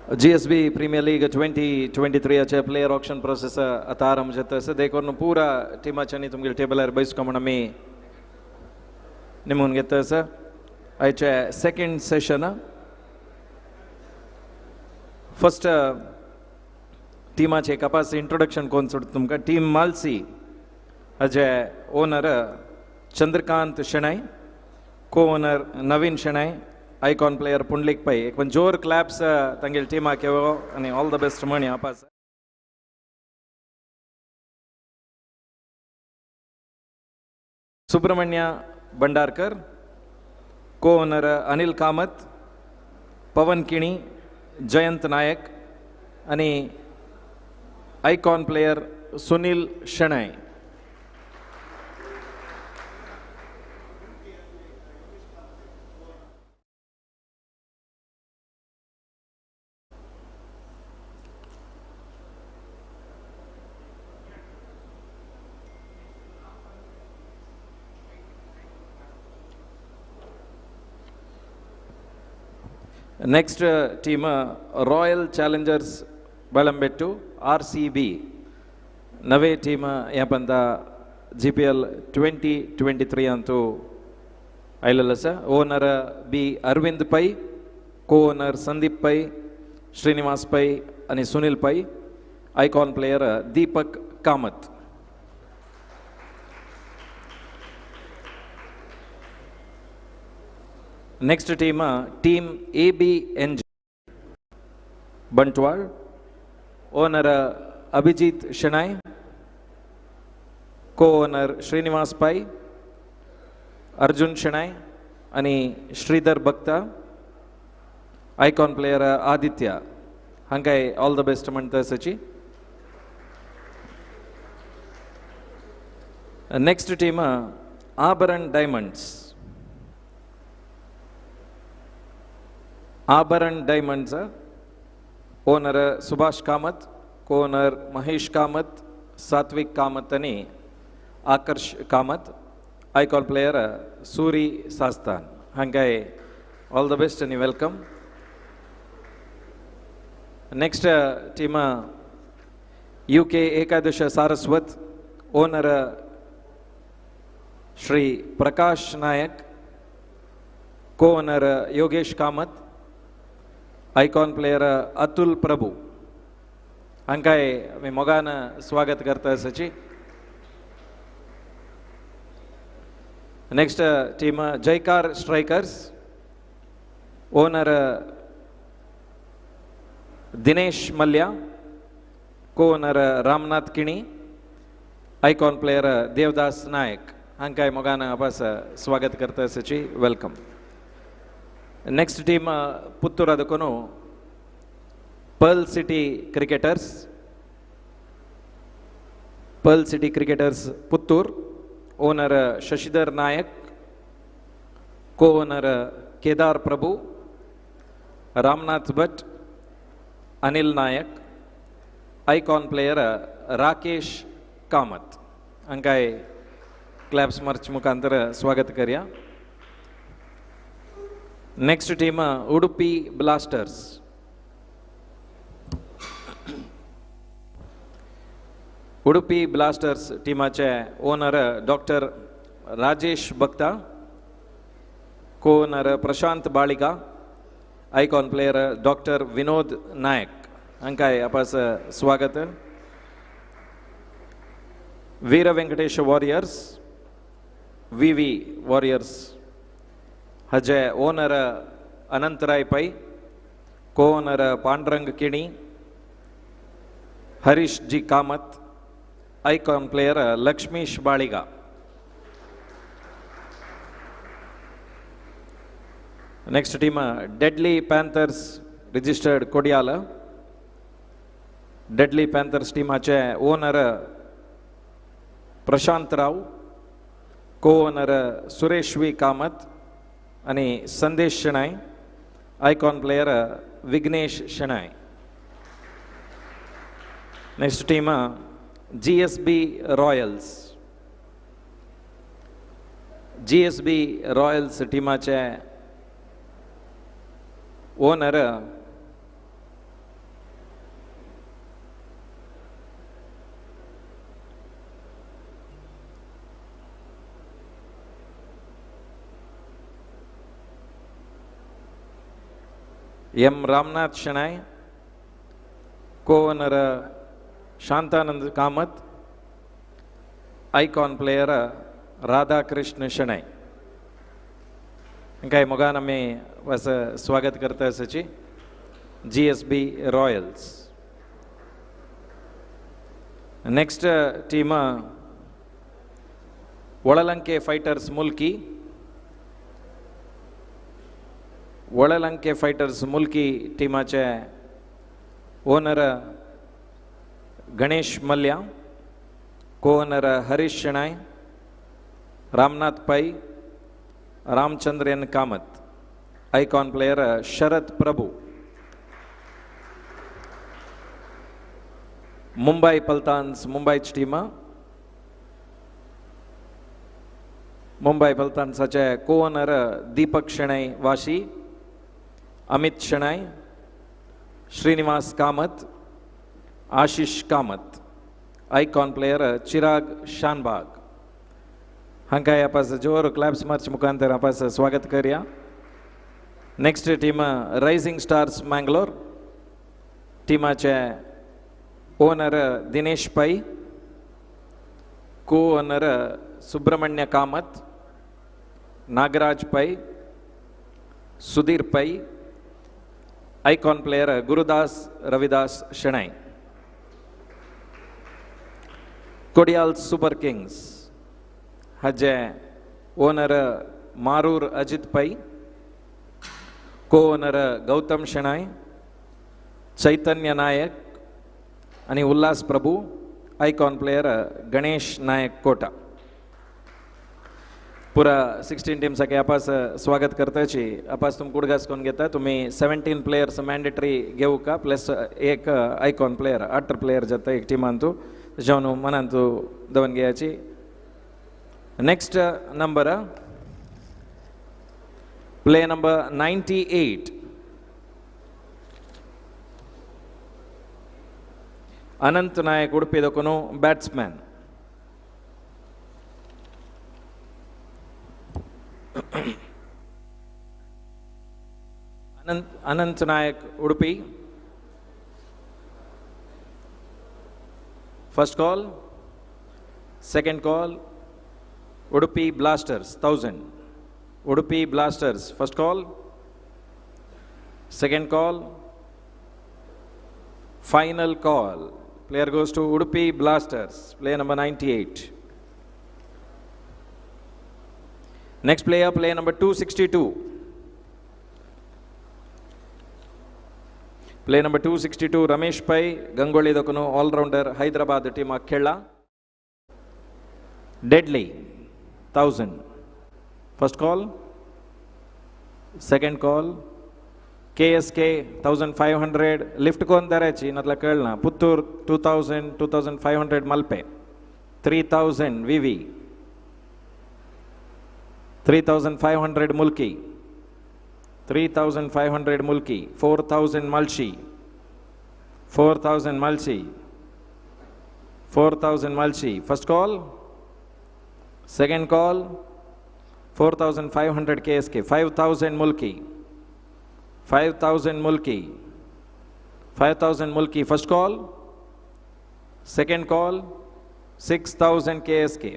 GSB Premier League 2023 चे player auction process आता आरंभ जाता है देखो पूरा टीम चनी तुमगे टेबल आहे बैस कमण मी निमून घेता है आयचे सेकंड सेशन फर्स्ट टीमाचे कपास इंट्रोडक्शन कोण सोड तुमका team Malsi Ajay owner Chandrakant शनाई co owner नवीन शनाई आयकॉन प्लेयर पुंडलिक पै एक जोर क्लॅप्स तंगेल टीम आकेवो आणि ऑल द बेस्ट म्हणी आपास सुब्रमण्य भंडारकर को ओनर अनिल कामत पवन किणी जयंत नायक आणि icon player Sunil Shenai next team Royal Challengers Balambettu RCB नवे टीम या पंदा GPL 2023 अंतू आयलेलं सा ओनर बी अरविंद पै को ओनर संदीप पै श्रीनिवास पै आणि Sunil Pai icon player Deepak Kamath next team ABNG Bantwal owner Abhijit Shenai co owner Srinivas Pai Arjun Shenai आणि श्रीधर भक्ता आयकॉन प्लेयर आदित्य हांकाय ऑल द बेस्ट म्हणता सची next team Abharan Diamonds owner Subhash Kamath co owner Mahesh Kamath Satvik Kamath आणि आकर्ष कामत आयकॉन प्लेयर सूरी सास्तान हांकाय ऑल द बेस्ट आणि welcome next team UK Ekadash Saraswat owner Shri Prakash Nayak co owner Yogesh Kamath icon player Atul Prabhu हांकाय मी मोगान स्वागत करता सची next team Jaikar Strikers owner Dinesh Mallya co owner Ramnath Kini icon player Devdas Nayak हांकाय मोगान आपास स्वागत करता सची वेलकम नेक्स्ट टीम पुत्तूर अदकोनु Pearl city Cricketers Puttur owner Shashidhar Nayak co owner Kedar Prabhu Ramnath Bhat Anil Nayak icon player Rakesh Kamath हांकाय क्लॅप्स मार्च मुखांतर स्वागत करूया next team Udupi Blasters Udupi Blasters टीमाचे owner doctor Rajesh Bhakta co owner Prashant Baliga icon player doctor Vinod Nayak हांकाय आपास स्वागत Veer Venkatesh Warriors VV Warriors हजे owner Anantaraya Pai co owner Pandurang Kini Harish G Kamath icon player Laxmish Baliga next team Deadly Panthers registered Kodial Deadly Panthers टीमाचे owner Prashant Rao co owner Suresh V Kamath आणि Sandesh Shenai icon player Vighnesh Shenai next team GSB Royals टीमाचे owner M Ramnath Shenai, को-ओनर Shantanand Kamath, icon player Radhakrishna Shenai. काय मोगान आम्ही असं स्वागत करता असाची GSB Royals. Next team Valalanke Fighters Mulki. Valalanke Fighters Mulki टीमाचे owner Ganesh Mallya, co-owner Harish Shenai, Ramnath Pai, Ramachandran Kamath, icon player Sharad Prabhu. Mumbai Paltans मुंबईची टीम. मुंबई पल्तान्साचे co-owner Deepak Shenai Vashi, Amit Shenai, Srinivas Kamath, Ashish Kamath, icon player Chirag Shanbhag. हांकाय आपास जोर क्लॅप्स मार्च मुखांतर आपास स्वागत करूया. Next team rising stars Mangalore. टीमाचे owner Dinesh Pai, co-owner Subramanya Kamath, Nagaraj Pai, Sudhir Pai, icon player Gurudas Ravidas Shenai. Kodial super Kings हाजे ओनर मारूर अजित पै, को-ओनर गौतम शनाय, चैतन्य नायक आणि उल्हास प्रभू, आयकॉन प्लेयर गणेश नायक कोटा. पुरा 16 टीम सगळे आपास स्वागत करताची. आपास तुम कुडगास कोण घेता तुम्ही 17 प्लेयर्स मॅन्डेटरी घेऊ का, प्लस एक आयकॉन प्लेयर 8 प्लेयर जाता एक टीमान तू जाऊन मनान तू दवन घ्यायची. Next number play number 98 Anant Nayak Udupi दकोनो batsman. Anant Nayak Udupi. First call, second call Udupi Blasters 1000. Udupi Blasters first call, second call, final call. Player goes to Udupi Blasters, player number 98. Next player, player number 262. Player number 262 Ramesh Pai, Gangoli Dokunu, all-rounder, Hyderabad team Akhela. Deadly 1000. First call, second call, KSK 1500 lift कोण धरायची नतला कळना. पुत्तूर 2000 2500 मल्पे, 3000 विवी, 3500 मुल्की, 3500 Mulki, 4000 Malshi, 4000 Malshi, 4000 Malshi. First call, second call 4500 KSK, 5000 Mulki, 5000 Mulki, 5000 Mulki. First call, second call 6000 KSK,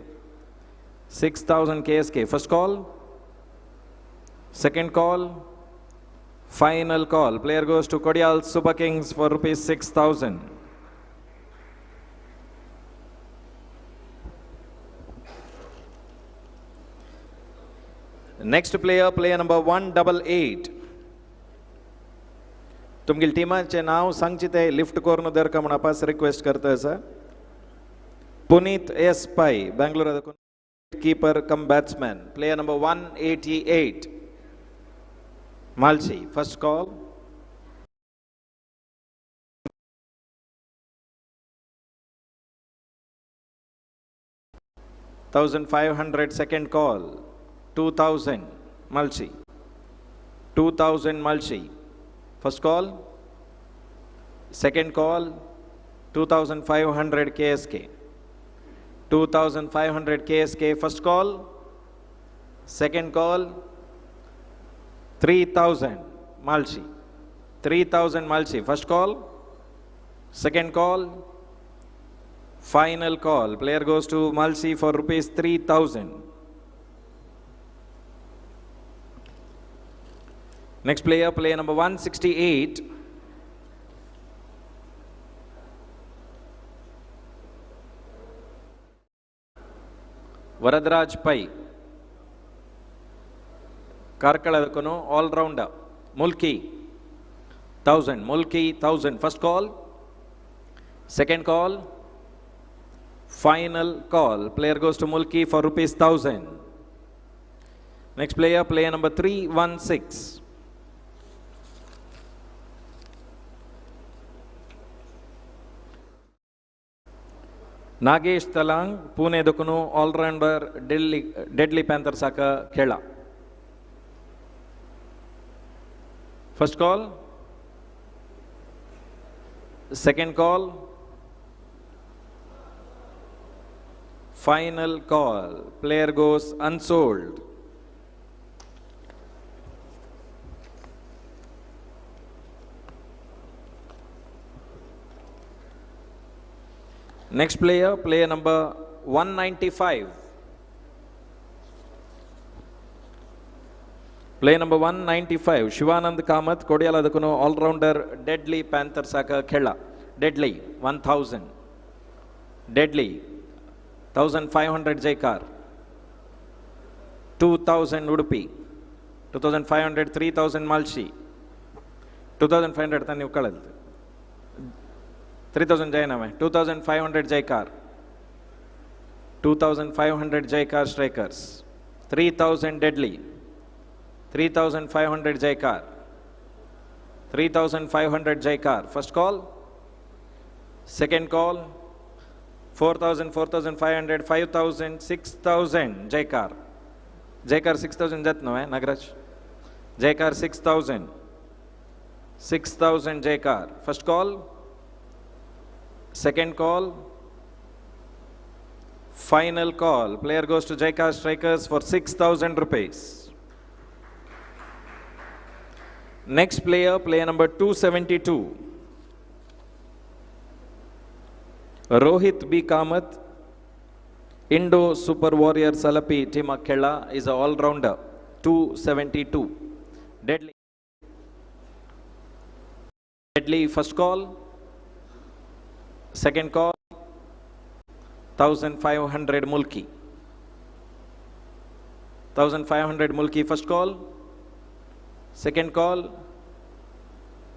6000 KSK. First call, second call, final call. Player goes to Kodial Super Kings for ₹6000. Next player, player number 188. तुमगेल टीमाचे नाव सांगची ते lift करून दर का म्हणून आपास रिक्वेस्ट करता sir. Puneet S Pai, Bangalore keeper cum batsman, player number 188 Malshi. First call, $1500. Second call 2000 Malshi, 2000 Malshi. First call, second call 2500 KSK, 2500 KSK. First call, second call 3000 Malshi, 3,000 Malsi. First call, second call, final call. Player goes to Malsi for rupees 3,000. Next player, player number 168. Varadraj Pai. Karkaladakunu, all rounder. Mulki, 1,000. Mulki, 1,000. First call, second call, final call. Player goes to Mulki for rupees 1,000. Next player, player number 316. Nagesh Talang, Pune Dokunu, all-rounder, Deadly Panther Saka, Khela. First call, second call, final call. Player goes unsold. Next player, player number 195. Player number 195, Shivanand Kamath, Kodiyala Dakuno, all-rounder, Deadly Panther Saka Khela. Deadly, 1,000. Deadly, 1,500 Jaikar. 2,000 Udupi. 2,500, 3,000 Malshi. 2,500 Tani Ukalad. 3,000 Jainame. 2,500 Jaikar. 2,500 Jaikar strikers. 3,000 Deadly. 3,500 Jaikar. 3,500 Jaikar. First call. Second call. 4,000, 4,500, 5,000, 6,000 Jaikar. Jaikar 6,000 Jatno, Nagraj. Jaikar 6,000. 6,000 Jaikar. First call. Second call. Final call. Player goes to Jaikar strikers for 6,000 rupees. Next player, player number 272. Rohit B. Kamath, Indo Super Warrior Salapi Tima Khela is an all-rounder. 272. Deadly. Deadly first call. Second call. 1,500 Mulki. 1,500 Mulki first call. Second call,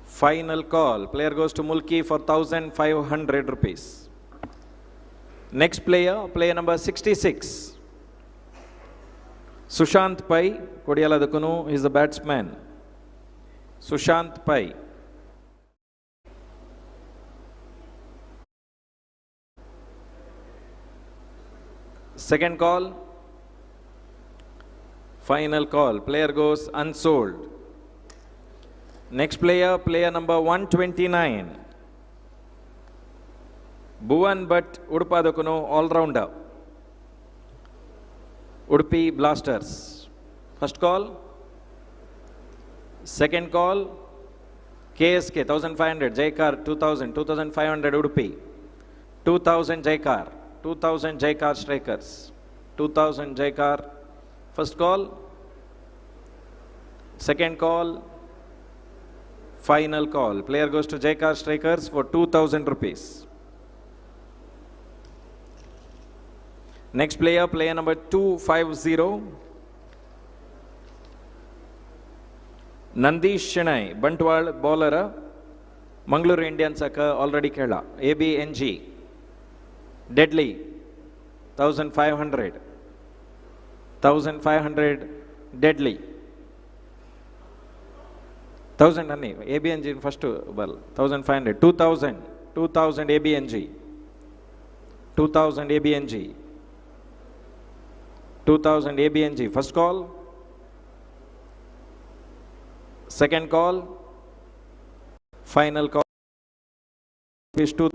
final call. Player goes to Mulki for 1,500 rupees. Next player, player number 66. Sushant Pai, Kodiyala Dakunu, is the batsman. Sushant Pai. Second call, final call. Player goes unsold. Next player, player number 129. Bhuvan Bhatt, Udupadakunu, all-rounder. Udupi Blasters. First call. Second call. KSK, 1,500. Jaikar, 2,000. 2,500 Udupi. 2,000 Jaikar. 2,000 Jaikar strikers. 2,000 Jaikar. First call. Second call. Final call. Player goes to Jaikar strikers for 2,000 rupees. Next player, player number 250. Nandish Shenai, Bantwal bowler, Mangalore Indians already Kerala. ABNG. Deadly, 1,500. 1,500 Deadly. 1,000 Anni, ABNG first ball, 1,500, 2,000, 2,000 ABNG, 2,000 ABNG, 2,000 ABNG, first call, second call, final call, is 2.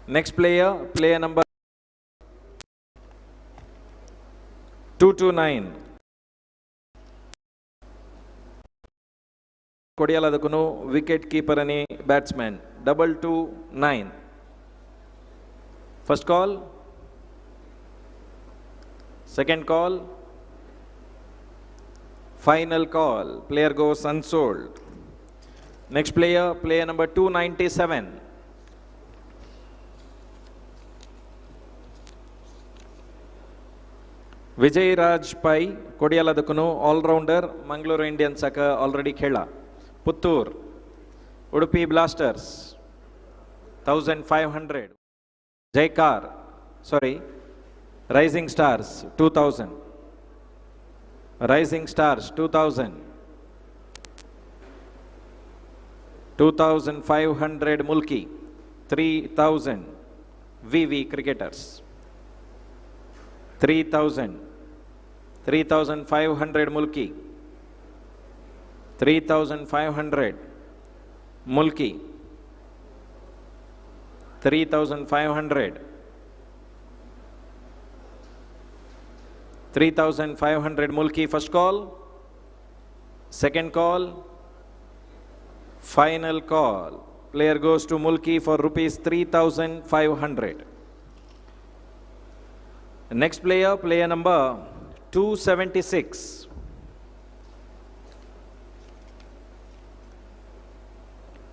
Next player, player number 229. ಕೊಡಿಯಾಲದಕ್ಕೂ wicket keeper ani batsman 229. First call, second call, final call, player goes unsold. Next player, player number 297. Vijay Raj Pai, Kodiyaladukuno, all-rounder, Mangalore Indians saka already khela. Puttur, Udupi Blasters, 1500. Jaikar, Rising Stars, 2000. Rising Stars, 2000. 2500 Mulki, 3000. VV Cricketers. 3000. 3500 Mulki. 3500 Mulki. 3500. 3500 Mulki. First call, second call, final call. Player goes to Mulki for rupees 3500. Next player, player number 276.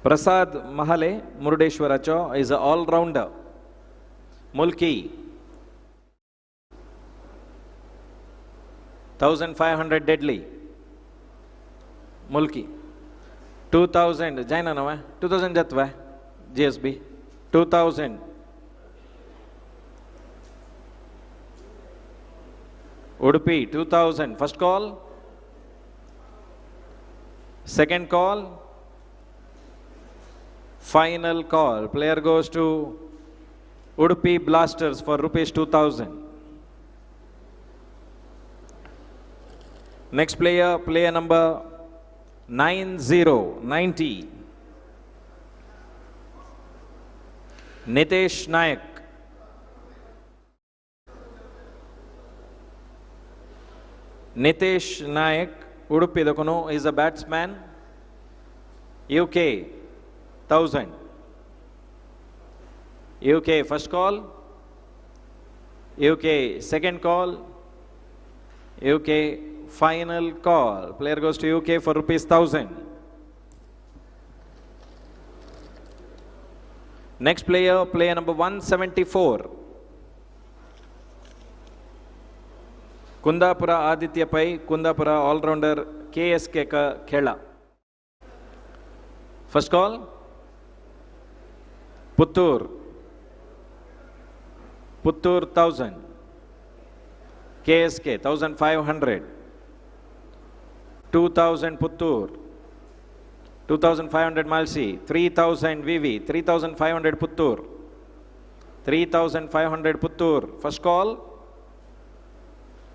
Prasad Mahale, Murdeshwaracho, is an all-rounder. Mulki, 1500 deadly. Mulki, 2000, Jaina Nava, 2000 Jatva, GSB, 2000. Udupi, 2000. First call, second call, final call. Player goes to Udupi Blasters for rupees 2000. Next player, player number 90. Nitesh Nayak. Nitesh Nayak, Udupi Dakuno, is a batsman. UK, 1000. UK, first call. UK, second call. UK, final call. Player goes to UK for rupees 1000. Next player, player number 174. Kundapura Aditya Pai, Kundapura all-rounder KSK ka khela. First call, Puttur 1000. KSK 1500. 2000 Puttur. 2500 Malsi. 3000 VV. 3500 Puttur. 3500 Puttur. First call,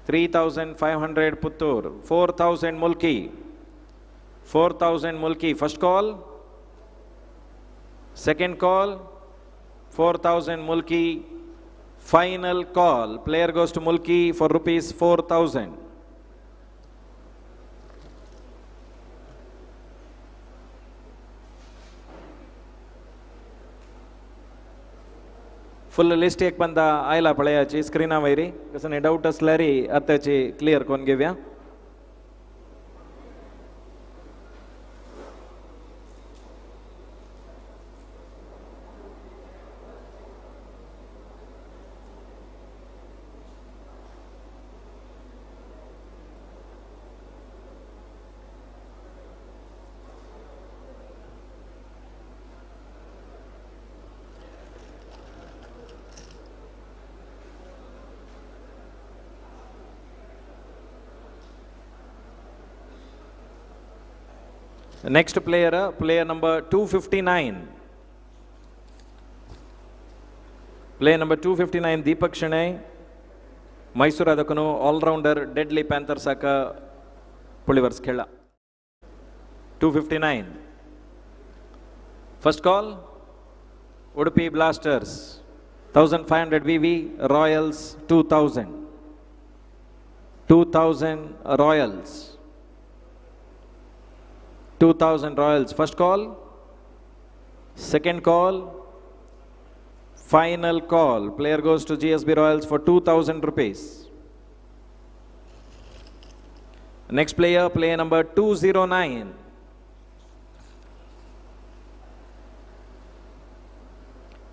3500 Puttur. 4000 Mulki. 4000 Mulki. First call, second call, 4000 Mulki. Final call. Player goes to Mulki for rupees 4000. Full list ek banda ayla palayachi screen avairi kasane doubt aslari attachi clear kon givya. Next player, player number 259. Player number 259, Deepak Shanay, Mysore Adakunu, all-rounder, Deadly Panther Saka, Pulivers Khela. 259. First call, Udupi Blasters, 1500 VV, Royals 2000. 2000 Royals. 2,000 Royals. First call, second call, final call. Player goes to GSB Royals for 2,000 rupees. Next player, player number 209.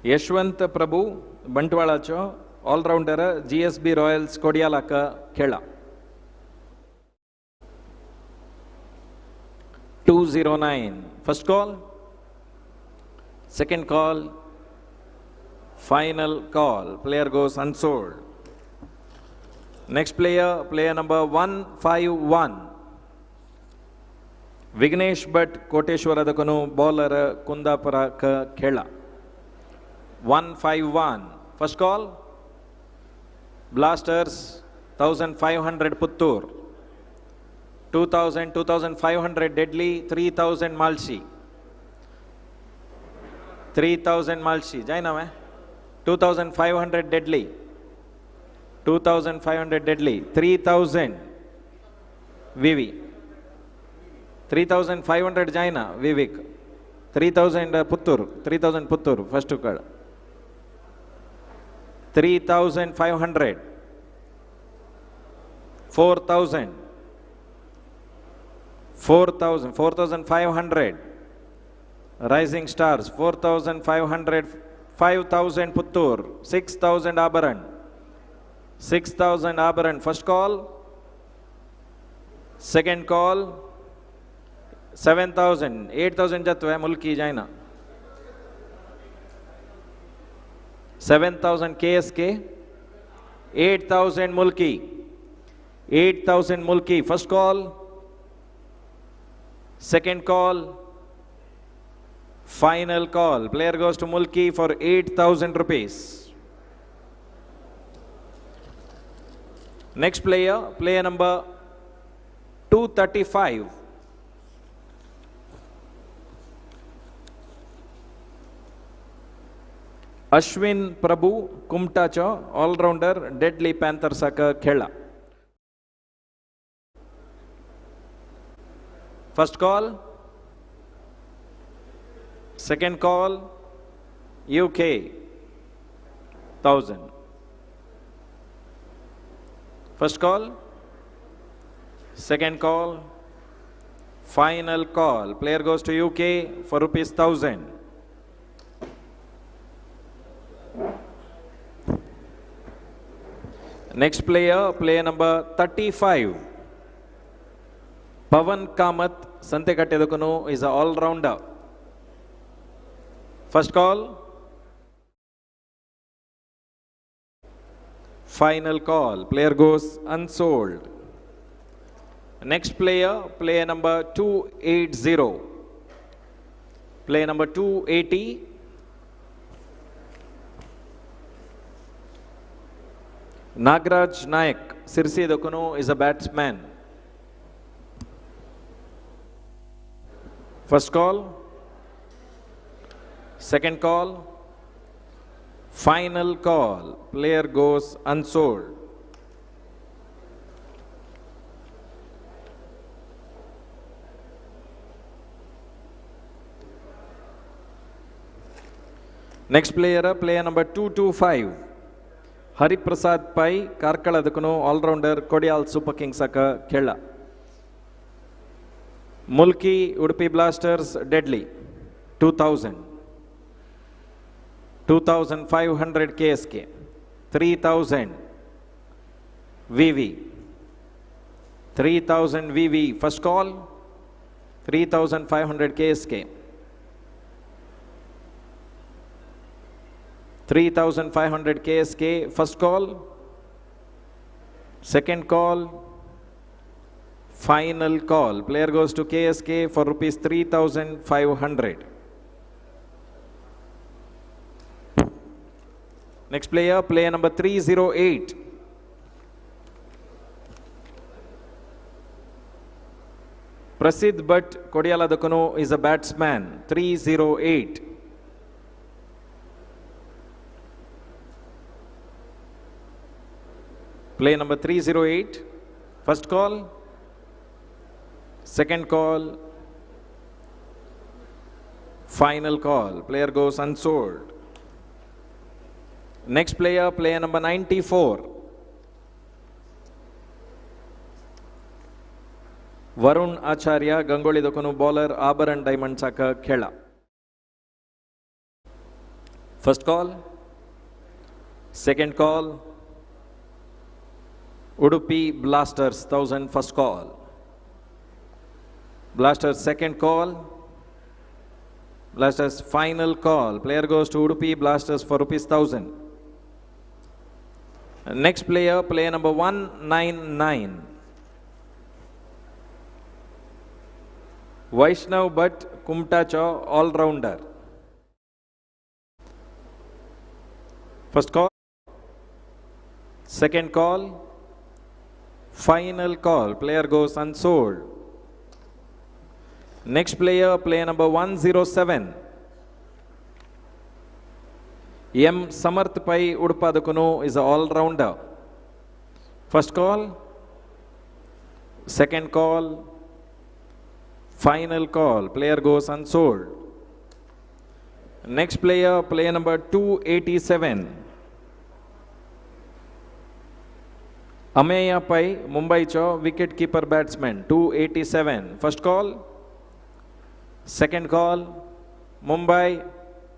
Yashwant Prabhu बंटवाळाचो allrounder GSB Royals कोडियालाक खेळ 209. First call, second call, final call. Player goes unsold. Next player, player number 151. Vignesh Bhatt Koteshwaradakanu bowler Kundapura khela 151. First call, Blasters 1500 Puttur, 2000, 2500 Deadly, 3000 Malshi, 3000 Malshi, jaina mein 2500 Deadly, 2500 Deadly, 3000 Vivi, 3500 jaina Vivek, 3000 Puttur, 3000 Puttur, first card, 3500, 4000, 4000, 4500, Rising Stars, 4500, 5000 Puttur, 6000 Abaran, 6000 Abaran. First call, second call, 7000, 8000 jatve mulki jaina, 7000 KSK, 8000 mulki, 8000 mulki. First call, second call, final call. Player goes to mulki for 8000 rupees. Next player, player number 235. Ashwin Prabhu Kumtacho, all-rounder, Deadly Panthers khela. First call, second call, UK 1000. First call, second call, final call. Player goes to UK for rupees 1000. Next player, player number 35. Pavan Kamath Santekattedakunu is an all-rounder. First call, final call. Player goes unsold. Next player, player number 280. Player number 280. Nagraj Nayak Sirsi Dokunu is a batsman. First call, second call, final call. Player goes unsold. Next player, player number 225. Hari Prasad Pai Karkaladakunu, all-rounder, Kodial Super Kings khela. Mulki Udupi Blasters Deadly 2000, 2500 KSK, 3000 VV, 3000 VV. First call, 3500 KSK, 3500 KSK. First call, second call, final call. Player goes to KSK for rupees 3500. Next player, player number 308. Prasidh Bhatt Kodiyaladakunu is a batsman. 308. Player number 308. First call, second call, Final call. Player goes unsold. Next player, player number 94. Varun Acharya, Gangoli Dokonu bowler, Abaran Diamond Saka, Khela. First call. Second call. Udupi Blasters, 1000, first call. Blasters, second call. Blasters, final call. Player goes to Udupi Blasters for ₹1,000. Next player, player number 199. Vaishnav Bhatt, Kumtacha, all-rounder. First call. Second call. Final call. Player goes unsold. Next player, player number 107. M. Samarth Pai Udupadakunu is an all-rounder. First call. Second call. Final call. Player goes unsold. Next player, player number 287. Ameya Pai, Mumbai Cho, wicket keeper batsman, 287. First call. Second call. Mumbai,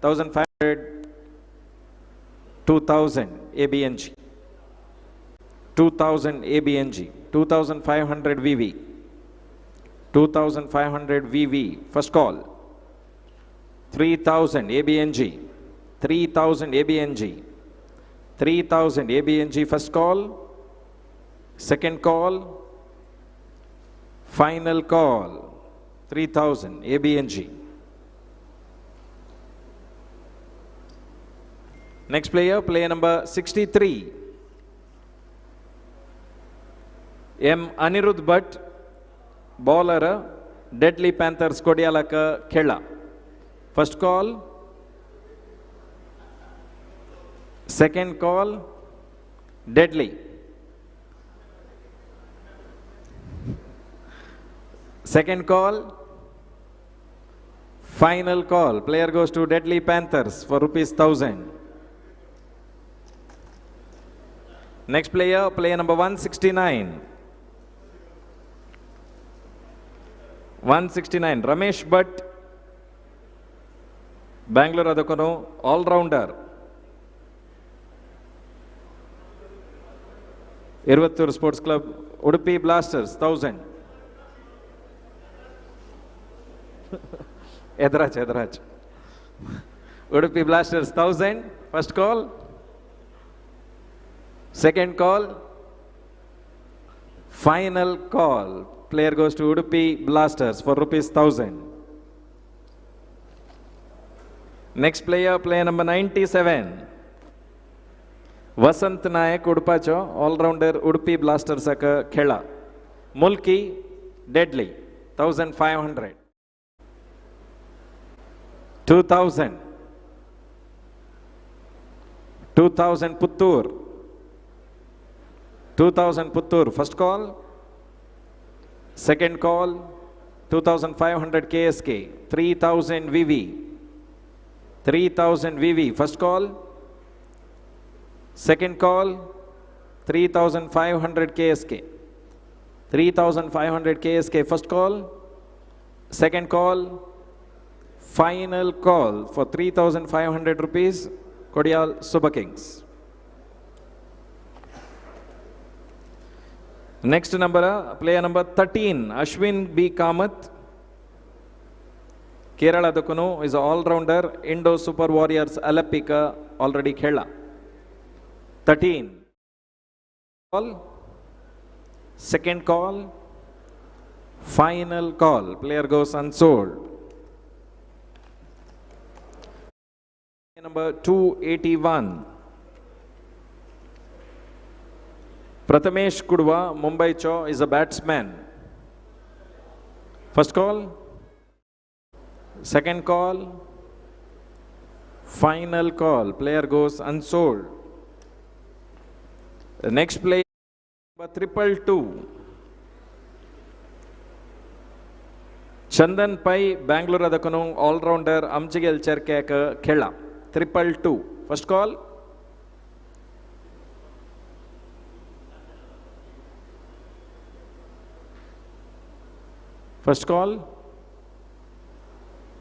1500. 2000 ABNG. 2000 ABNG. 2500 VV. 2500 VV. First call. 3000 ABNG. 3000 ABNG. 3000 ABNG. First call. Second call. Final call. 3000 ABNG. Next player, player number 63. M. Anirudh Bhatt, bowler, Deadly Panthers, Kodialaka, Khela. First call. Second call. Deadly. Second call. Final call. Player goes to Deadly Panthers for ₹1,000. Next player, player number 169. 169, Ramesh Bhatt, Bangalore Adakonu, all-rounder. Irvattur Sports Club, Udupi Blasters, 1000. Edrach. Udupi Blasters, 1000. First call. Second call. Final call. Player goes to Udupi Blasters for ₹1,000. Next player, player number 97. Vasant Nayak, Udupacho, all-rounder, Udupi Blasters, Khela. Mulki, Deadly, 1500. 2000. 2000 Puttur. 2000 Puttur, first call. Second call, 2500 KSK, 3000 VV. 3000 VV, first call. Second call, 3500 KSK. 3500 KSK, first call. Second call. Final call for 3500 rupees, Kodial Super Kings. Next number, player number 13, Ashwin B. Kamath. Kerala Dokunu is an all-rounder, Indo Super Warriors, Alapika, already Khela. 13. Call. Second call. Final call. Player goes unsold. Number 281. Prathamesh Kudwa, Mumbai Cho, is a batsman. First call. Second call. Final call. Player goes unsold. The next player, number 222. Chandan Pai Bengaluru अदकनु all-rounder अमचिगेल चर्केक खेला 222 first call first call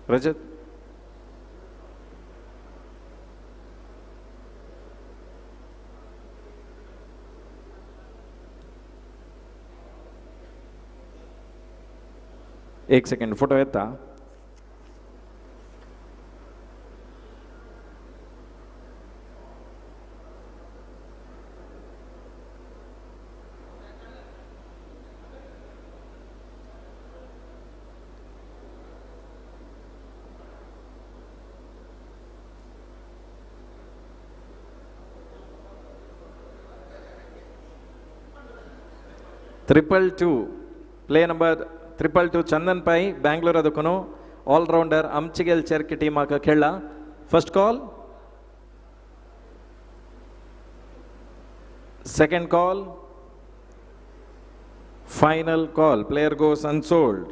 Rajat एक second photo येता triple two play number 222 Chandan Pai Bengaluru अदकनु all-rounder अमचिगेल चर्की team खेला first call second call final call player goes unsold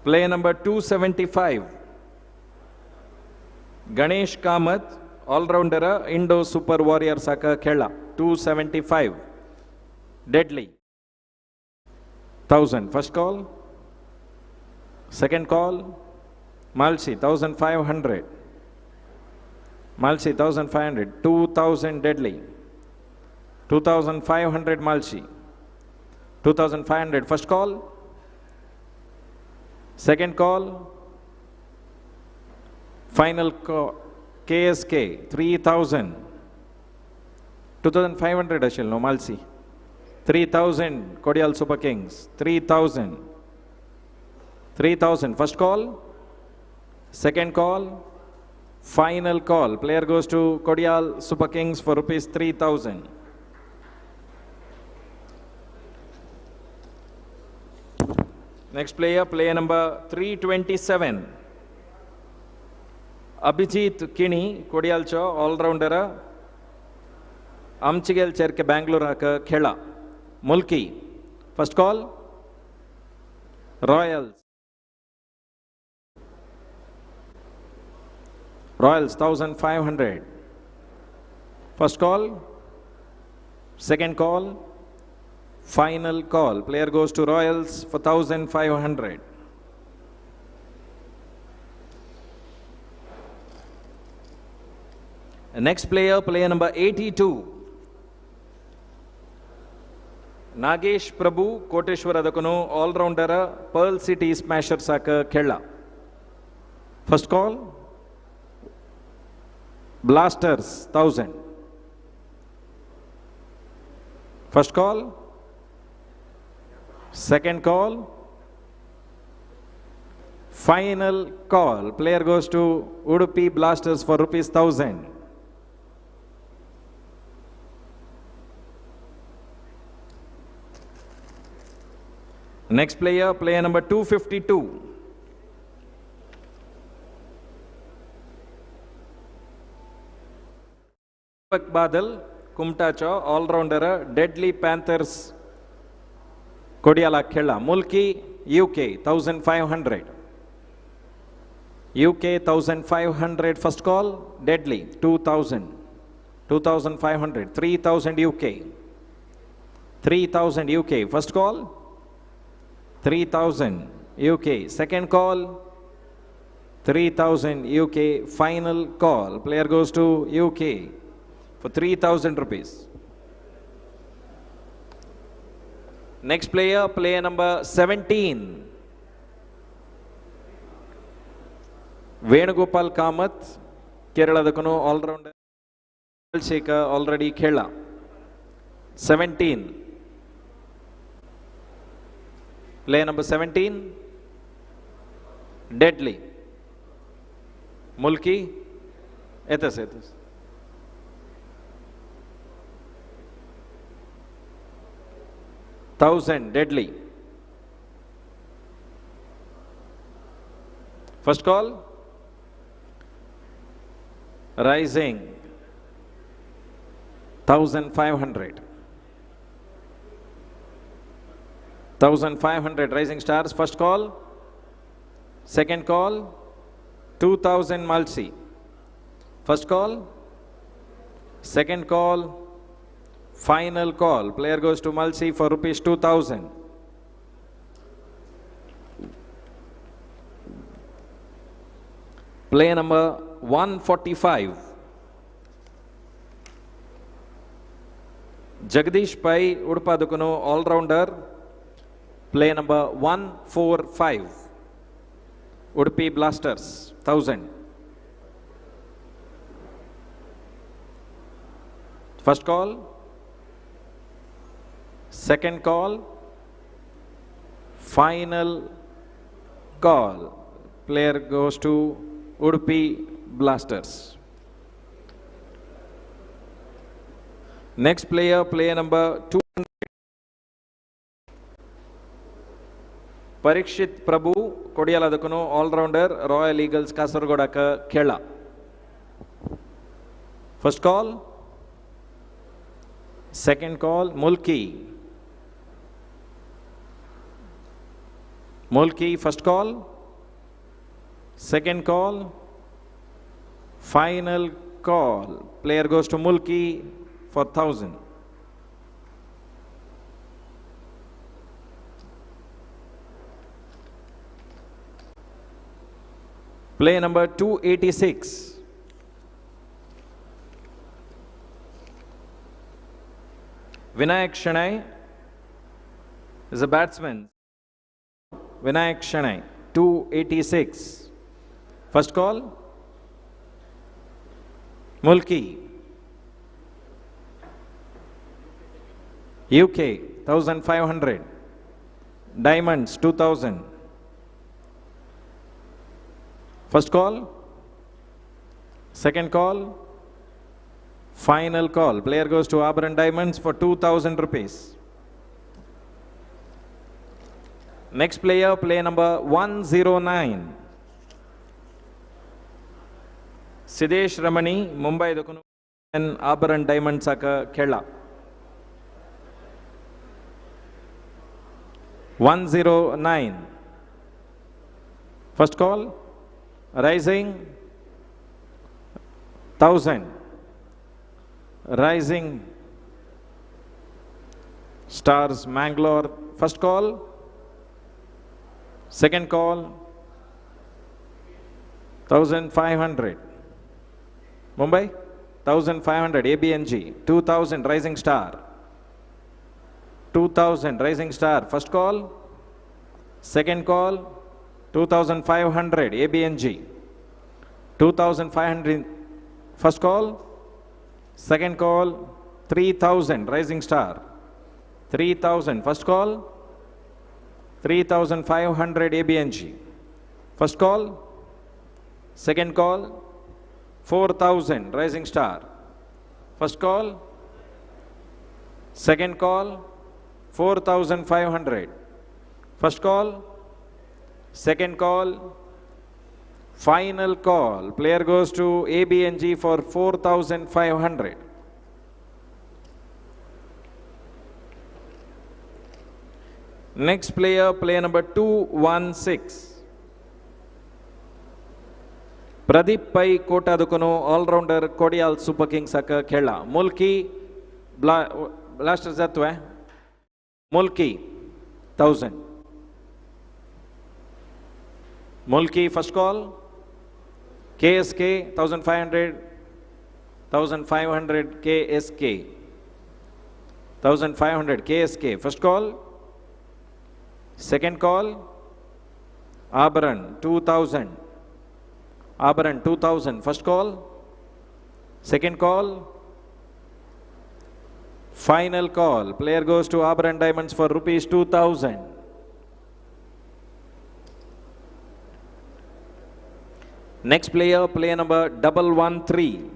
play number 275 Ganesh Kamath all-rounder Indo Super Warriors खेला 275 Deadly 1000 first call second call Malsi 1500 Malsi 1500 2000 deadly 2500 Malsi 2500 first call second call final call KSK 3000 2500 ashil no Malsi 3000 Kodial Super Kings 3000 first call second call final call player goes to Kodial Super Kings for rupees 3000 next player player number 327 Abhijit Kini Kodial Cho all rounder Amchigel Cherke Bangalore Khela Mulki first call Royals 1500 first call second call final call player goes to Royals for 1500 next player player number 82 Nagesh Prabhu Koteshwar अदकनु all-rounder Pearl City Smashers खेला first call Blasters 1000 first call second call final call player goes to Udupi Blasters for rupees 1000 next player player number 252 Badal Kumta Cho all-rounder Deadly Panthers Kodiala Khela Mulki UK 1500 UK 1500 first call Deadly 2000 2500 3000 UK 3000 UK first call 3000 UK second call 3000 UK final call player goes to UK for 3000 rupees next player player number 17 Venugopal Kamath Kerala Dakunu all rounder Shaker already Khela 17 player number 17 Deadly Mulki etas 1000 Deadly first call Rising 1500 1,500 Rising Stars. First call. Second call. 2,000 Mulsi. First call. Second call. Final call. Player goes to Mulsi for rupees 2,000. Play number 145. Jagdish Pai Udupadukunu all-rounder. Play number 145. Udupi Blasters 1,000. First call. Second call. Final call. Player goes to Udupi Blasters. Next player, player number 200. Parikshit Prabhu, Kodiyaladukuno, all-rounder, Royal Eagles, Kasargodaka, Kerala. First call. Second call, Mulki. Mulki, first call. Second call. Final call. Player goes to Mulki for 1,000. Play number 286. Vinayak Shanai is a batsman. Vinayak Shanai, 286. First call. Mulki. UK, 1,500. Diamonds, 2,000. First call. Second call. Final call. Player goes to Auburn Diamonds for 2,000 rupees. Next player, player number 109. Sidesh Ramani, Mumbai Dokunu, and Auburn Diamonds Aka Kerala. 109. First call. Rising. 1,000. Rising Stars Mangalore. First call. Second call. 1,500. Mumbai. 1,500. ABNG. 2,000 Rising Star. 2,000 Rising Star. First call. Second call. 2,500 ABNG. 2,500. First call. Second call. 3,000 Rising Star. 3,000. First call. 3,500 ABNG. First call. Second call. 4,000 Rising Star. First call. Second call. 4,500. First call. Second call. Final call. Player goes to ABNG for 4,500. Next player, player number 216. Pradeep Pai Kota Dukono, all-rounder, Kodial Super Kings Aka Kerala. Mulki, Blasters Atwe. Mulki, 1,000. Mulki, first call. KSK, 1,500. 1,500 KSK. 1,500 KSK. First call. Second call. Auburn, 2,000. Auburn, 2,000. First call. Second call. Final call. Player goes to Auburn Diamonds for rupees 2,000. Next player, player number 113.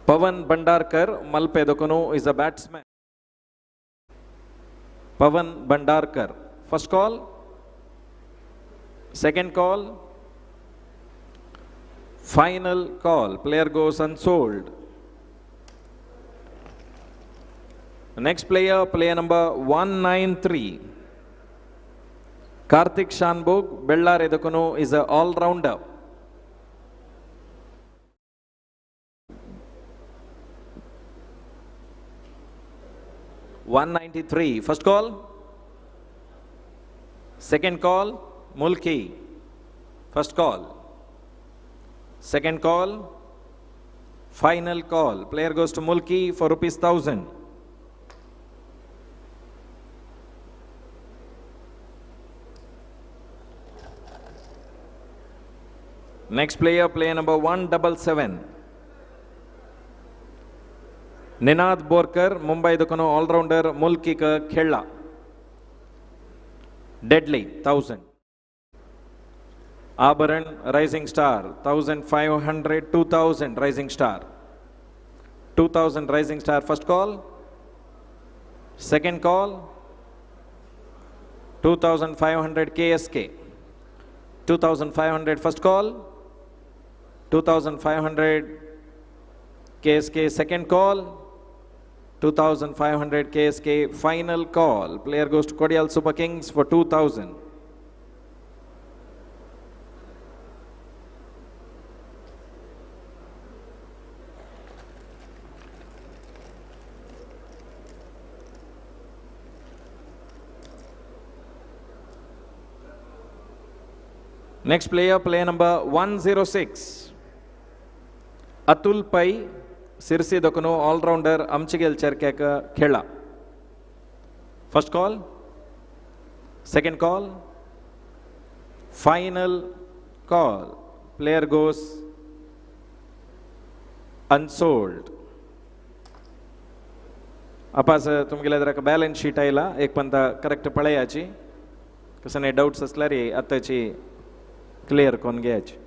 Pavan Bhandarkar, Malpe Dokunu, is a batsman. Pavan Bhandarkar. First call. Second call. Final call. Player goes unsold. Next player, player number 193. Karthik Shanbog, Bellar Edukunu, is an all-rounder. (193). First call. Second call, Mulki. First call. Second call. Final call. Player goes to Mulki for ₹1,000. Next player, player number 177. Ninad Borkar, Mumbai Dukano, all-rounder, Mulki ka khela. Deadly, 1000. Abaran, Rising Star, 1500, 2000, Rising Star. 2000, Rising Star, first call. Second call. 2500, KSK. 2500, first call. 2500 KSK, second call. 2500 KSK, final call. Player goes to Cordial Super Kings for 2000. Next player, player number 106. Atul Pai, Sirsi Dokuno, all-rounder, Amchigel Cherkeka, Khela. First call. Second call. Final call. Player goes unsold. Apas tumgila drak balance sheet ayla ek panta correct padayachi. Kasane doubts aslari attachi clear kon gauge.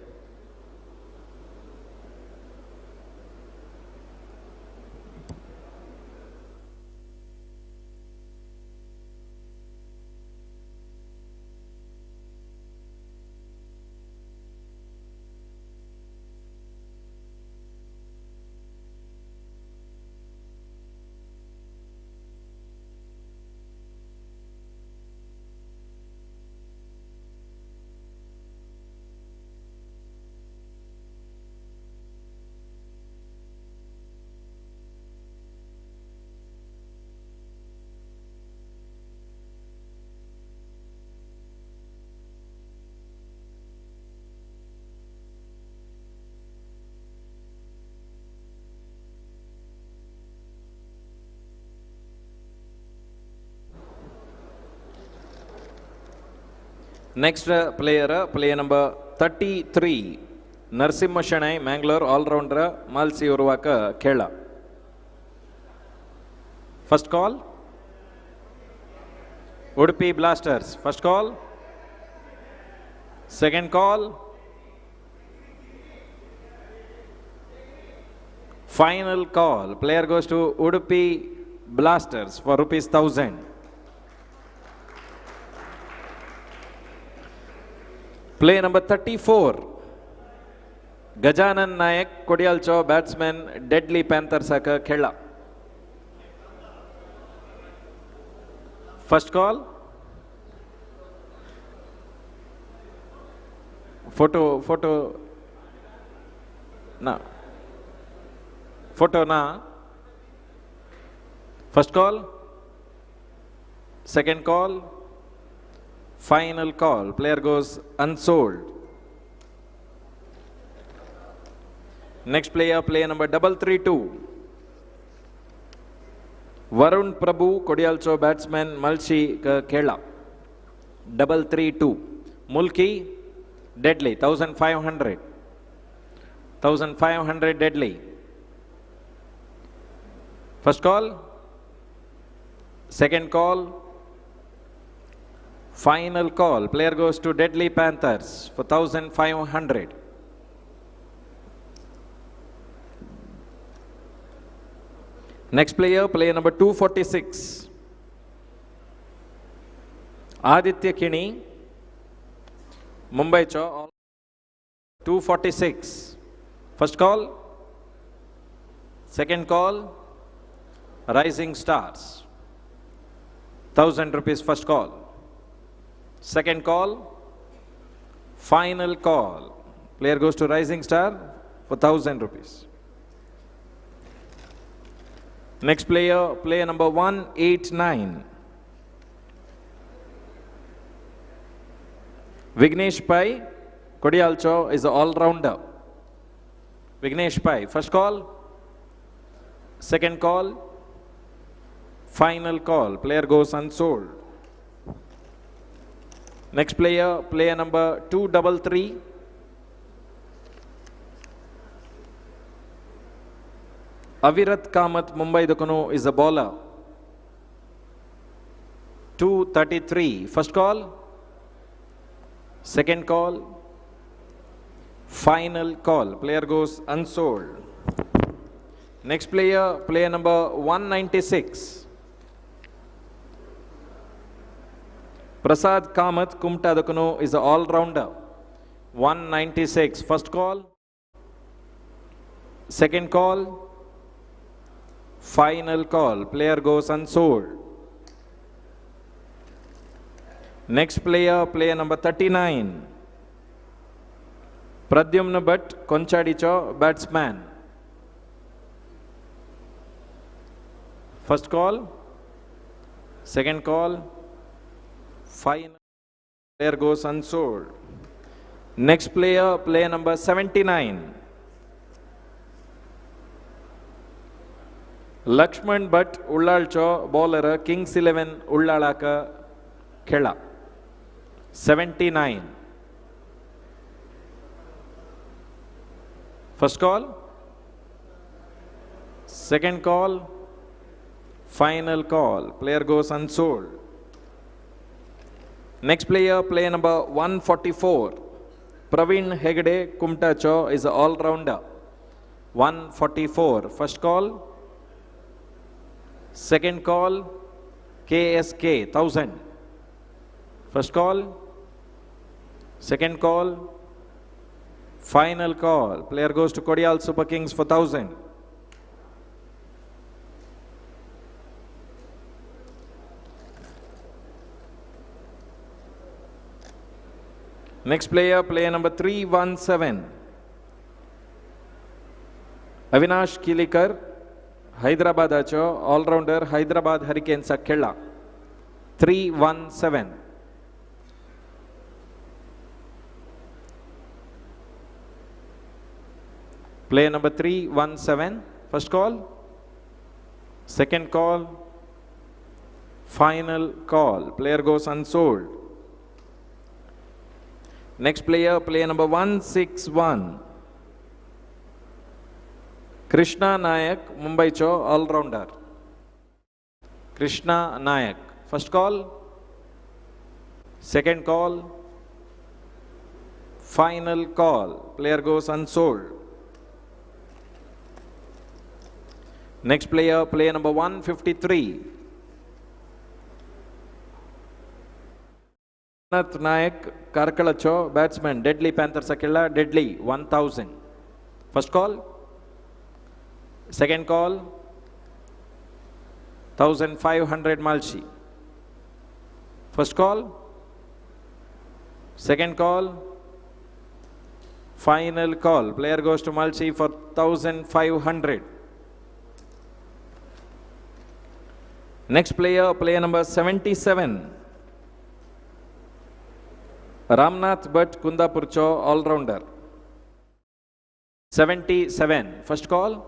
Next player, player number 33. Narsimha Shanai, Mangalore, all-rounder, Malsi Uruvaka, Kerala. First call. Udupi Blasters. First call. Second call. Final call. Player goes to Udupi Blasters for ₹1,000. Play number 34. Gajanan Nayak, Kodialcho, batsman, Deadly Panther Saka, Kerala. First call. Photo. Na. Photo na. First call. Second call. Final call. Player goes unsold. Next player, player number 332. Varun Prabhu, Kodialcho, batsman, Malchi, Kerala. 332. Mulki, Deadly, 1500. 1500 Deadly. First call. Second call. Final call. Player goes to Deadly Panthers for 1500. Next player, player number 246. Aditya Kini, Mumbai Cho, 246. First call. Second call. Rising Stars. 1,000 rupees first call. Second call, final call. Player goes to Rising Star for 1,000 rupees. Next player, player number 189. Vignesh Pai, Kodialcho is an all-rounder. Vignesh Pai, first call, second call, final call. Player goes unsold. Next player, player number 233. Avirat Kamath, Mumbai Dokano is a bowler. 233. First call, second call, final call. Player goes unsold. Next player, player number 196. Prasad Kamath, Kumta Dokano is an all-rounder. 196. First call, second call, final call. Player goes unsold. Next player, player number 39. Pradyumna Bhatt, Konchadicho, batsman. First call, second call, final. Player goes unsold. Next player, player number 79. Lakshman Bhatt, Ullalcho, bowler, Kings 11, Ullalaka, Khela. 79. First call, second call, final call. Player goes unsold. Next player, player number 144. Praveen Hegde, Kumtacho is an all-rounder. 144. First call, second call, KSK, 1,000. First call, second call, final call. Player goes to Kodial Super Kings for 1,000. Next player, player number 317. Avinash Kilikar, Hyderabad Acho, all-rounder, Hyderabad Hurricanes Khela. 317. Player number 317. First call, second call, final call. Player goes unsold. Next player, player number 161. Krishna Nayak, Mumbai Cho, all-rounder. Krishna Nayak. First call, second call, final call. Player goes unsold. Next player, player number 153. Nayak, Karkalacho, batsman, Deadly Panthers Akilla, Deadly, 1,000. First call, second call, 1,500 Malshi. First call, second call, final call. Player goes to Malshi for 1,500. Next player, player number 77. Ramnath Bhatt, Kundapurcho, all-rounder. 77. First call,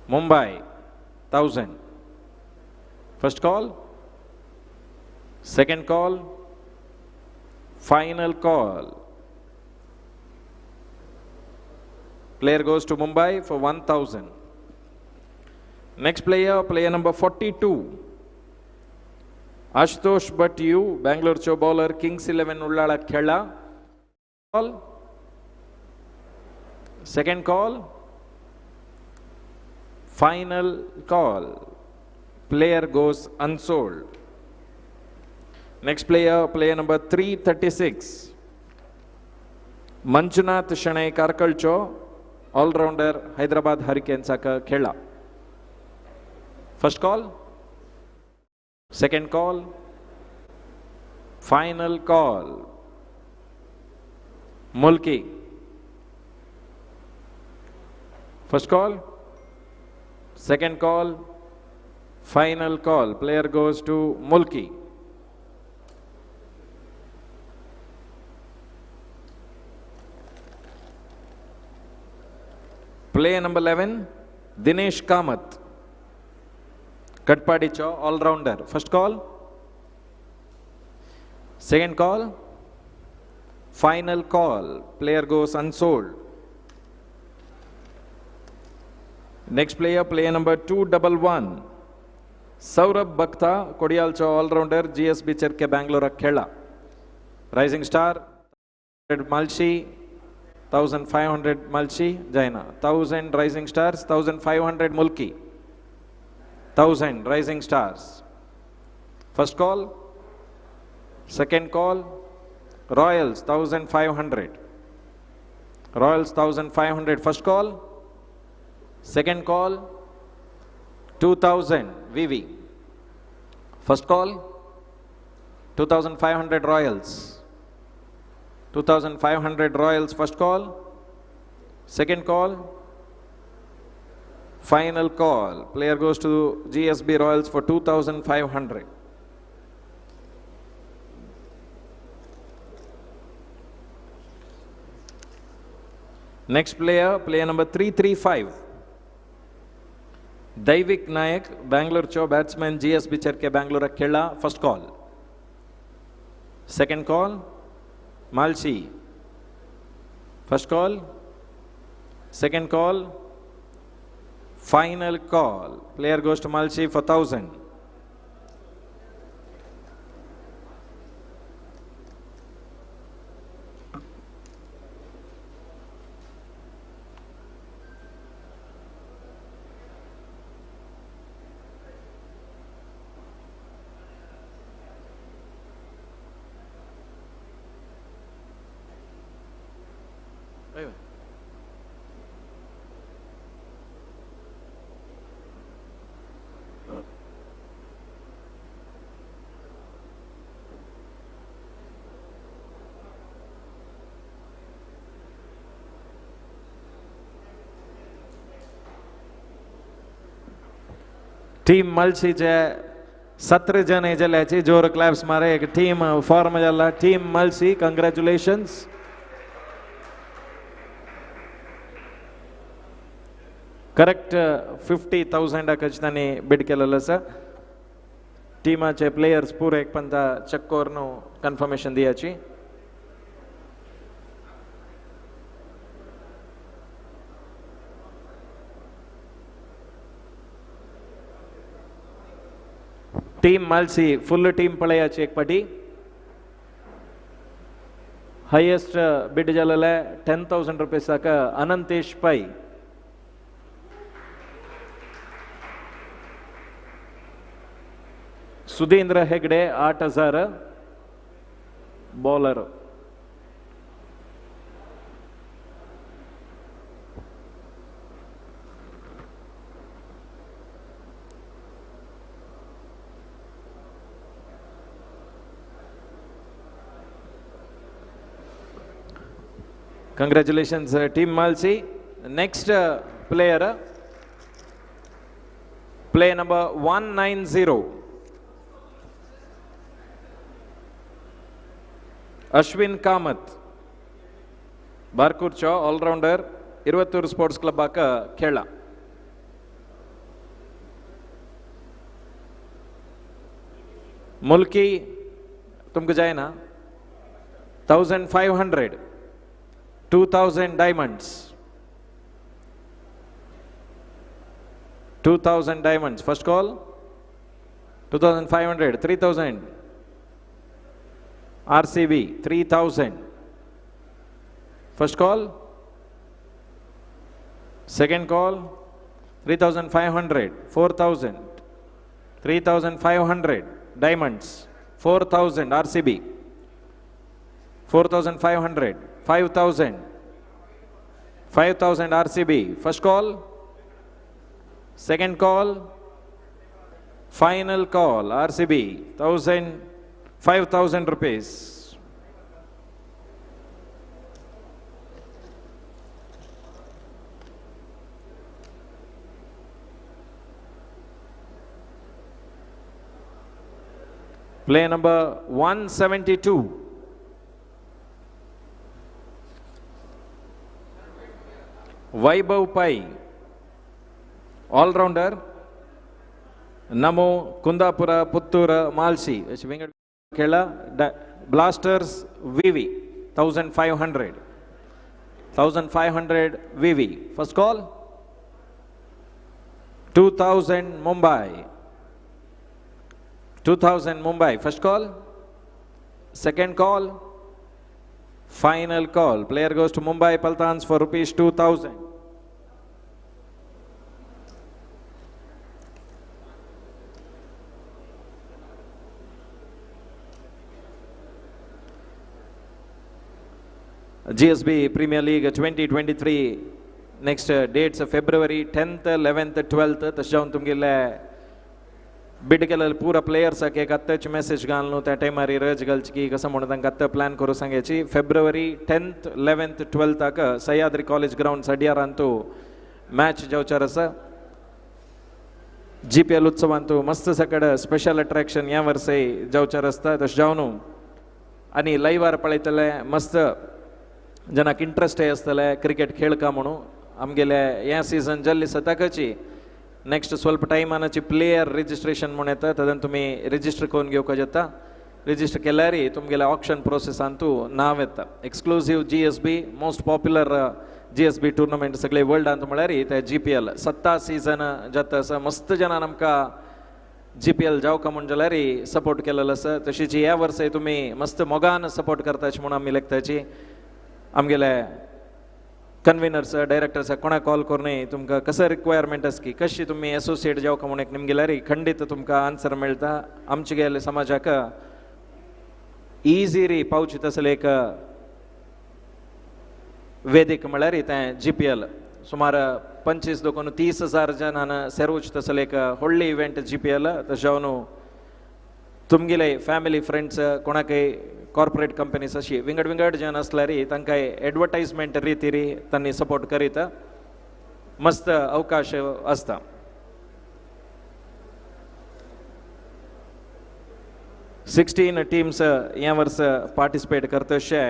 Mumbai, 1,000. First call, second call, final call. Player goes to Mumbai for 1,000. Next player, player number 42. Ashutosh Bhatt, Bangalore Cho bowler, Kings 11, Ullala Khela. Call, second call, final call. Player goes unsold. Next player, player number 336. Manjunath Shanai Karkalcho, all-rounder, Hyderabad Hurricanes Khela. First call. Second call. Final call. Mulki. First call. Second call. Final call. Player goes to Mulki. Player number 11, Dinesh Kamath. Katpadi Cho, all-rounder. First call. Second call. Final call. Player goes unsold. Next player, player number 211. Saurabh Bhakta, Kodiyal Cho, all-rounder, GSB Cherke Bangalore Khela. Rising star, Malshi, 1500 Malshi, Jaina. 1000 Rising Stars, 1500 Mulki. 1000 Rising Stars. First call. Second call. Royals, 1500. Royals, 1500. First call. Second call. 2000 VV. First call. 2500 Royals. 2500 Royals, first call. Second call. Final call. Player goes to GSB Royals for 2500. Next player, player number 335. Daivik Nayak, Bangalore Cho, batsman, GSB Cherke Bangalore Khela, first call. Second call. Malshi. First call. Second call. Final call. Player goes to Malshi for 1000. Team Malshi चे 17 जन जल्ल्याची जोर claps मारे एक team form जल्ला team Malshi congratulations correct 50,000 खचितांनी bid केलेलं आसा टीमाचे प्लेयर्स पुरे एक पंता चक्कोर नो कन्फर्मेशन दियाची टीम मल्सी फुल टीम पळयाची एक पाटी हायेस्ट बिड जालेले 10,000 रुपीस साका Ananthesh Pai Sudhindra Hegde 8,000 bowler Congratulations, Team Malsi. Next player, player number 190. Ashwin Kamath. Barkurcha, all-rounder, Irvattur Sports Club Kerala. Mulki, तुमको जाए ना 1500. 2,000 diamonds. 2,000 diamonds. First call. 2,500. 3,000. RCB. 3,000. First call. Second call. 3,500. 4,000. 3,500 diamonds. 4,000 RCB. 4,500. 5,000. 5,000 RCB. First call. Second call. Final call, RCB, 5,000 rupees. Play number 172. Vaibhav Pai, all-rounder. Namo, Kundapura, Puttura, Malsi, Blasters, Vivi, 1,500. 1,500 Vivi. First call, 2,000 Mumbai. 2,000 Mumbai. First call. Second call. Final call. Player goes to Mumbai Paltans for rupees 2,000. GSB Premier League 2023 next dates February 10th, 11th, 12th touchdown तुमगेले बिडकेल पूरा players के कत्तच message घालनु त्या timer रज घालची कसं म्हणून तांकां कत्त plan करू सांगायची फेब्रुवारी 10th, 11th, 12th ताक सह्याद्री कॉलेज ग्राउंड सड्यारांतू मॅच जावचार आसा GPL उत्सवांतू मस्त सकड स्पेशल अट्रॅक्शन ह्या वर्सा जावचार आसता तशें जावन आनी लायव्हार पळयतले मस्त जनाक इंट्रस्ट आसतले क्रिकेट खेळ का म्हणून आमगेले ह्या सीझन जल्ली सताकची नेक्स्ट स्वल्प टायमानाची प्लेयर रिजिस्ट्रेशन म्हणून येता तदन तुम्ही रिजिस्टर करून घेवका जाता रिजिस्टर केल्यार तुमगेल्या ऑप्शन प्रोसेसांतू नाव येता exclusive GSB most popular GSB tournament सगळे वर्ल्डांत म्हळ्यार ते GPL 7 सीझन जाता आसा मस्त जनान आमकां GPL जावका म्हण जाल्यार सपोर्ट केलेलो आसा तशीच ह्या वर्सा तुमी मस्त मोगान सपोर्ट करताची म्हणून आमी लेखताची आमगेले कन्व्हिनर्स डायरेक्टर्स कोणाक कॉल करून तुमकां कसं रिक्वायरमेंट आसा की कशी तुमी एसोसिएट जावका म्हणून निमगेल्यार खंडीत तुमकां आन्सर मेळटा आमचे गेले समाजाक इझी पावची तसले एक वेदिक म्हळ्यार तें GPL सुमार 25 दोन 30,000 जनान सेरूच तसले एक व्हडली इव्हेंट GPL तशें जावन तुमगेले फॅमिली फ्रेंड्स कोणाकय कॉर्पोरेट कंपनीज अशी विंगड विंगड जन असल्यार तांकां एडवर्टाइजमेंट रितीरी तांणी सपोर्ट करीत मस्त अवकाश आसता सिक्स्टीन टीम्स ह्या वर्स पार्टिसिपेट करता अशे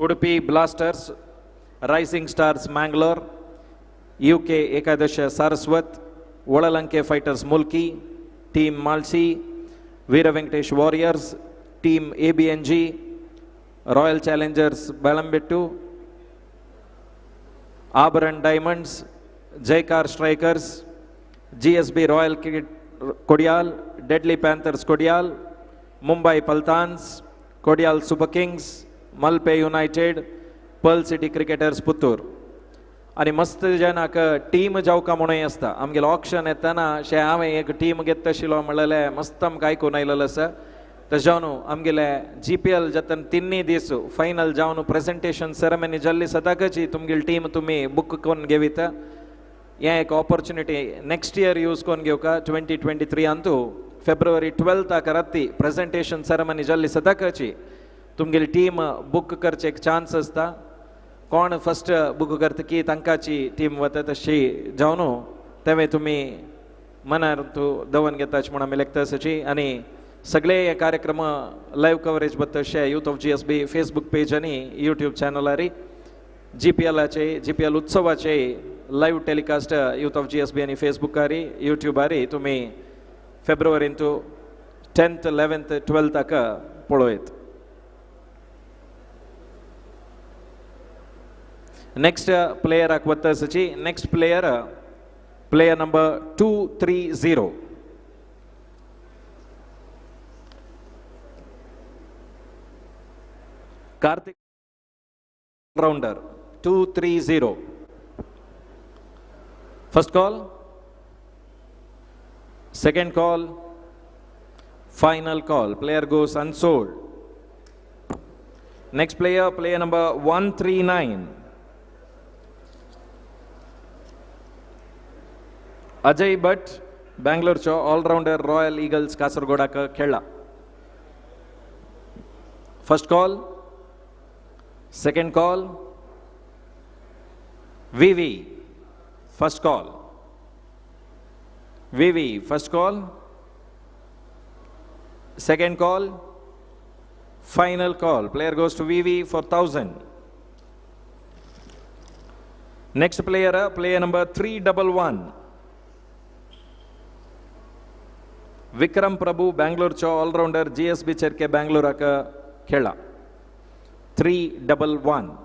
Udupi Blasters Rising Stars Mangalore UK Ekadash Saraswat Valalanke Fighters Mulki team Malshi Veer Venkatesh Warriors team ABNG royal Challengers Belambettu Abharan Diamonds Jaikar strikers GSB Royal Cricket Kodial deadly Panthers Kodial Mumbai Paltans Kodial super Kings Malpe United Pearl city Cricketers Puttur आणि मस्त जनाक टीम जावका म्हणून आसता आमगेलो ऑक्शन येताना शे हांवें एक टीम घेत तशिलो म्हणलेले मस्त आमकां आयकून आयलेलो आसा तशें जावन आमगेले GPL जातन 3 दीस फायनल जावन प्रेजेंटेशन सेरेमनी जाल्ली सदाकची तुमगेली टीम तुमी बुक करून घेविता हें एक ऑपॉर्च्युनिटी नेक्स्ट इयर यूज करून घेवका 2023 अंतू फेब्रुवारी 12 राती प्रेजेंटेशन सेरेमनी जाल्ली सदाकची तुमगेली टीम बुक करचे एक चान्स आसता कोण फर्स्ट बुक करता की तांकाची टीम वता तशी जावन तेवे तुमी मनार तूं दवन घेताच म्हणून आमी लेखता आसाची आनी सगळे हे कार्यक्रम लायव्ह कवरेज बद्दलशे youth of GSB Facebook page आनी यूट्यूब चॅनलार GPL उत्सवाचे live telecast youth of GSB आनी फेसबुकार यूट्यूबार तुमी फेब्रुवारीन तूं 10th, 11th, 12th पळयत नेक्स्ट प्लेयराक वता आसाची next player number 230 Kartik rounder 230 first call second call final call player goes unsold next player number 139 Ajay Bhatt Bangalore all-rounder Royal Eagles Kasaragod Kerala. First call, second call, VV, first call, VV, first call, second call, final call. Player goes to VV for 1,000. Next player, player number 311. Vikram Prabhu, Bangalore all-rounder GSB Cherke Bangalore Kerala. 311.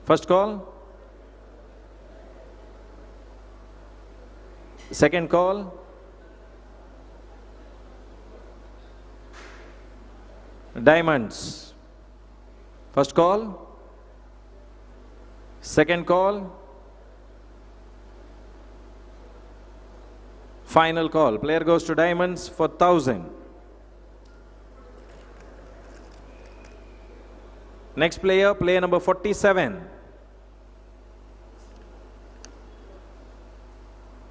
First call. Second call. Diamonds. First call. Second call. Final call. Player goes to diamonds for 1,000. Next player, player number 47.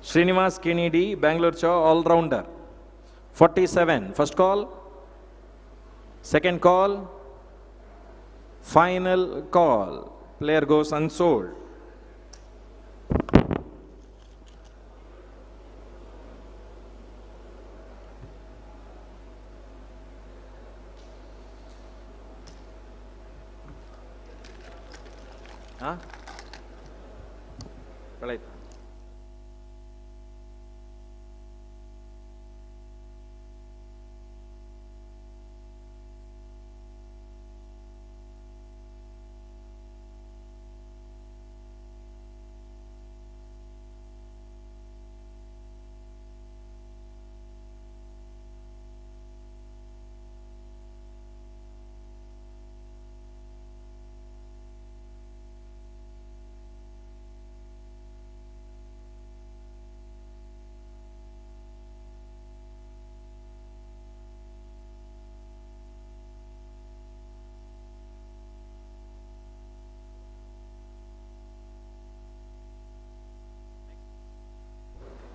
Srinivas Kinidi, Bangalore all-rounder. 47. First call. Second call. Final call. Player goes unsold. Huh? Right.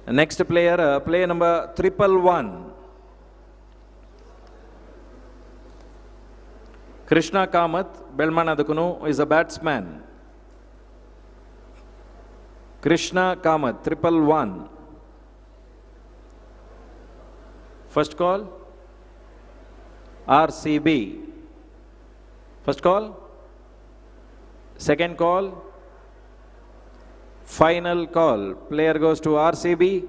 Next player, player number 111. Krishna Kamath, Belmanadakunu, is a batsman. Krishna Kamath, 111. First call, RCB. First call, second call, final call. Player goes to RCB.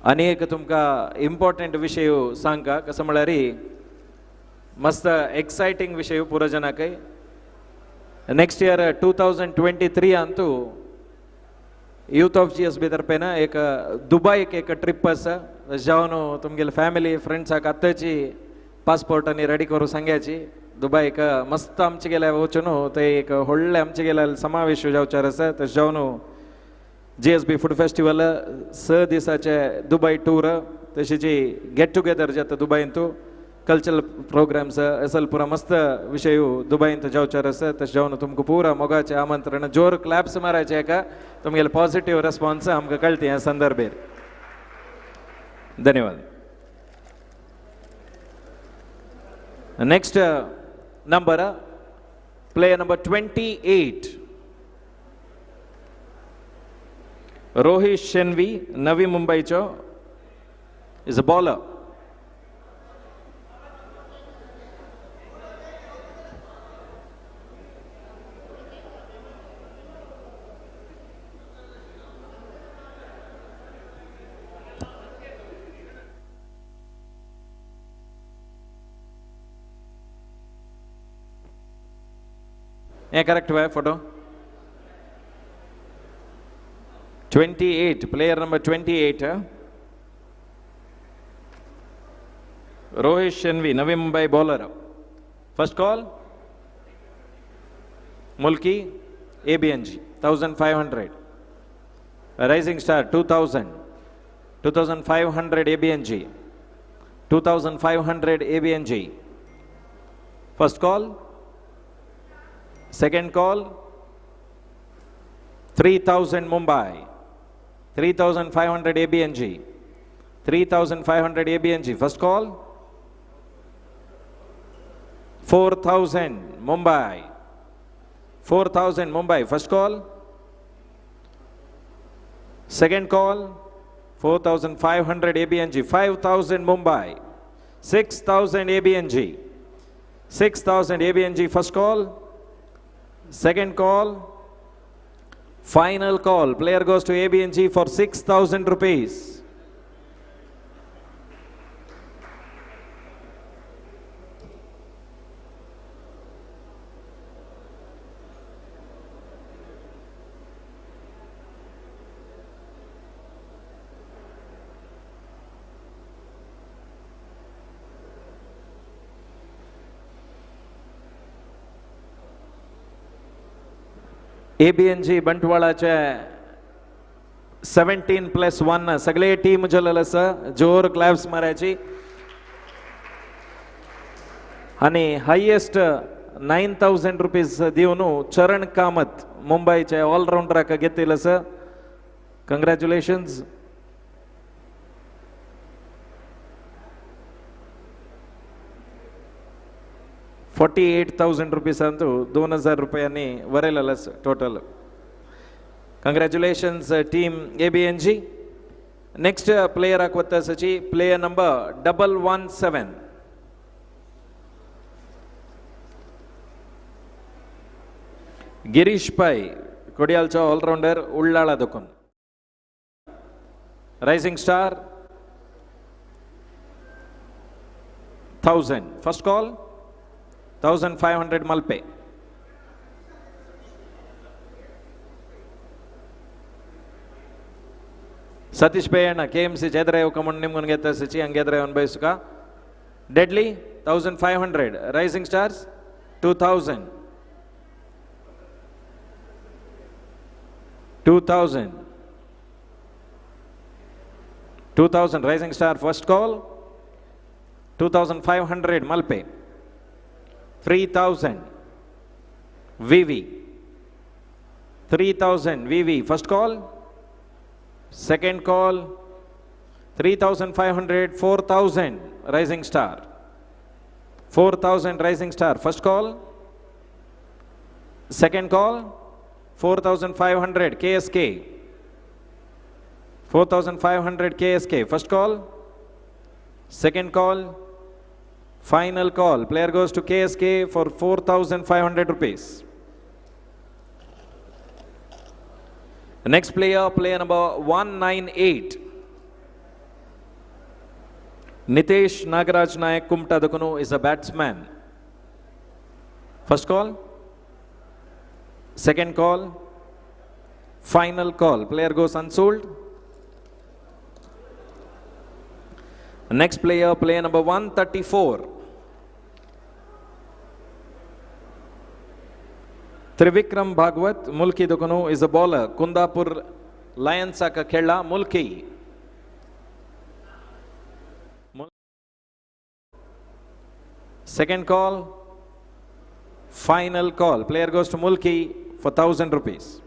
अनेक तुमका important विषय सांगा कसं म्हळारी मस्त exciting विषय पुरा जनाकै next year 2023 अंतू youth of GSB तर्फे ना एक दुबई एक ट्रिप आसा जावन तुमगेल फॅमिली फ्रेंड्स आत्ताची पासपोर्ट आणि रेडी करू सांगायची दुबई एक मस्त आमचे गेल्या वचून ते एक व्हडले आमचे गेल्या समावेश जावचार आसा तर जावन GSB फूड फेस्टिवल 6 दिसाचे दुबई टूर तशीची गेट टुगेदर जाता दुबईंतू कल्चरल प्रोग्राम्स असल पुरा मस्त विषय दुबईंत जावचार आसा तशें जावन तुमकां पुरा मोगाचे आमंत्रण जोर क्लॅप्स मारायचे का तुमगेले पॉझिटिव्ह रेस्पॉन्स आमकां कळटी ह्या संदर्भेर धन्यवाद. Next number player number 28 Rohit Shenvi Navi मुंबईचो इज अ बॉलर. ये करेक्ट हुआ है photo. 28 player number 28 Rohit Shenvi Navi Mumbai bowler. First call Mulki ABNG 1500. Rising Star 2000, 2500 ABNG, 2500 ABNG. First call, second call, 3000 Mumbai, 3500 ABNG, 3500 ABNG. First call, 4000 Mumbai, 4000 Mumbai. First call, second call, 4500 ABNG, 5000 Mumbai, 6000 ABNG, 6000 ABNG. First call, second call, final call. Player goes to ABNG for 6,000 rupees. ABNG बंटवाळाचे 17+1 सगळे team जलल जोर claps मारायची आणि highest 9,000 rupees दिवन चरण कामत मुंबईचे ऑलराउंडराक घेतील कंग्रॅच्युलेशन्स. ₹48,000 अंतू 2,000 रुपयांनी वरेल total. Congratulations team ABNG. Next player आकवत्ताची प्लेयर नंबर 117. गिरीश पै कोडियालचा ऑलराउंडर उल्लाळा दुकून. Rising star 1000. First call 1500 Malpe. Satish पेयಣ್ಣ KMC ಎದುರಾಯ ಕಮಂಡ್ ನಿಮ್ಗೆ ಗೆತ್ತಸಿಚಿ ಹಂಗೆ ಎದುರಾಯ ಬಯಸುಕ. Deadly 1500. Rising stars 2000. 2000 rising star. First call 2500 Malpe. 3000 VV. 3000 VV. First call, second call, 3500. 4000 Rising Star. 4000 Rising Star. First call, second call, 4500 KSK. 4500 KSK. First call, second call, final call. Player goes to KSK for 4,500 rupees. The next player, player number 198. Nitesh Nagaraj Nayak Kumta Dakunu is a batsman. First call, second call, final call. Player goes unsold. Next player, player number 134. Trivikram Bhagwat, Mulki Dokunu is a bowler. Kundapur Lions Aka Khela, Mulki. Second call, final call. Player goes to Mulki for 1,000 rupees.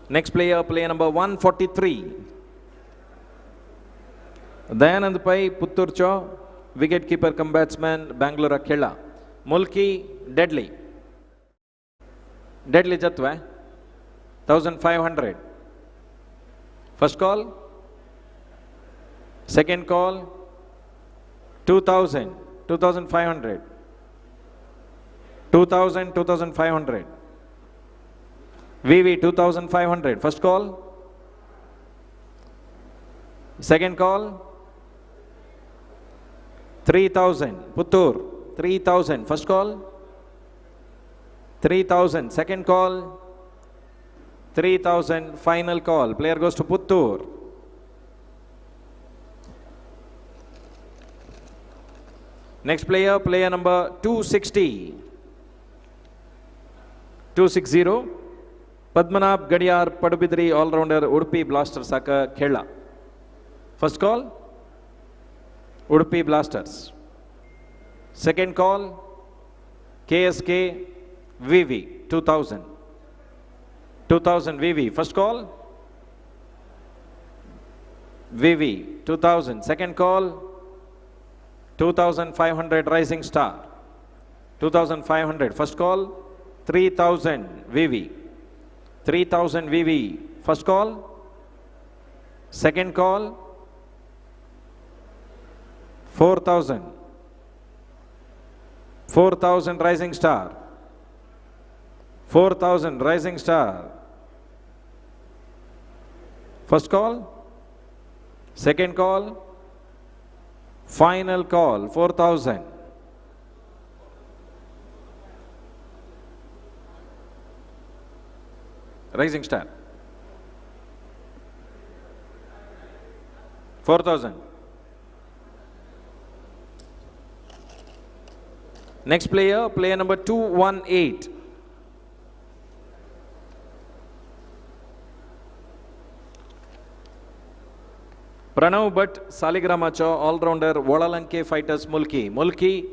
Next player, player number 143. Dayanand Pai, Putturcho, wicket keeper cum batsman, Bangalore Khela. Mulki, deadly. Deadly Jatwa, 1,500. First call, second call, 2,000, 2,500. 2,000, 2,500. VV 2,500. First call, second call, 3,000. Puttur 3,000. First call, 3,000. Second call, 3,000. Final call. Player goes to Puttur. Next player, player number 260. 260. Padmanabh Gadiyar Padubidri all-rounder Udupi Blasters Saka Kerala. First call, Udupi Blasters. Second call, KSK VV 2000. 2000 VV. First call, VV 2000. Second call, 2500 Rising Star. 2500. First call, 3000 VV. 3000 VV. First call. Second call, 4000. 4000 Rising Star. 4000 Rising Star. First call. Second call. Final call, 4000. Rising Star. 4000. Next player, player number 218. Pranav Bhatt, Saligramacha, all-rounder, Volalanke Fighters, Mulki. Mulki.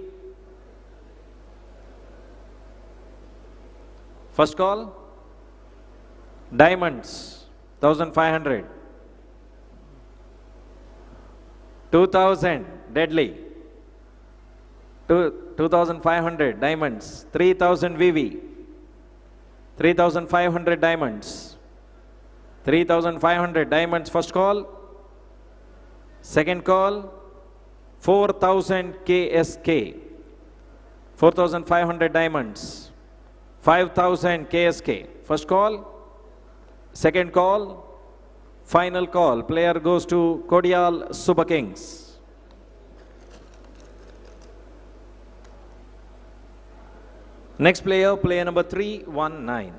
First call, Diamonds, 1500. 2000, Deadly. 2500, Diamonds. 3000 VV. 3500 Diamonds. 3500 Diamonds, first call. Second call, 4000 KSK. 4500 Diamonds. 5000 KSK. First call. Second call. Final call. Player goes to Kodial Super Kings. Next player, player number 319.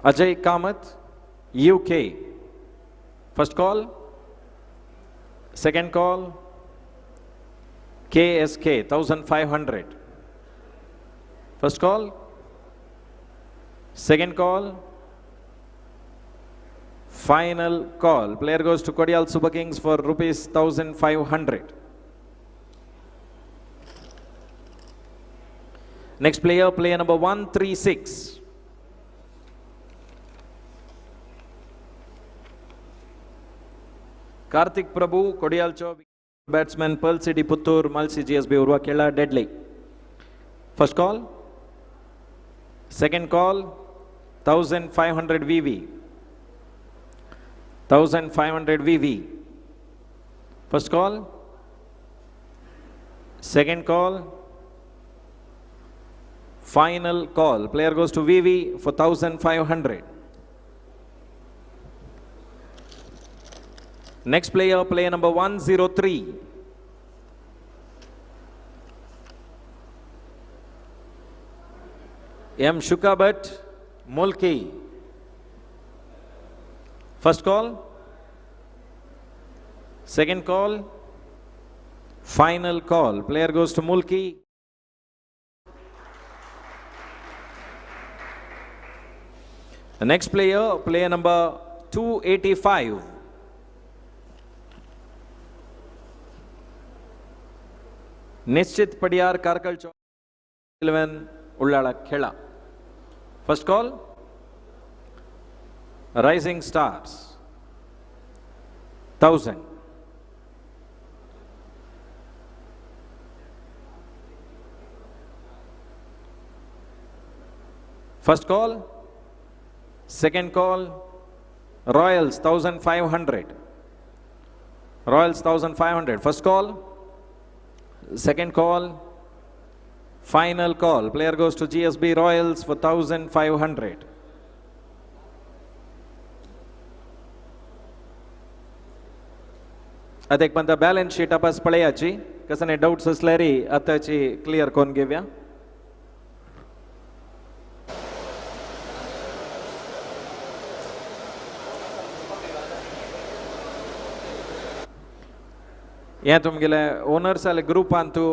Ajay Kamath, UK. First call. Second call, KSK 1500. First call. Second call. Final call. Player goes to Kodial Super Kings for rupees 1500. Next player, player number 136. Karthik Prabhu, Kodial Chowk, batsman, Pearl City, Puttur, Malsi, GSB, Urva, Kerala, Deadly. First call. Second call, 1500 VV. 1500 VV. First call. Second call. Final call. Player goes to VV for 1500. Next player, player number 103. M. Shukabat, Mulki. First call. Second call. Final call. Player goes to Mulki. The next player, player number 285. Nishchit Padiyar, Karkal Chowk, 11, Ullala, Khela. First call, Rising Stars, 1000. First call. Second call, Royals 1500. Royals 1500. First call. Second call. Final call. Player goes to GSB Royals for 1500. adek banda balance sheet apas palayachi kasane doubts asleri atachi clear kon gewya या तुमगेले owners आले group अंतु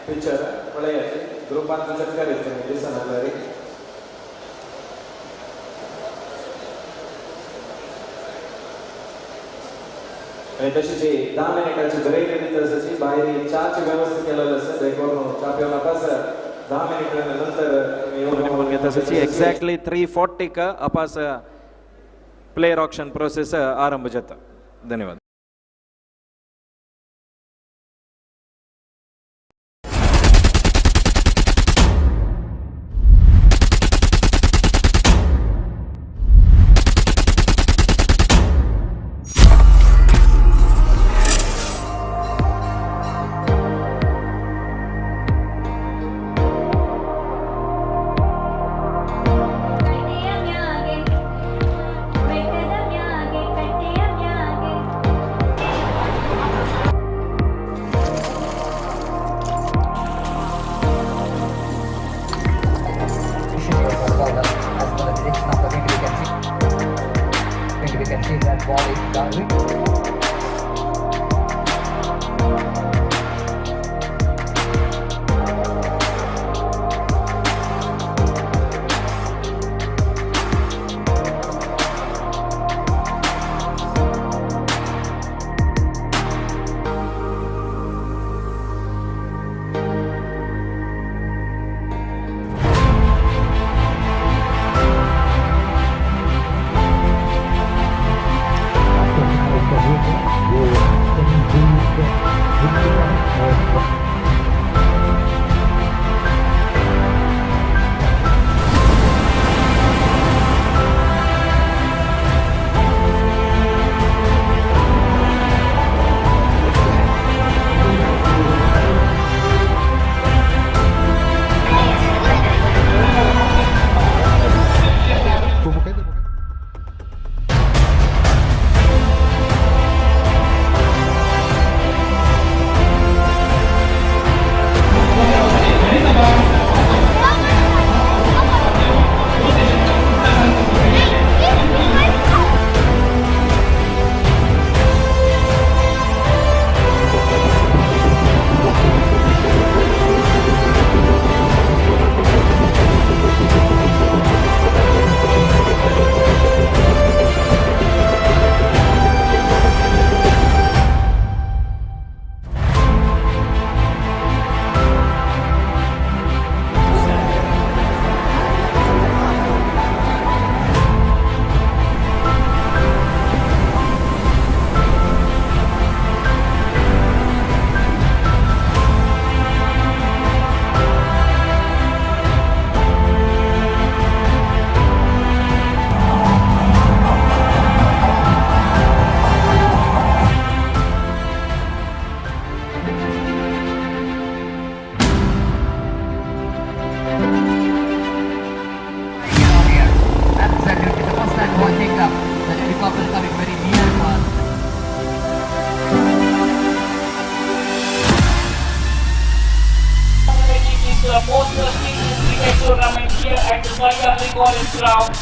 picture पळयाचे group अंतु चक्कर येते दिसन आल्यारी आणि तशीची 10 मिनिटाची break घेतली तसची बाहेर चहाची व्यवस्था केलेली असते देखोर चहा पिऊन पास 10 मिनिटानंतर येऊन घेत तसची एक्झॅक्टली 3:40 का अपास प्लेयर ऑक्शन प्रोसेस आरंभ जाता धन्यवाद tournament here at the Soya College ground.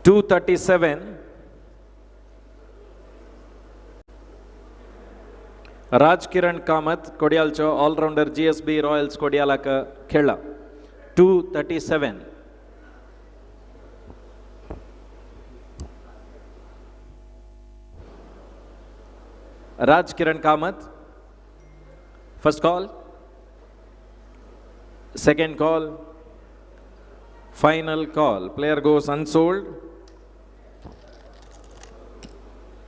237. Raj Kiran Kamath, Kodialcho, all-rounder GSB Royals Kodialaka, Kerala. 237. Raj Kiran Kamath. First call. Second call. Final call. Player goes unsold.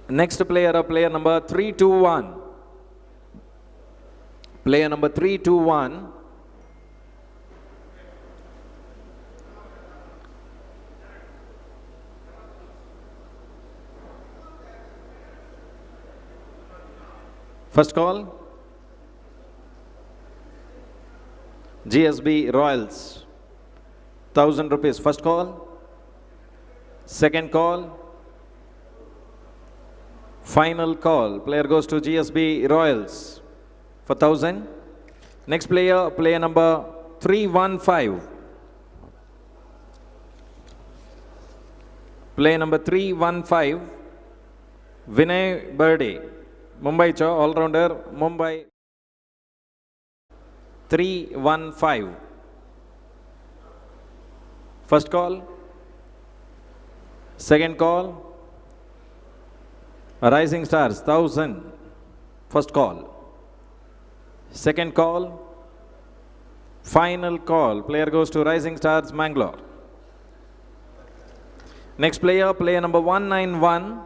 Next player, player number 321. Player number 321. First call. GSB Royals. 1,000 rupees. First call. Second call. Final call. Player goes to GSB Royals for 1,000. Next player, player number 315. Player number 315, Vinay Birdy, Mumbai Cho, all-rounder, Mumbai. 315. First call. Second call. Rising Stars, 1,000. First call. Second call. Final call. Player goes to Rising Stars, Mangalore. Next player, player number 191.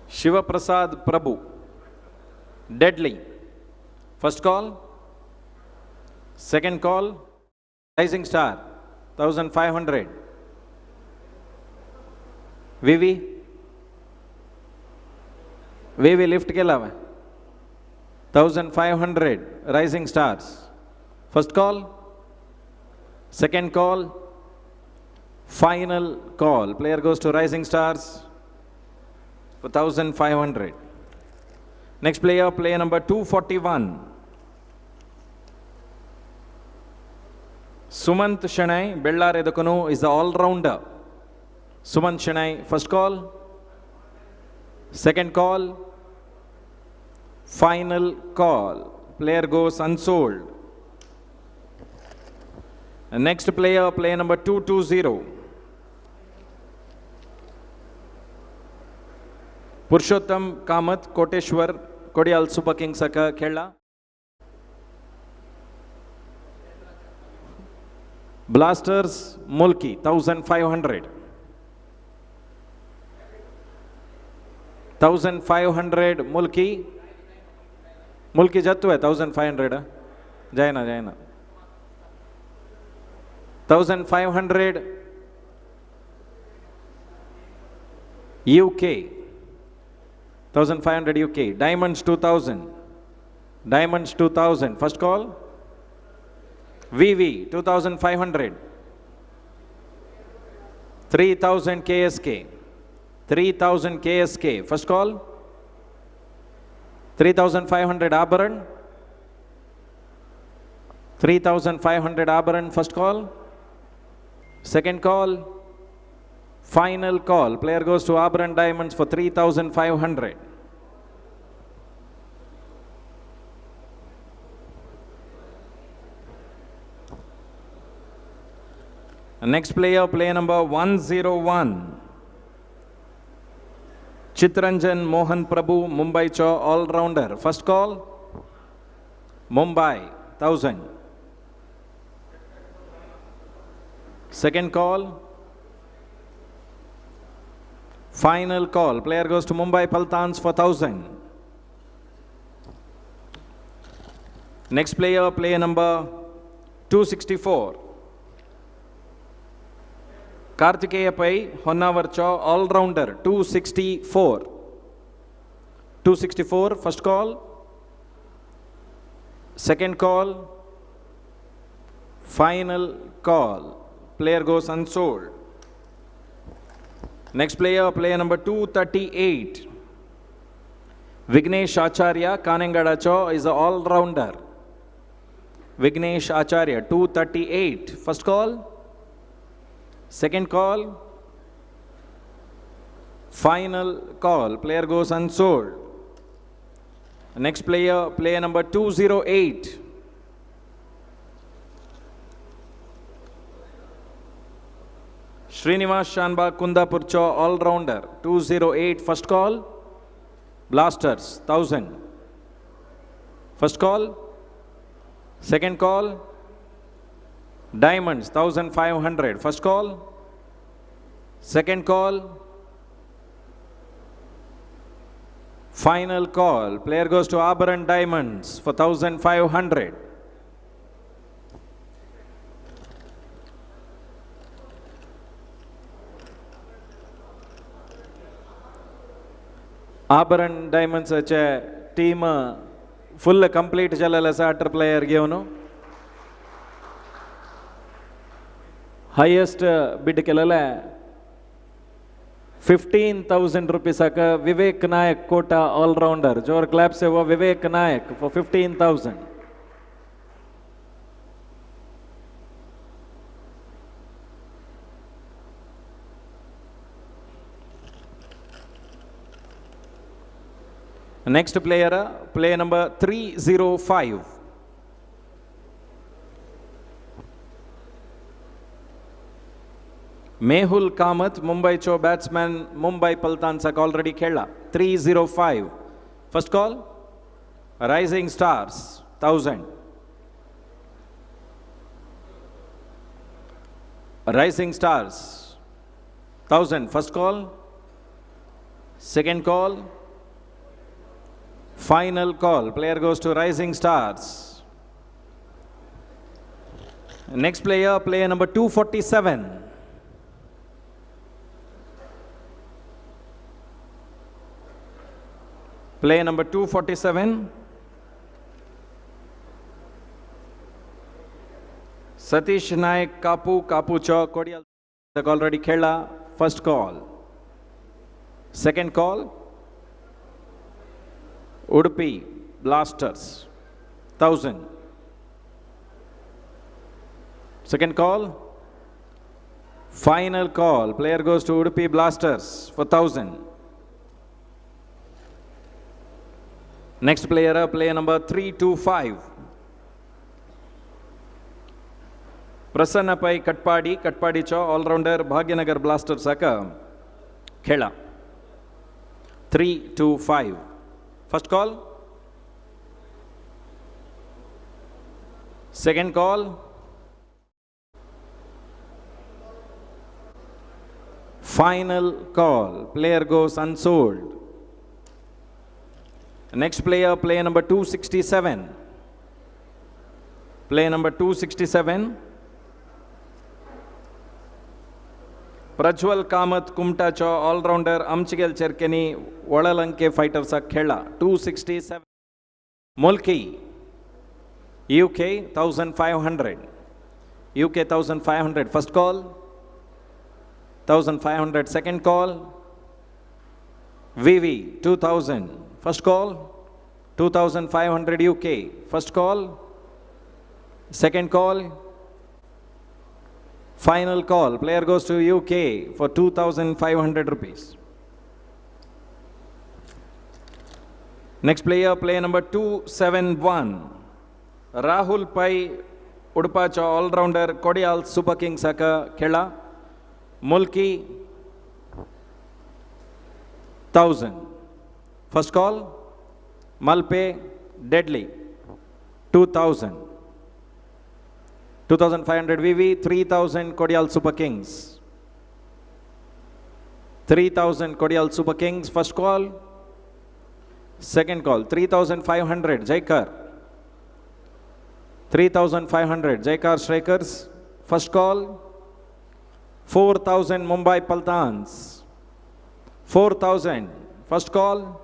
Shiva Prasad Prabhu, Deadly. First call. Second call. Rising Star, 1,500. VV lift ke lawa. 1,500. Rising Stars. First call. Second call. Final call. Player goes to Rising Stars for 1,500. Next player, player number 241. Sumant Shanai, Bellare Dakunu is the all-rounder. Sumant Shanai, first call. Second call. Final call. Player goes unsold. And next player, player number 220. Purushottam Kamath, Koteshwar, Kodial Super Kings Saka, Kerala. Blasters, Mulki, 1,500. 1,500 Mulki. Mulki jattu hai 1,500. Jaina. 1,500 UK. 1,500 UK. Diamonds 2,000. Diamonds 2,000. First call. VV 2,500. 3,000 KSK. 3,000 KSK. First call. 3,500 Aberran. 3,500 Aberran. First call. Second call. Final call. Player goes to Aberran Diamonds for 3,500. Next player, player number 101. Chitranjan Mohan Prabhu, Mumbai Cho, all-rounder. First call. Mumbai, 1,000. Second call. Final call. Player goes to Mumbai Paltans for 1,000. Next player, player number 264. Kartikeya Pai, Honnavar Cho, all-rounder, 264. 264, first call. Second call. Final call. Player goes unsold. Next player, player number 238. Vignesh Acharya, Kanengadacho is an all-rounder. Vignesh Acharya, 238. First call. Second call. Final call. Player goes unsold. Next player, player number 208. Srinivas Shanba Kundapurcho, all-rounder. 208. First call. Blasters, 1000. First call. Second call. Diamonds, 1500. First call. Second call. Final call. Player goes to Aberrant Diamonds for 1500. Aberrant Diamonds team full complete chalala starter player gevanu. Highest bid kelala 15,000 rupees aka Vivek Nayak Kota all-rounder. Jor claps se wo Vivek Nayak for 15,000. Next player, player number 305. Mehul Kamath, Mumbai Cho batsman, Mumbai Paltansak already khela. 305. First call. Rising Stars, 1000. Rising Stars, 1000. First call. Second call. Final call. Player goes to Rising Stars. Next player, player number 247. Player number 247. Satish Naik Kapu Cho Kodial already khela. First call. Second call. Udupi Blasters, 1000. Second call. Final call. Player goes to Udupi Blasters for 1000. Next player, player number 325. Prasanna Pai Katpadi Cho, all-rounder, Bhagyanagar Blasters aka khela. 325. First call. Second call. Final call. Player goes unsold. Next player, player number 267. Player number 267. Prajwal Kamath Kumta Cho, all-rounder, Amchigel Cherkeni, Vadalanke Fighters Khela, 267. Mulki, UK, 1500. UK, 1500. First call. 1500. Second call. VV, 2000. First call. 2500 UK. First call. Second call. Final call. Player goes to UK for 2,500 rupees. Next player, player number 271. Rahul Pai Udupacha, all-rounder, Kodial Super King Saka Khela. Mulki, 1000. First call. Malpe, Deadly, 2000. 2500 VV, 3000 Kodial Super Kings. 3000 Kodial Super Kings. First call. Second call. 3500 Jaikar. 3500 Jaikar Strikers. First call. 4000 Mumbai Paltans. 4000. First call.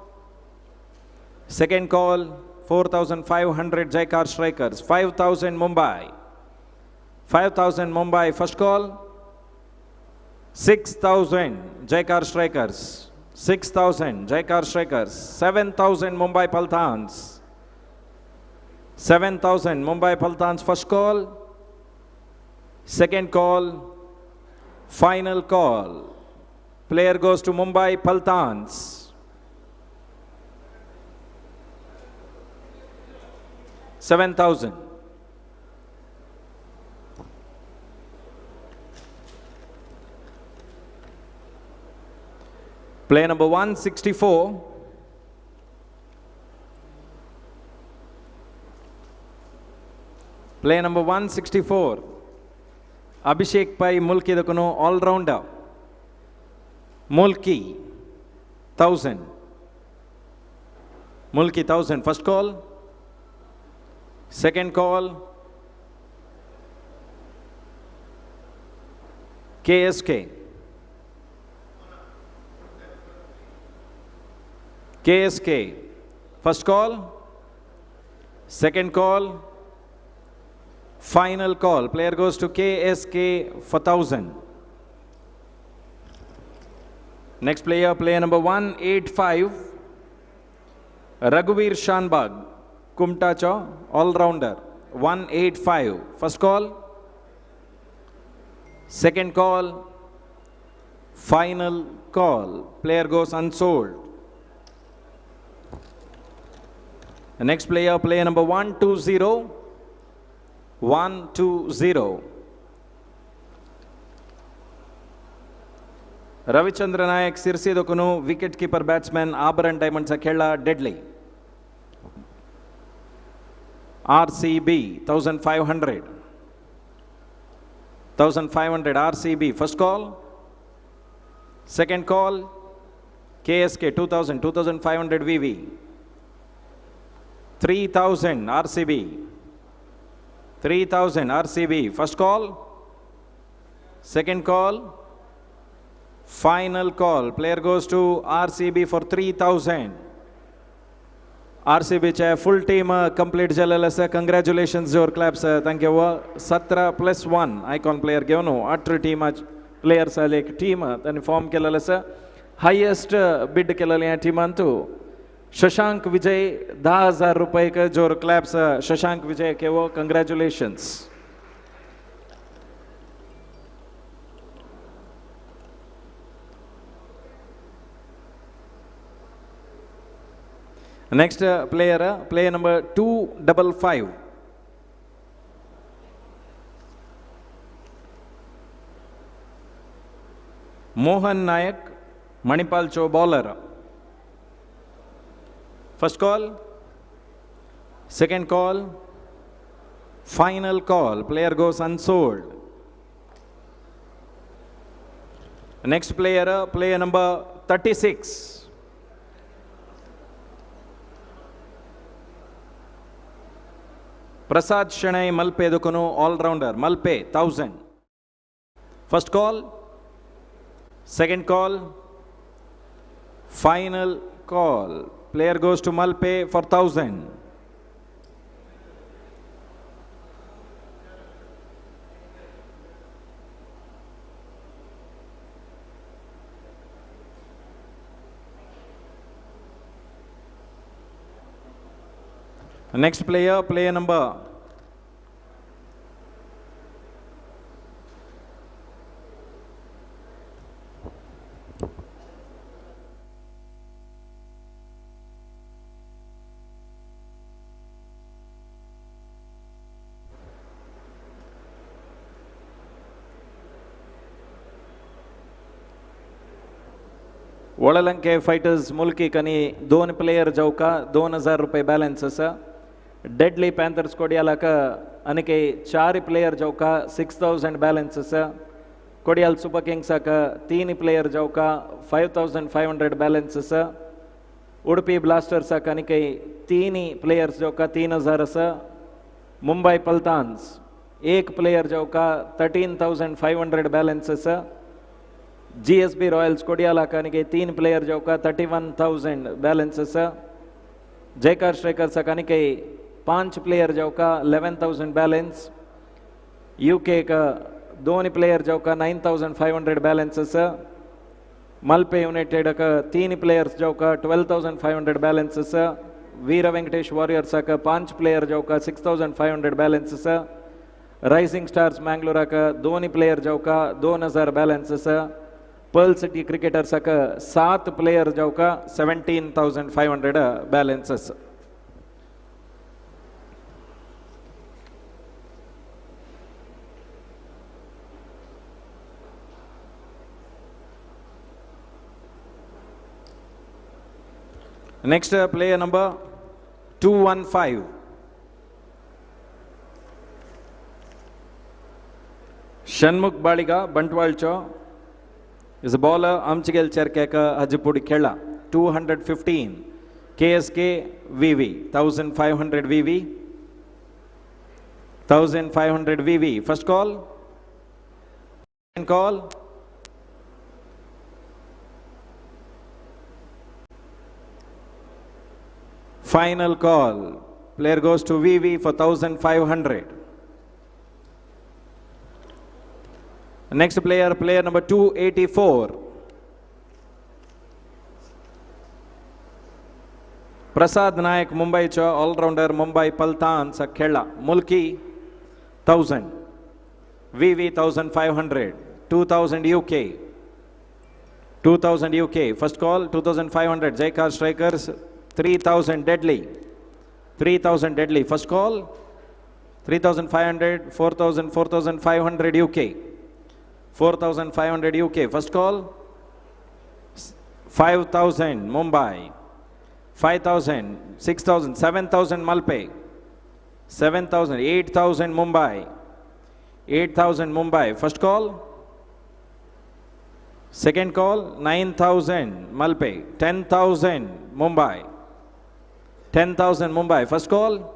Second call. 4500 Jaikar Strikers. 5000 Mumbai. 5000 Mumbai. First call. 6000 Jaikar Strikers. 6,000 Jaikar Strikers. 7,000 Mumbai Palthans. 7,000 Mumbai Palthans. First call, second call, final call. Player goes to Mumbai Palthans. $7,000. Player number 164. Player number 164. Abhishek Pai Mulki Dakuno all-rounder. Mulki 1,000. Mulki 1,000. First call. Second call. KSK. KSK. First call. Second call. Final call. Player goes to KSK for 1,000. Next player, player number 185. Raghuveer Shanbag. Kumta Cho, all-rounder. 185. First call. Second call. Final call. Player goes unsold. The next player, player number 120. 120. Ravichandra Nayak Sirsi Dokunu, wicket keeper batsman, Abaran Diamond Sakhela, deadly. RCB 1,500. 1,500 RCB. First call. Second call. KSK 2,000. 2,500 VV. 3,000 RCB. 3,000 RCB. First call. Second call. Final call. Player goes to RCB for 3,000. RCB चे full team complete झालेलं sir. Congratulations, your claps. Thank you. 17+1 icon player घेऊन 18 team players आले एक team त्यांनी form केलेलं sir. Highest bid केलेलं या teamantू शशांक विजय 10,000 रुपये का जोर claps शशांक विजय के वो congratulations. Next player, player number 255. Mohan Nayak, Manipal Cho bowler. First call, second call, final call. Player goes unsold. Next player, player number 36. Prasad Shanai Malpe Dukuno, all-rounder. Malpe, 1,000. First call. Second call. Final call. Player goes to Malpe for 1,000. Next player, player number 1 fighters मुल्की कनी 2 player जाऊका 2,000 रुपये balance असा. Deadly Panthers Kodiala का अनेके 4 player जाऊका 6,000 balance असा. Kodiyal Super Kings का 3 player जाऊका 5,500 balance असा. Udupi Blasters का अनेके 3 players जाऊका 3,000 असा. मुंबई Palthans 1 player जाऊका 13,500 balance असा. GSB Royals कोडियाला का अनेके 3 player जाऊका 31,000 balance असा. Jaikar Strikers का अनेके 5 player जाऊका 11,000 balance. UK का 2 player जाऊका 9,500 balance असा. मल्पे यूनाइटेड का 3 प्लेयर्स जो का 12,500 बैलेंसेस, वीर वेंकटेश वॉरियर्स का 5 प्लेयर जो का 6,500 बैलेंसेस, राइजिंग स्टार्स मैंगलोर का 2 प्लेयर जो का 2,000 बैलेंसेस, पर्ल सिटी क्रिकेटर्स का 7 प्लेयर जो का 17,500 balances. Next player number 215. Shanmukh Baliga, Bantwal Cho, is a bowler. Amchigel Cherkeka, Hajipudi Kela, 215. KSK VV, 1,500 VV. 1,500 VV. First call. Second call. Final call. Player goes to VV for 1,500. Next player, player number 284. Prasad Nayak, Mumbai Cha, all-rounder, Mumbai Paltan, Sakhela, Mulki, 1,000. VV 1,500. 2,000 UK. 2,000 UK. First call, 2,500. Jaikar Strikers, 3,000 deadly. 3,000 deadly. First call, 3,500, 4,000, 4,500 UK. 4,500 UK. First call, 5,000 Mumbai. 5,000, 6,000, 7,000 Malpe. 7,000, 8,000 Mumbai. 8,000 Mumbai. First call. Second call, 9,000 Malpe. 10,000 Mumbai. 10,000 Mumbai. First call.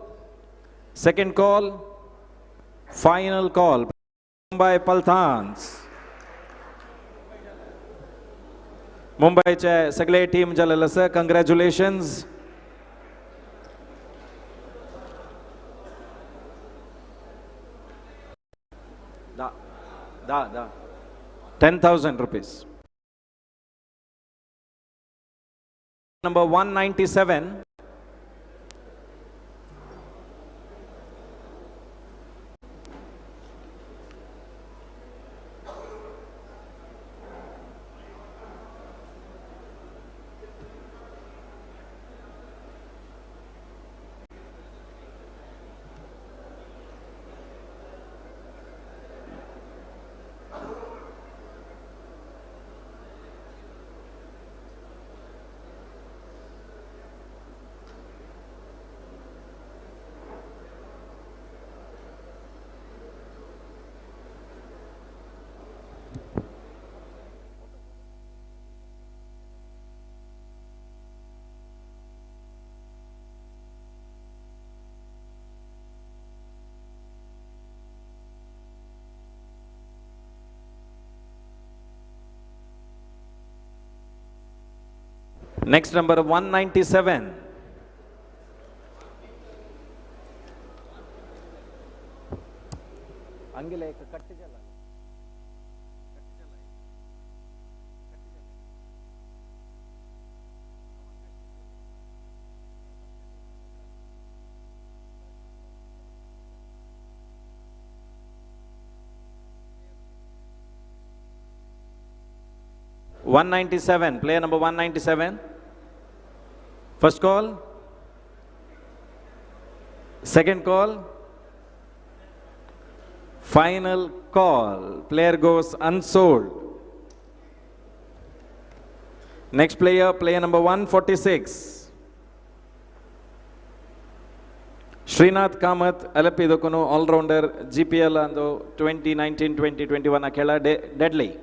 Second call. Final call. Mumbai Palthans. Mumbai चे सगळे team झालेलं sir. Congratulations. Da. 10,000 rupees. Number 197. Next number 197. Angile ek cut jala. 197, player number 197. First call. Second call. Final call. Player goes unsold. Next player, player number 146. Srinath Kamath, Alapidokono, all-rounder, GPL and 2019-2021 Akela deadly.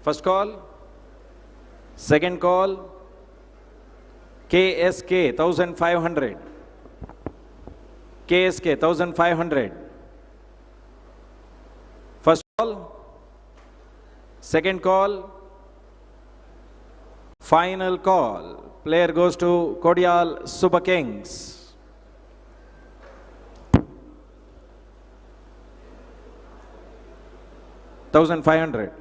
First call. Second call. KSK 1,500. KSK 1,500. First call. Second call. Final call. Player goes to Kodial Super Kings. $1,500.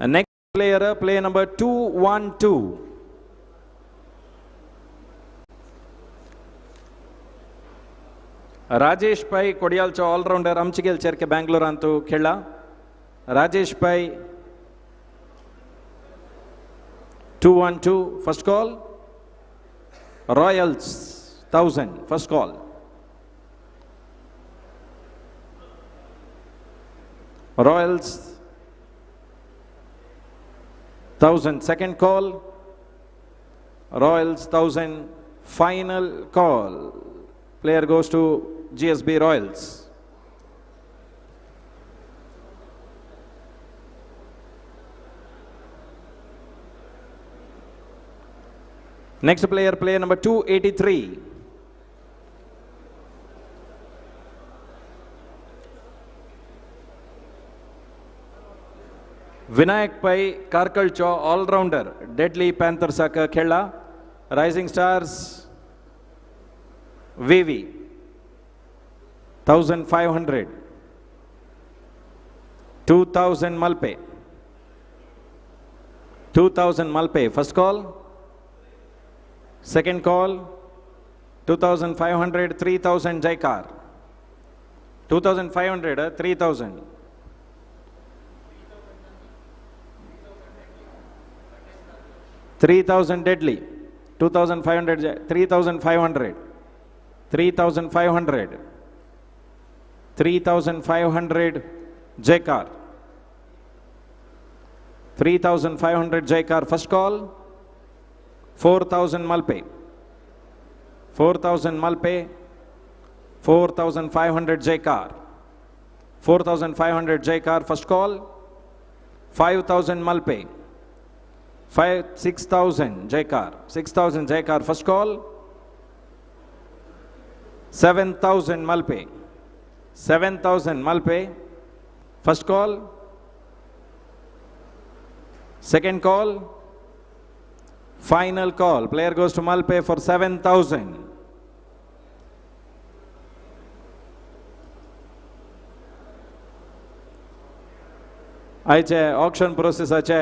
Next player, player number 212. Rajesh pi कोडियालचो allrounder आमचे गेलचेर के बेंगलोर अंतु खेळला. राजेश पाई 212 first call. Royals 1000 first call. Royals 1000 second call. Royals 1000 final call. Player goes to GSB Royals. Next player, player number 283. Vinayak Pai Karkalcho all-rounder, Deadly Panther Saka Khela, Rising Stars VV 1500, 2000 Malpe, 2000 Malpe, first call. Second call, 2,500, 3,000 Jaikar. 2,500, 3,000. 3,000 Deadly. 2,500, 3,500. 3,500. 3,500 Jaikar. 3,500 Jaikar, first call. 4,000 Malpe, 4,000 Malpe, 4,500 Jaikar, 4,500 Jaikar, first call. 5,000 Malpe, 6,000 Jaikar, 6,000 Jaikar, first call. 7,000 Malpe, 7,000 Malpe, first call. Second call. Final call. Player goes to Malpe for 7,000. आयचे auction प्रोसेसाचे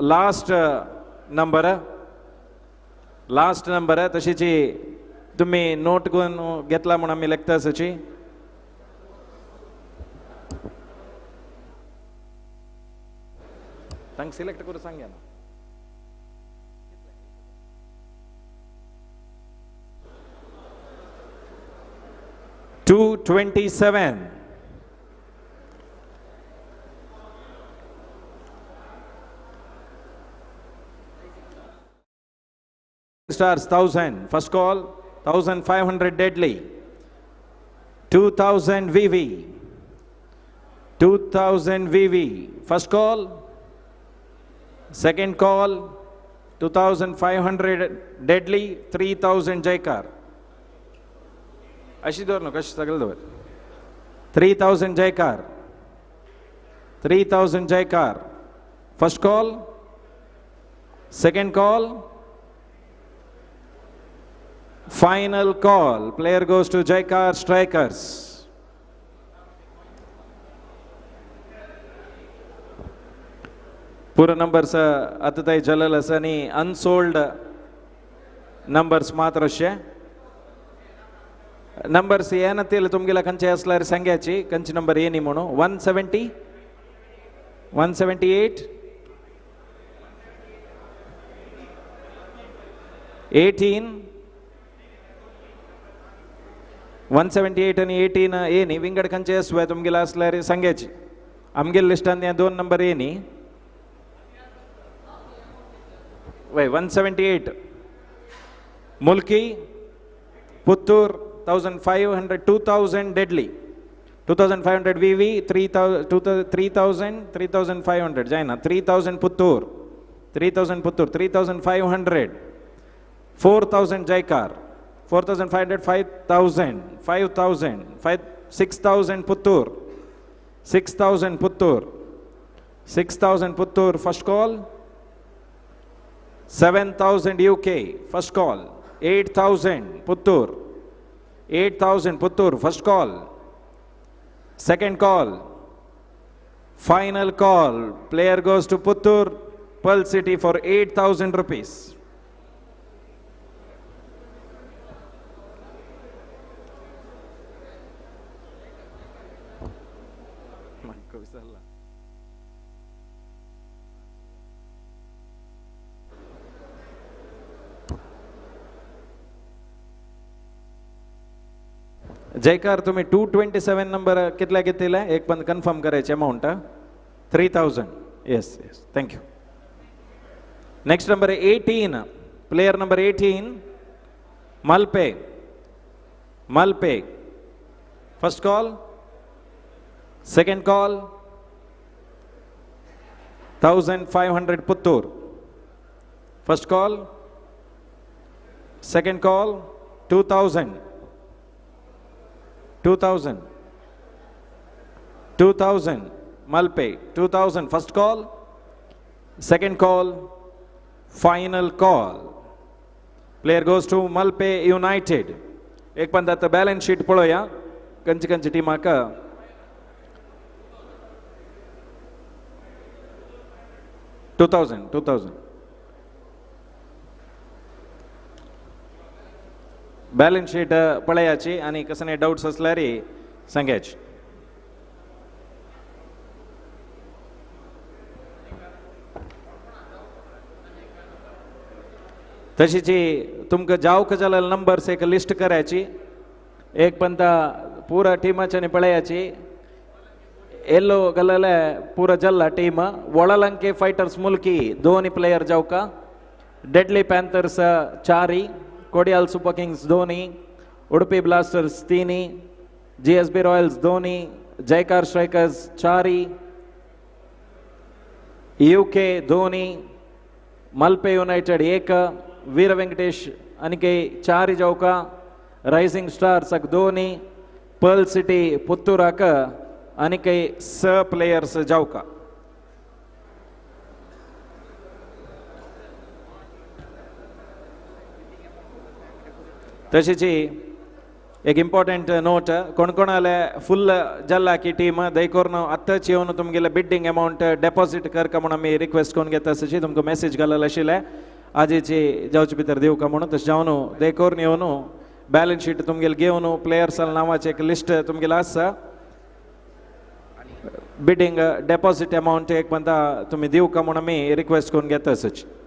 last number तशीची तुम्ही note करून घेतला म्हणून आम्ही लेखता असाची. तांक select करून सांगा ना. 227. Stars 1000 first call. 1,500 Deadly. 2,000 VV. 2,000 VV first call. Second call. 2,500 Deadly. 3,000 Jaikar. अशी धर नको, अशी सगळं धर. 3,000 Jaikar. 3,000 Jaikar. First call. Second call. Final call. Player goes to Jaikar Strikers. पूर्ण नंबर्स आता जलल असं आणि अनसोल्ड नंबर्स मात्र असे नंबर्स ಏನಂತಿಲ್ಲ तुमಗೆಲ್ಲ ಕಂಚೆ असल्यार सांगायची कंची नंबर ಏನಿ म्हणू 170 178 18 178 आणि 18 ಏನಿ विंगड कंचे असवे तुमಗೆಲ್ಲ असल्यार सांगायची आमगे लिस्टान दोन नंबर ಏನಿ वय 178 मुल्की पुत्तूर 1,500 2,000 Deadly 2,500 VV 3,000 3,500 जायना 3,000 Puttur 3,000 Puttur 3,500 4,000 Jaikar 4,500 5,000 5,000 6,000 Puttur 6,000 Puttur 6,000 Puttur first call 7,000 UK first call 8,000 Puttur 8,000 Puttur first call second call Final call. Player goes to Puttur, Pearl City for 8,000 rupees. जयकार तुम्ही 227 नंबर कितल्या घेतलेला एक पण कन्फर्म करायचे amount 3,000 yes yes thank you next number 18 player number 18 Malpe Malpe first call second call 1,500 Puttur first call second call 2,000 2,000 2,000 Malpe 2,000 first call second call final call player goes to Malpe United एक पण आता बॅलन्स शीट पळोया कंची कंची टीमाक 2,000 balance sheet पळयाची आणि कसं डाऊट्स असल्यार सांगायची तशीची तुमका जावक जाल्यार नंबर्स एक लिस्ट करायची एक पंता पूरा टीमाच्या पळयाची येलो गल्ले पूरा जल्ला टीम ಒಳಲಂಕೆ ಫೈಟರ್ಸ್ ಮುಲ್ಕಿ ಧೋನಿ ಪ್ಲೇಯರ್ ಜಾವಕ ಡೆಡ್ಲಿ ಪ್ಯಾಂಥರ್ಸ್ ಚಾರಿ कोडियाल सुपर किंग्स धोनी उडुपी ब्लास्टर्स तीनी GSB रॉयल्स धोनी जयकार स्ट्राइकर्स चारी UK धोनी मल्पे यूनाइटेड एक वीर वेंकटेश अनिके चारी जावका राइजिंग स्टार्स अक धोनी पर्ल सिटी पुत्तूराक अनिके स प्लेयर्स जावका तशीची एक इंपॉर्टंट नोट कोण कोणाले फुल जल्ला की टीम दयकोरन आत्ताच येवन तुमगेले बिड्डिंग अमाउंट डेपॉजिट करका म्हणून आमी रिक्वेस्ट करून घेता तशी तुमकां मेसेज घालल आशिल्ले आजीची जावचे भितर दिवका म्हणून तशें जावन दयकोरन येवन बॅलन्स शीट तुमगेले घेवन प्लेयर्स नांवाचे एक लिस्ट तुमगेले आसा बिडिंग डेपॉजिट अमाउंट एक म्हणटा तुमी दिवका म्हणून आमी रिक्वेस्ट करून घेता तशें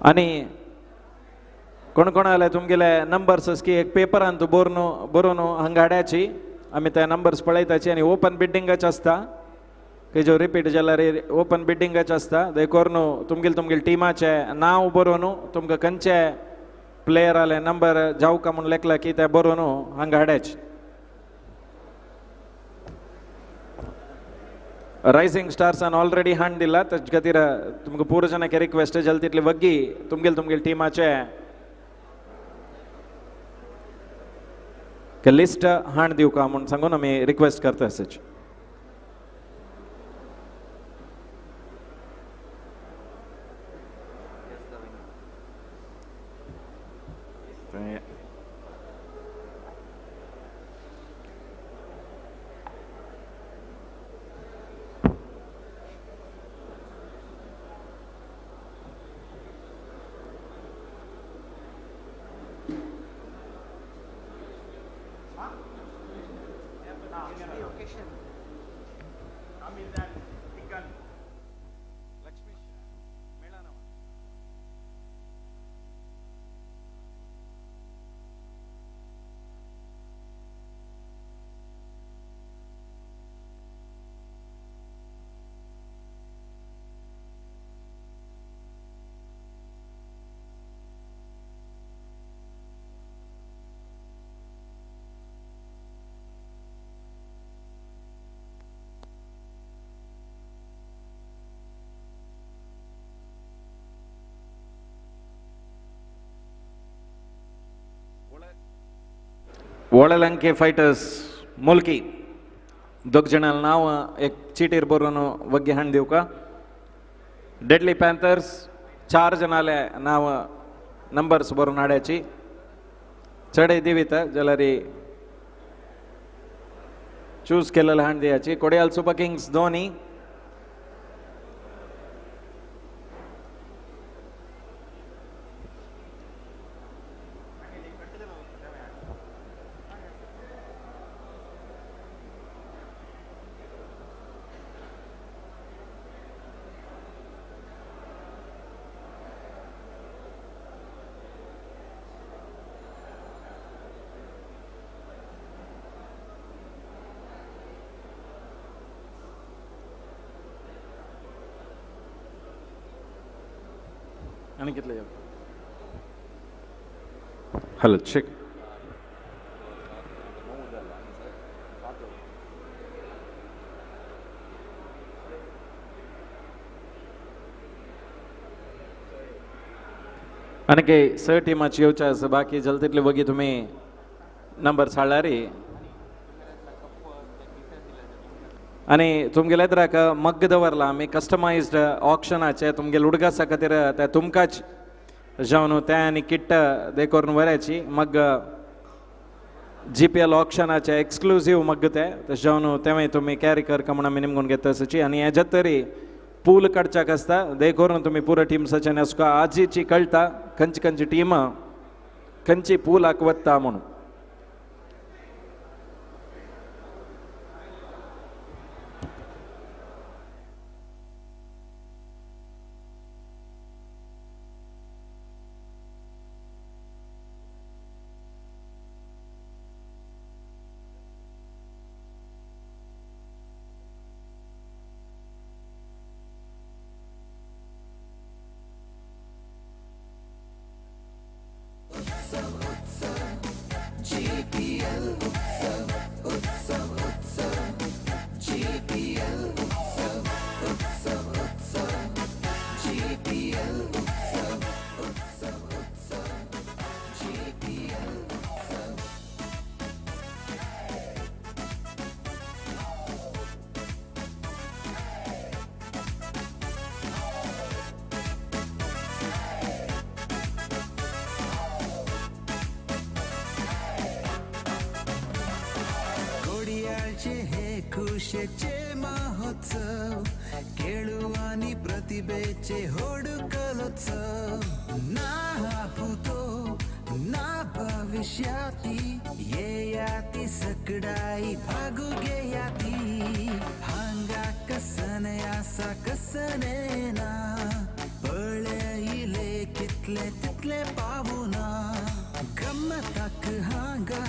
आणि कोण कोणाले तुमगेले नंबर्स की एक पेपरान बरोवन हांगा हाडयाची आमी ते नंबर्स पळयताची आनी ओपन बिड्डिंगाचे आसता की जो रिपीट जाल्यार ओपन बिड्डिंगाचे आसता देखोरन तुमगेले टिमाचे नांव बरोवन तुमकां खंयचे प्लेयर आले नंबर जावका म्हूण लेखला की ते बरोवन हांगा हाडयाचे राइजिंग स्टार्सान ऑलरेडी हांड दिला ताचे खातीर तुमकां पूर जनांक रिक्वेस्ट जल्दी तितले वग्गी तुमगेले टिमाचे लिस्ट हांड दिवका म्हूण सांगून आमी रिक्वेस्ट करता अशें occasion. वळलंके फायटर्स मुल्की दोग जणांना नाव एक चीटीर बरोवन वग्गे हाण दिवं का डेडली पॅन्थर्स 4 जनाले नाव नंबर्स बरोवन हाड्याची चढे दिवित जाल्यार चूज केलेलं हाण दियाची कोडियाल सुपर किंग्स धोनी आणि कितले हॅलो चेक आणि स टिमाची येवचे आसा बाकी जल तितले वगी तुम्ही नंबर हाडल्यारी आणि तुमगेले इतराक मग्ग दवरला आमी कस्टमाइज्ड ऑक्शनाचे तुमगे लुडगासा खातीर ते तुमकांच जावन ते आनी किट्ट दे करून वरायची मग GPL ऑक्शनाचे एक्सक्लुझिव्ह मग्ग ते जावन तेवय तुम्ही कॅरी करका म्हणून आमी निमगून घेता आसाची आनी हेज्यात तरी पूल काडच्याक आसता दे करून तुम्ही पुरो टीम्साचे नेसका आजीची कळटा खंयची खंयची टीम खंयची पूलाक वता म्हणून GPL उत्सव उत्सव उत्सव GPL उत्सव उत्सव उत्सव GPL उत्सव उत्सव उत्सव GPL उत्सव हे खुशेचे महोत्सव खेळू आणि प्रतिभेचे होडकलोत्सव ना भूतो ना भविष्याती ये याती सकडाई भागू गे याती हांगा कसने आसा कसने ना पळे इले कितले तितले पावुना गम्मताक हांगा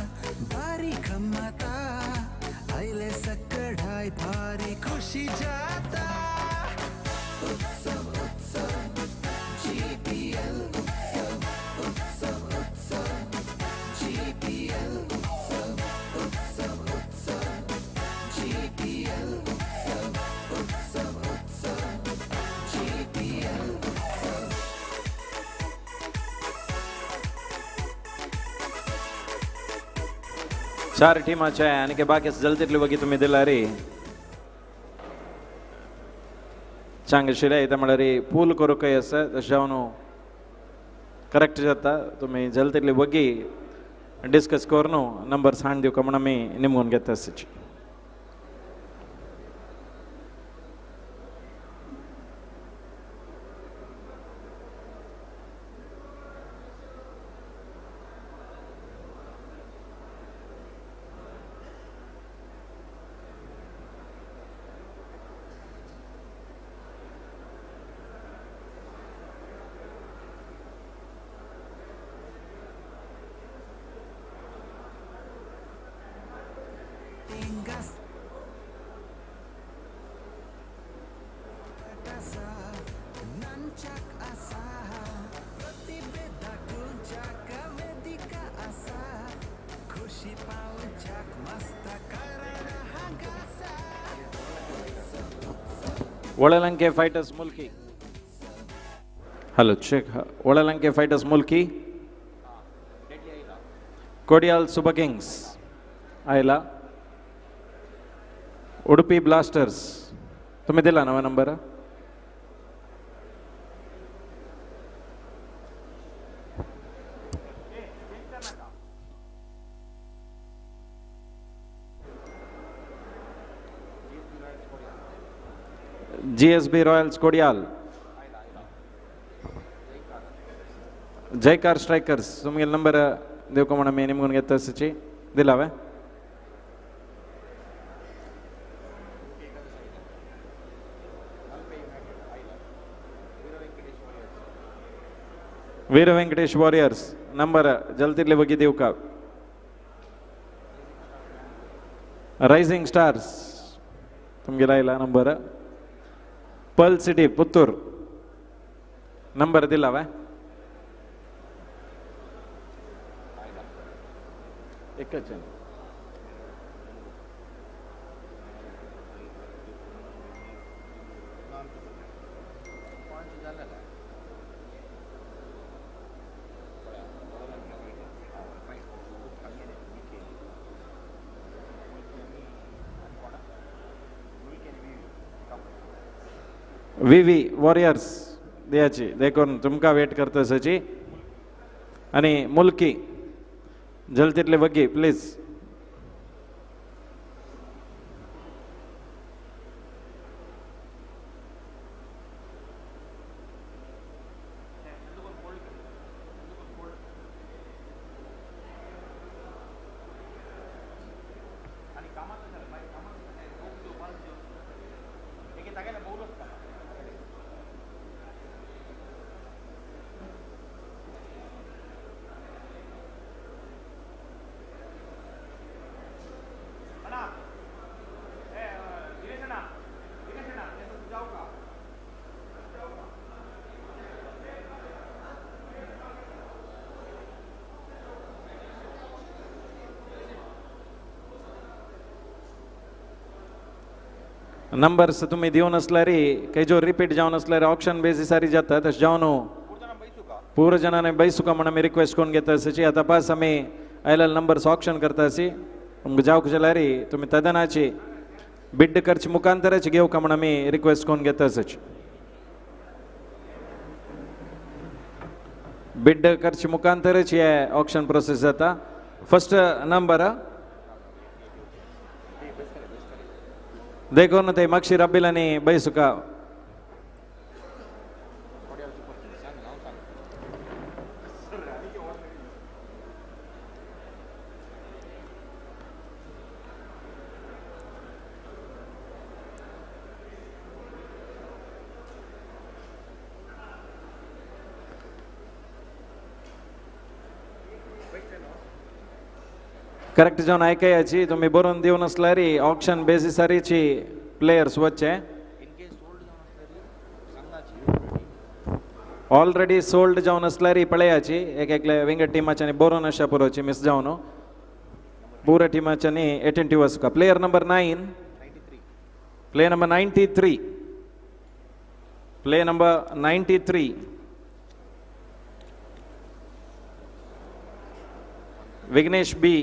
बारी गम्मता आइले सकडाई भारी खुशी जाता उत्सव उत्सव GPL उत्सव उत्सव उत्सव GPL उत्सव उत्सव उत्सव GPL उत्सव उत्सव उत्सव GPL उत्सव चार टीमाचे आणि बाकी जलतितले वगी तुम्ही दिला रे चांग शिराय म्हळ्यार पूल करूकय आसा तशें जावन करेक्ट जाता तुम्ही जलतितले वगी डिस्कस करून नंबर्स हाण दिवका म्हणून आमी निमगून घेता आसाची वळलंके फाइटर्स मुल्की हॅलो चेक वळलंके फाइटर्स मुल्की कोडियाल सुपर किंग्स आयला. उडुपी ब्लास्टर्स तुम्ही दिला नवा नंबर. GSB royals Kodiyal. जयकार स्ट्रायकर्स तुमगे नंबर देवको म्हणा मी निमगून घेत तसची दिलावे. वीर वेंकटेश वॉरियर्स नंबर जलतीतले बगी देव का. राइजिंग स्टार्स तुमगे लायला number. Pearl city Puttur number दिलावे. एकच आहे. VV वॉरियर्स द्यायची देखून तुमका वेट करता सची. आणि मुलकी जलतीतले बग्गी प्लीज. नंबर्स तुम्ही देऊन असल्यारी काही जो रिपीट जाऊन असल्यारी ऑप्शन बेसिसारी जातात तस जाऊन पूर्ण जनाने बैसुका म्हणून मी रिक्वेस्ट करून घेता असाची. आता पास आम्ही आयला नंबर्स ऑप्शन करता असी तुमक जाऊक जलारी तुम्ही तदनाची बिड खर्च मुखांतरच घेऊ का म्हणून मी रिक्वेस्ट करून घेता असाची. बिड खर्च मुखांतरच हे ऑप्शन प्रोसेस जाता. फर्स्ट नंबर देखो ते मक्षीर अब्बिल आणि बैसुका. करेक्ट जाऊन ऐकायची तुम्ही बरोवन देऊन असल्यारी ऑप्शन बेसिसारीची प्लेयर्स वच्चे. ऑलरेडी सोल्ड जाऊन असल्यारी पळयाची एक एकले विंगड टीमाच्यानी बरोवन अशा पुरोची मिस जाऊन पूरा टीमाच्यानी अटेंटिव्ह असका. Player number 9 player number 93 player number 93 Vighnesh B.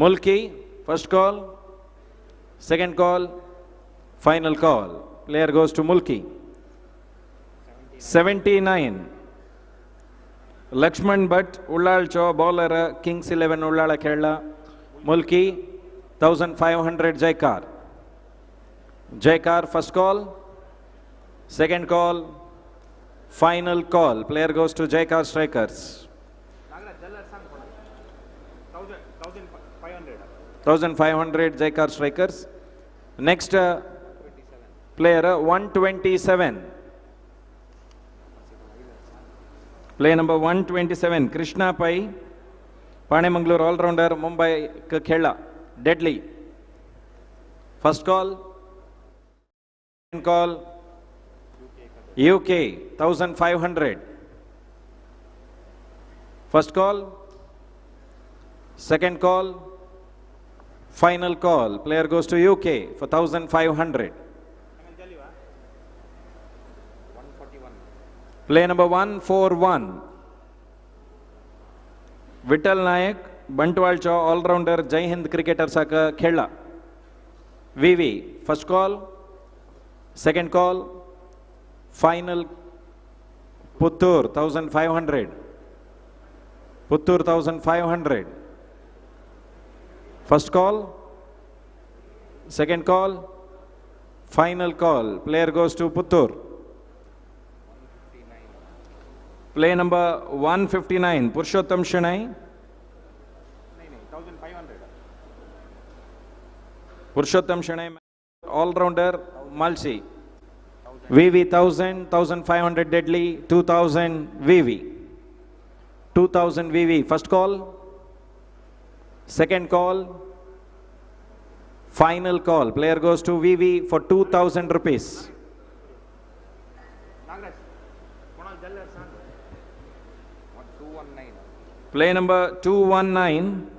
Mulki, first call, second call, final call. Player goes to Mulki. 79. Lakshman Bhatt, Ullal Cho, bowler, Kings 11, Ullala Kerala. Mulki, 1500 Jaikar. Jaikar, first call, second call, final call. Player goes to Jaikar Strikers. 1500 Jaikar Strikers. Next player 127. Player number 127 Krishna Pai, Pane Mangalore all-rounder, Mumbai Khela, deadly. First call, second call, UK 1500. First call, second call, final call. Player goes to UK for 1500. Play number 141. Vittal Nayak, Bantwal Chaw, all-rounder, Jai Hind cricketer Saka, Khela. VV, first call, second call, final, Puttur, 1500. Puttur, 1500. First call, second call, final call. Player goes to Puttur. Play number 159, Purushottam Shanai. Purushottam Shanai, all-rounder, Malsi. VV 1000, 1500 deadly, 2000 VV. 2000 VV, first call, second call, final call. Player goes to VV for 2000 rupees. Play number 219,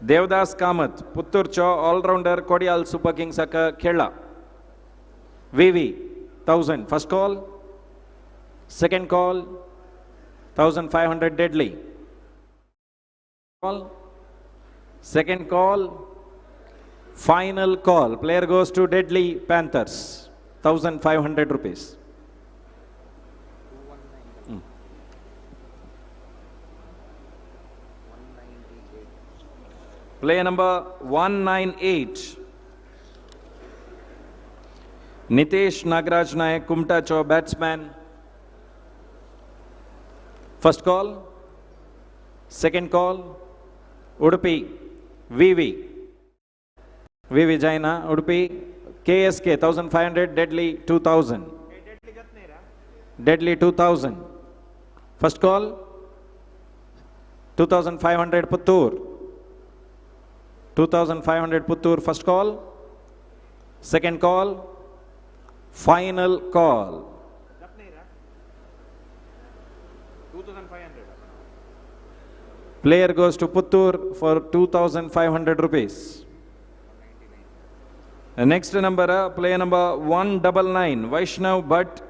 Devdas Kamath, Puttur Chaw, all-rounder, Kodial Super King Saka, Khela. VV 1000, first call, second call, 1500 deadly. Call, second call, final call. Player goes to Deadly Panthers, 1500 rupees. Play number 198. Nitesh Nagraj Nayak, Kumta Chaw, batsman. First call, second call, Udupi, VV. VV Jaina, Udupi, KSK, 1500, Deadly 2000. Deadly 2000. First call, 2500 Puttur. 2500 Puttur, first call, second call, final call. Player goes to Puttur for 2500 rupees. The next number, player number 199, Vaishnav Bhatt,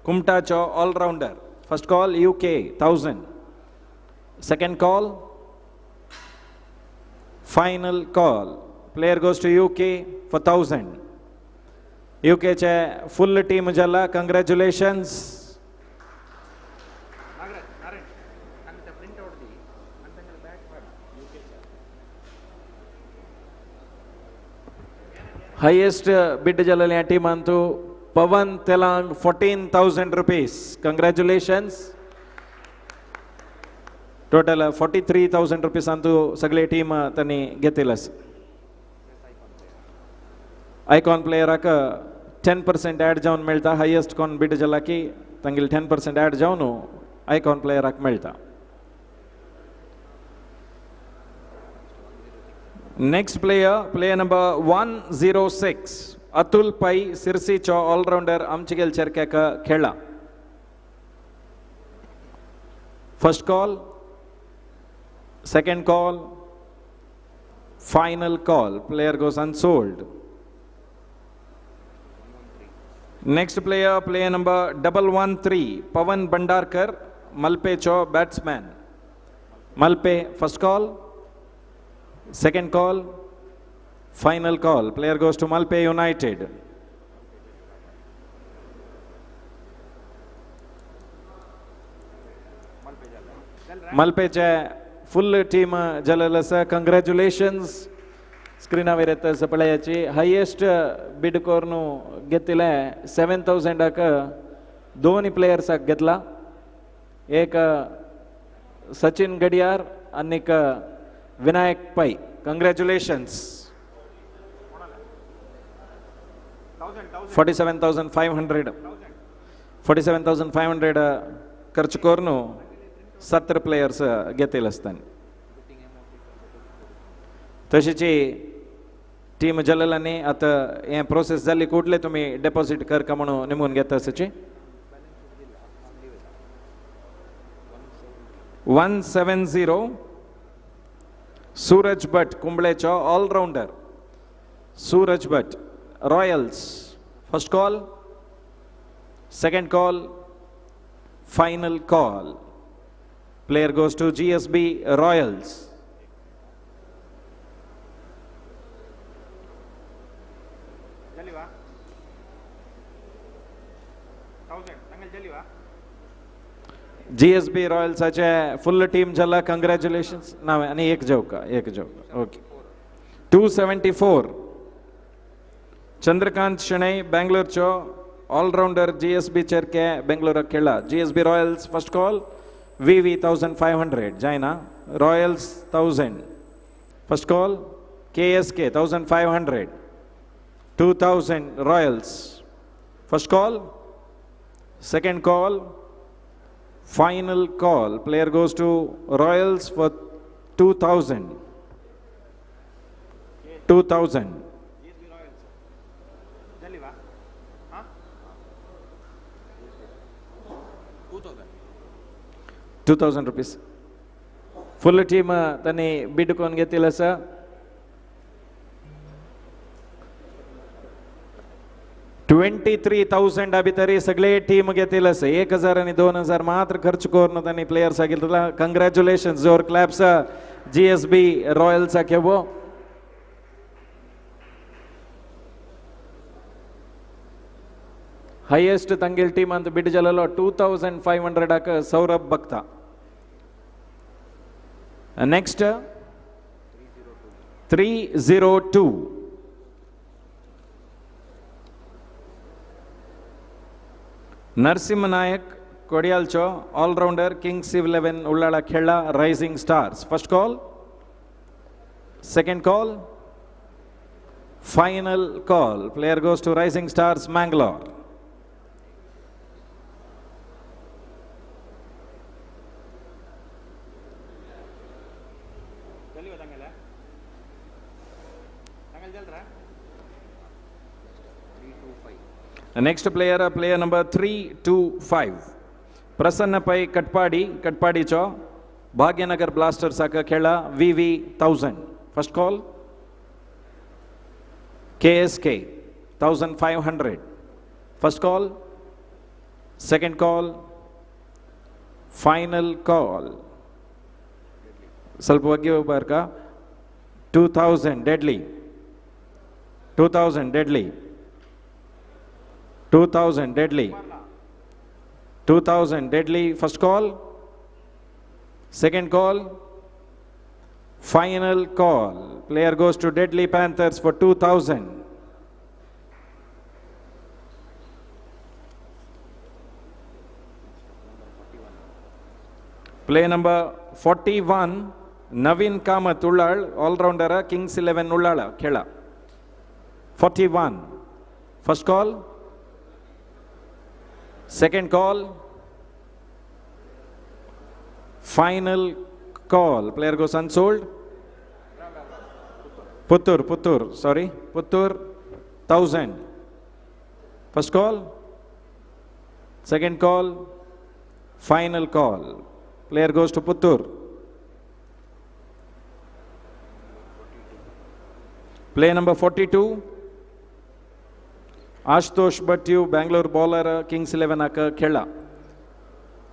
Kumta Chaw, all-rounder. First call, UK, 1000. Second call, final call. Player goes to UK for 1000. UK che full team jalla, congratulations. Highest bid jalali team antu Pavan Telang, 14,000 rupees. Congratulations. Total 43,000 rupees antu sagle team tani getilas. Icon player aka 10% add jaun melta. Highest con bid jalaki tangil 10% add jaunu icon player ak melta. Next player, player number 106, Atul Pai, Sirsi Chaw, all-rounder, Amchigel Cherkaka, Khela. First call, second call, final call. Player goes unsold. Next player, player number 113, Pavan Bandarkar, Malpe Chaw, batsman. Malpe, first call, second call, final call. Player goes to Malpe United. Malpe cha full team jalalasa. Congratulations. Screen avirata sapalayachi. Highest bid kornu getile 7,000 aka doni players ak getla. Eka Sachin Gadiyar, Annika Vinayak Pai. Congratulations. 47,500. 47,500 Karchukornu Satra players Getilastan. Tashichi team Jalalani at a process Zali Kudle to me deposit Karkamano Nimun Geta Sachi 170 Suraj Bhatt, Kumblecha, all-rounder. Suraj Bhatt, Royals. First call, second call, Final call. Player goes to GSB Royals. GSB Royals ache full team jalla, congratulations. Now ani ek joke. Okay. 274. Chandrakant Shanai, Bangalore cho, all-rounder GSB Cherke, Bangalore Kela. GSB Royals, first call, VV 1500, Jaina. Royals 1000. First call, KSK 1500. 2000 Royals. First call, second call, final call. Player goes to Royals for 2000. 2000. 2000 rupees. Full team tani bid kon घेतला sir. 23,000 अभी तरी सगळे team घेतील असे 1000 आणि 2000 मात्र खर्च करून त्यांनी प्लेयर्स ಆಗಿರಲ್ಲ. कंग्रॅच्युलेशन्स, जोर क्लॅप्स GSB रॉयल्स केवो. हायेस्ट ತಂಗಿಲ್ ಟೀಮ್ ಅಂತ ಬಿಡ್ ಜಲ್ಲೋ 2500 ಆಕ ಸೌರಭ್ ಭಕ್ತ. ನೆಕ್ಸ್ಟ್ 302 ನರಸಿಂಹ ನಾಯಕ್ ಕೊಡಿಯಾಲ್ಚೋ, ಆಲ್ರೌಂಡರ್, ಕಿಂಗ್ಸ್ 11 ಉಳ್ಳಾಳ ಖೇಳ, rising stars. First call, second call, final call. Player goes to rising stars Mangalore. Next player, player number 325. Prasanna Pai Katpadi cho, Bhagyanagar Blasters aka khela, VV 1000. First call, KSK 1500. First call, second call, final call. Salpa bagge barka 2000 deadly. 2000 deadly. 2000 deadly. 2000 deadly. First call, second call, final call. Player goes to Deadly Panthers for 2000. Play number 41, Navin Kamath Ullal, all-rounder, Kings 11 Ullala Khela. 41. First call, second call, final call. Player goes unsold. Puttur, sorry. Puttur 1000. First call, second call, final call. Player goes to Puttur. Play number 42. Ashutosh Bhattu, Bangalore bowler, Kings 11 aka Khela.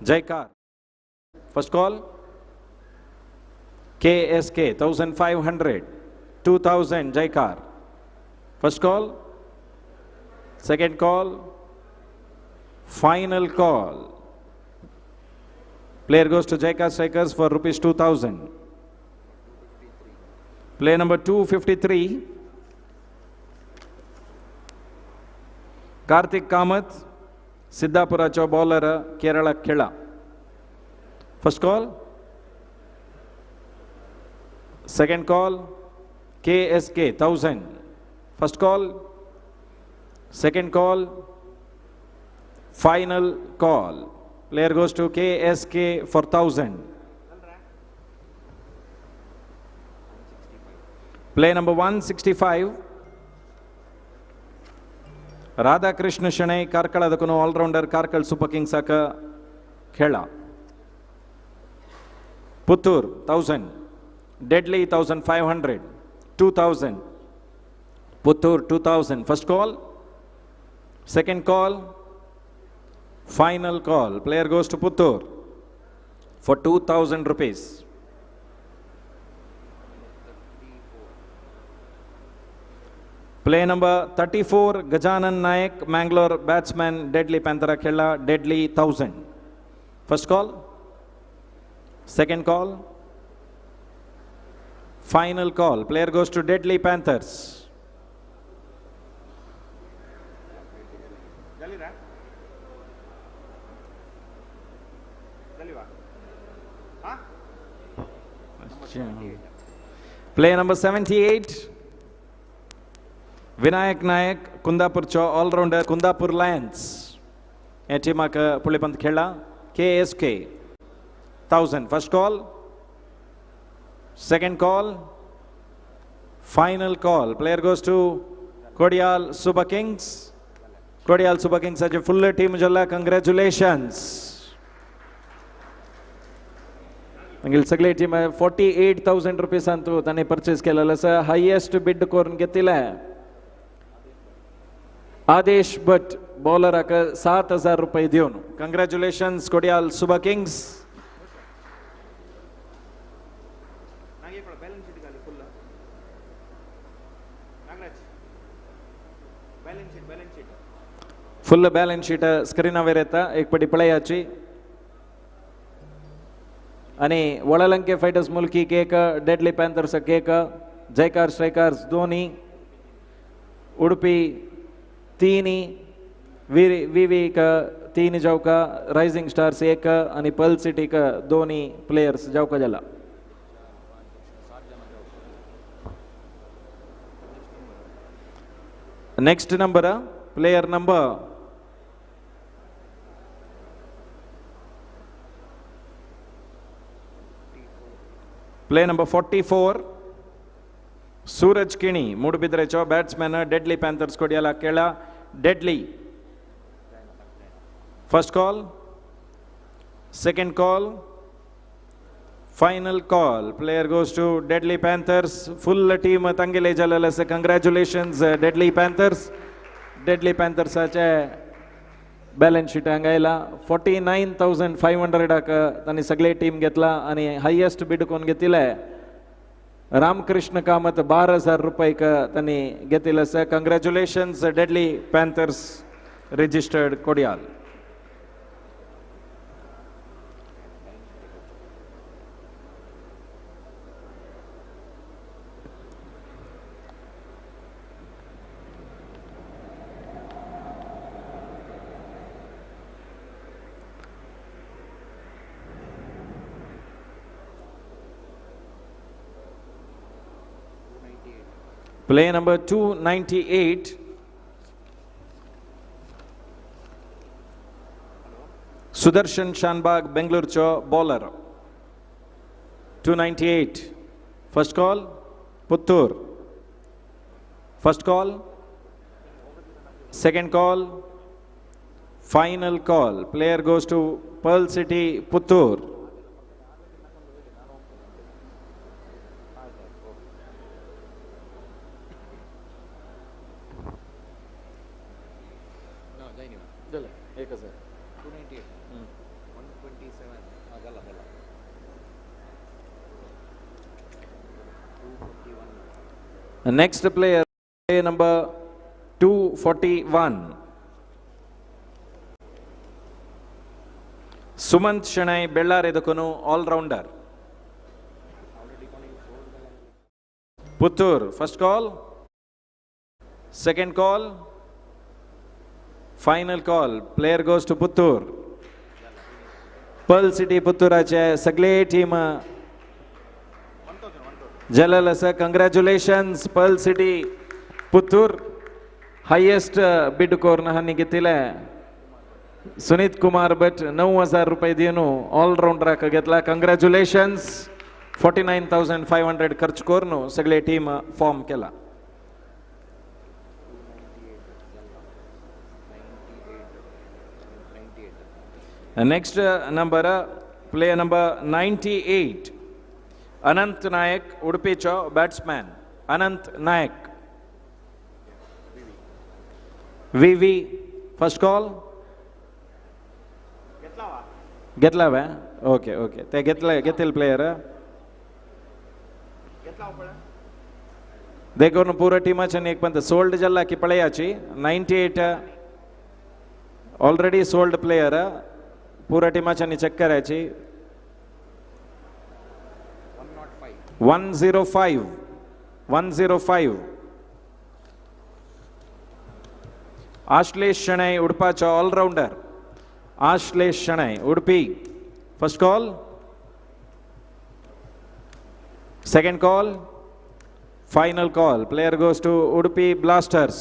Jaikar. First call, KSK 1500. 2000 Jaikar. First call, second call, final call. Player goes to Jaikar Strikers for rupees 2000. Play number 253. Karthik Kamath, Siddhapura cho bowler, Kerala Khela. First call, second call, KSK 1000. First call, second call, final call. Player goes to KSK for 1000. Play number 165. Radha Krishna Shanai, Karkala Dakuno, all-rounder, Karkal Super Kings aka Khela. Puttur 1000. Deadly 1500. 2000. Puttur 2000. First call, second call, Final call. Player goes to Puttur for 2,000 rupees. Play number 34, Gajanan Nayak, Mangalore batsman, Deadly Panthera Khela, Deadly 1000. First call. Second call. Final call. Player goes to Deadly Panthers. Play number 78. Vinayak Nayak, Kundapur Cho, all-rounder, Kundapur Lions. Etimaka Pulipant Khela, KSK, 1000. First call. Second call. Final call. Player goes to Kodial Super Kings. Kodial Super Kings such a full team Jalla. Congratulations. Angil sagle team 48,000 rupees antu tane purchase kelala sir. Highest bid korn getila. Adesh Bhatt bowler aka 7,000 rupees dionu. Congratulations Kodial Super Kings. Full balance sheet screen avereta ek padi palayachi. Ani Wadalanke Fighters Mulki Keka, Deadly Panthers Keka, Jaikar Strikers Dhoni, Udupi Tini, Vivi ka Tini Jauka, Rising Stars Eka, Ani Pearl City ka Dhoni players Jauka Jala. Next number, player number play number 44, Suraj Kini, Mudubidrecho, batsman, Deadly Panthers Kodiala Kela, Deadly. First call, second call, final call. Player goes to Deadly Panthers, full team Tangile Jalalas. Congratulations, Deadly Panthers. Deadly Panthers such a balance sheet angaila 49,500 aka tani sagle team getla ani highest bid kon getile Ramkrishna Kamath 12,000 rupees ka tani getila sir. Congratulations Deadly Panthers registered Kodial. Play number 298, Sudarshan Shanbag, Bengaluru Cho, bowler. 298. First call, Puttur. First call, second call, final call. Player goes to Pearl City, Puttur. Next player, player number 241, Sumant Shanai Bellare Edukonu, all-rounder. Puttur, first call, second call, final call. Player goes to Puttur. Pearl City Puttur ache sagle team Jalala sir. Congratulations Pearl City Puttur. Highest bid korna hani getile Sunit Kumar Bhatt 9,000 rupees diyenu all rounder ka getla. Congratulations 49,500 ಖರ್ಚು kornu sagle team form kela. Next number, player number 98, Anant Nayak, Udupi Cho, batsman. Anant Nayak. VV, first call, घेतला okay okay ते घेतील player देखो पूरा टीमाच्या एक Pant sold जल्ला की पळयाची 98 already sold player पूरा टीमाच्या चेक करायची 105 आश्लेष शणै उडपाचा allrounder Ashlesh Shenoy Udupi first call second call final call player goes to Udupi blasters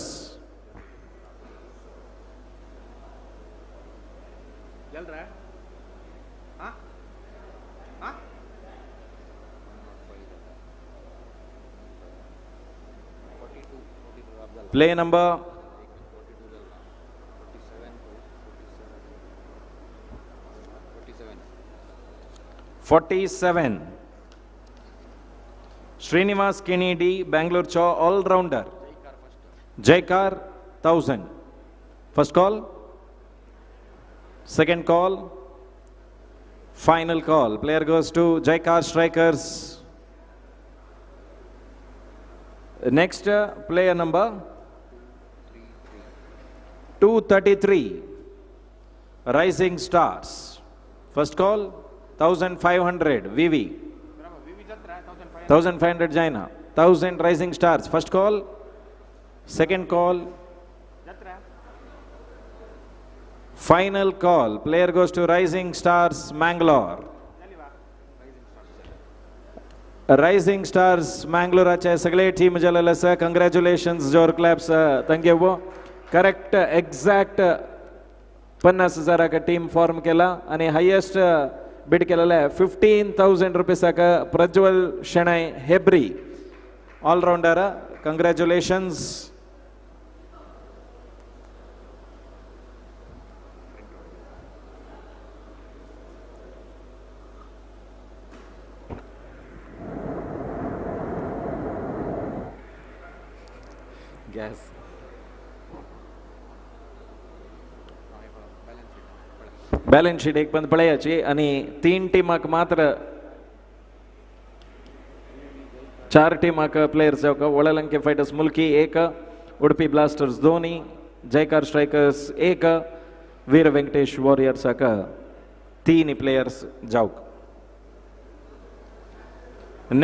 47 Srinivas Kennedy Bangalore Cho all-rounder Jaikar 1000 first call second call final call player goes to Jaikar Strikers next player number 233 Rising Stars first call 1500 VV 1500 Jaina 1000 Rising Stars first call second call final call player goes to Rising Stars Mangalore Rising Stars Mangalore चे सगळे team जल्ले sir congratulations जोर claps thank you correct exact 50,000 का team form केला आणि highest bid केलेला 15,000 rupees Prajwal Shenoy Hebri allrounder congratulations गॅस balance sheet एक पंत पळयाची आणि 3 टीमाक मात्र 4 टीमाक प्लेयर्स ओळलंके फाइटर्स मुल्की 1 Udupi blasters 2 Jaikar strikers 1 Veer Venkatesh warriors 3 players जाऊक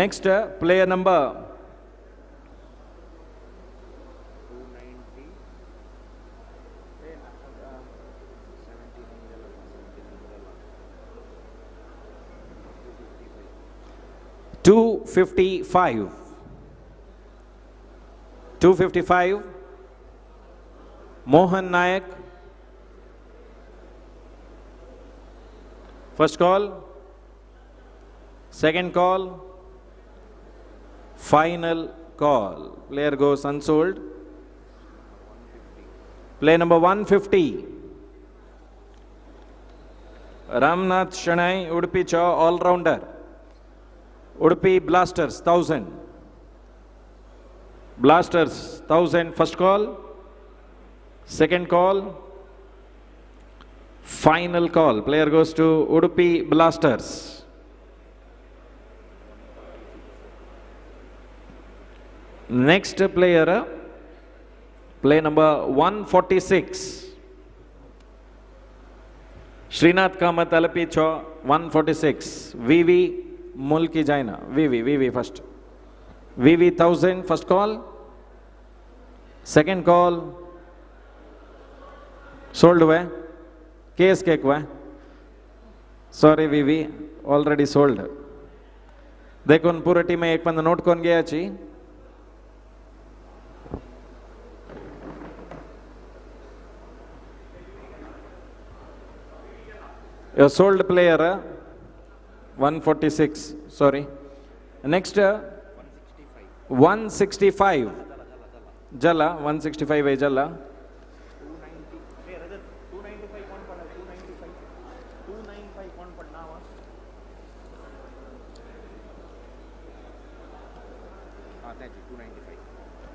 next player number 255 Mohan Nayak first call second call final call player goes unsold play number 150 Ramnath Shanai Udupi Cho all-rounder Udupi Blasters 1000 Blasters 1000 first call second call final call player goes to Udupi Blasters next player play number 146 Srinath Kamath Alapi Cho 146 VV Mulki Jaina VV first VV 1000 first call second call sold हुआ case cake हुआ sorry VV already sold देखो पूरा team में एक पंद note कौन गया ची a sold player 146 sorry next 165 jala 165 है jala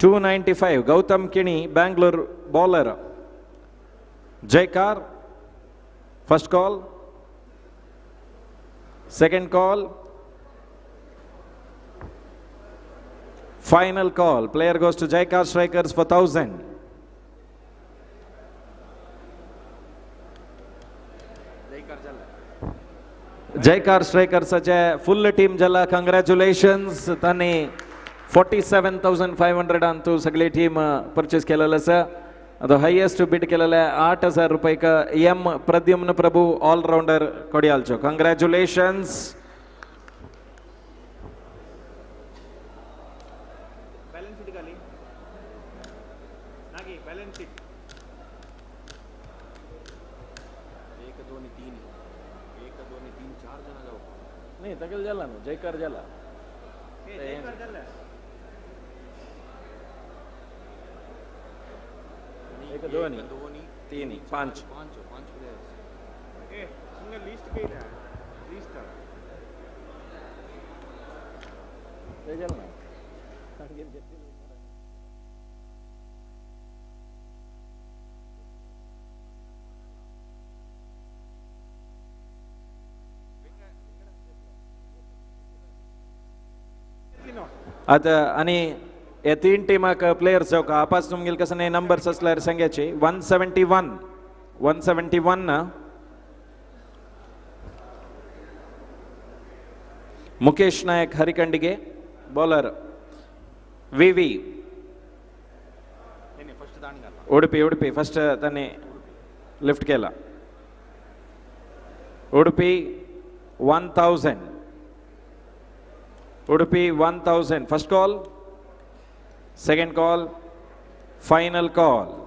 295 Gautam Kini Bangalore bowler Jaikar first call Second call. Final call. Player goes to Jaikar Strikers for 1000. Jaikar Strikers full team jala. Congratulations. Tani 47,500 antu sagle team purchase kelala sa. The highest bid kelala 8,000 rupai ka M Pradyumna Prabhu all rounder kodiyalcho. Congratulations. नहीं तकल जाला ना जयकार जाला एक दो नहीं तीन ही पांच लिस्ट के लिस्ट ना आता आणि या तीन टीमाक प्लेयर्स जाऊ का आपास तुमगेल कसं नाही नंबर्स असल्यावर सांगायचे 171 ना मुकेश नायक हरिकंडिगे बॉलर विवी उडुपी फर्स्ट त्याने लिफ्ट केला Udupi 1000 Udupi 1000. First call, second call, final call.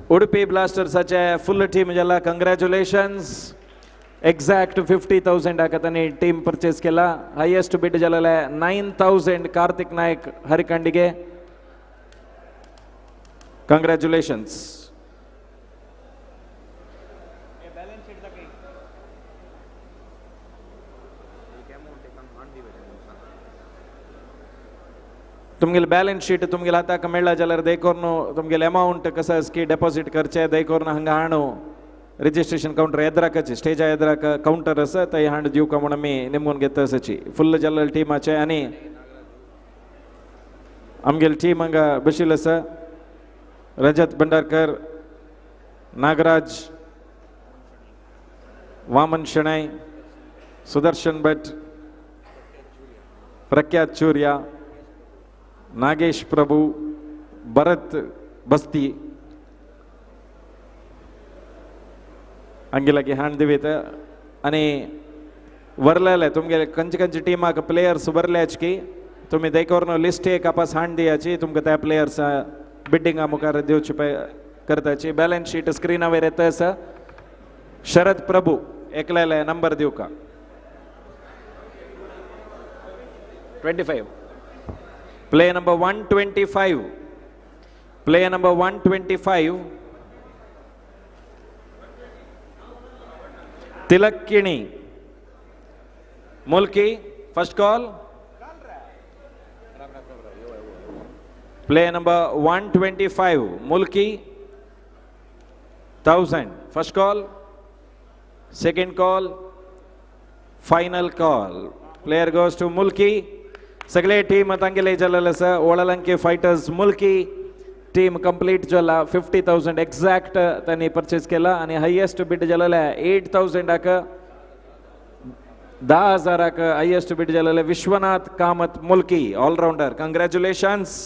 Udupi Blasters such a full team jala. Congratulations. Exact 50,000 akatani team purchase kela. Highest bid jala 9,000 Karthik Naik Harikandige. Congratulations. तुमगेल balance sheet तुमगेल आता कमेळ्ळा जाल्यार दयकोरनो तुमगेल amount कसा की डेपॉजिट करचे दयकोरनो हंगा हाणू रिजिस्ट्रेशन काउंटर एद्राकचे स्टेज एद्राक काउंटर आसा थंय हांड दिवका म्हण आमी नेमून घेता आसाची फुल्ल जाल्लेल टीमाचे आनी आमगेल टीम हांगा बशिल्लो आसा रजत भंडारकर नागराज वामन शणै सुदर्शन भट प्रख्यात चूर्या नागेश प्रभु भरत बस्ती अंगिलगी हांड दिवेत आणि वरलेले तुमगे कंची टीमाक प्लेयर्स वरल्याच की तुम्ही देखोरनो लिस्ट एक आपास हांड दियाची तुमकां त्या प्लेयर्स बिडिंगा मुखार दिवची करताची बॅलन्स शीट स्क्रीनावर येता आसा शरद प्रभू एकलेले number दिवका 25 Player number 125. Player number 125. Tilakkini. Mulki. First call. Player number 125. Mulki. 1000. First call. Second call. Final call. Player goes to Mulki. सगळे टीम तांगेले जाल्ले आसा ओळालंके फायटर्स मुल्की टीम कंप्लीट जाला 50,000 एक्झॅक्ट त्यांनी परचेस केला आणि हायेस्ट बिड जाल्ले 8,000 10,000 हायेस्ट बिड जाल्ले विश्वनाथ कामत मुल्की ऑलराउंडर कंग्रॅच्युलेशन्स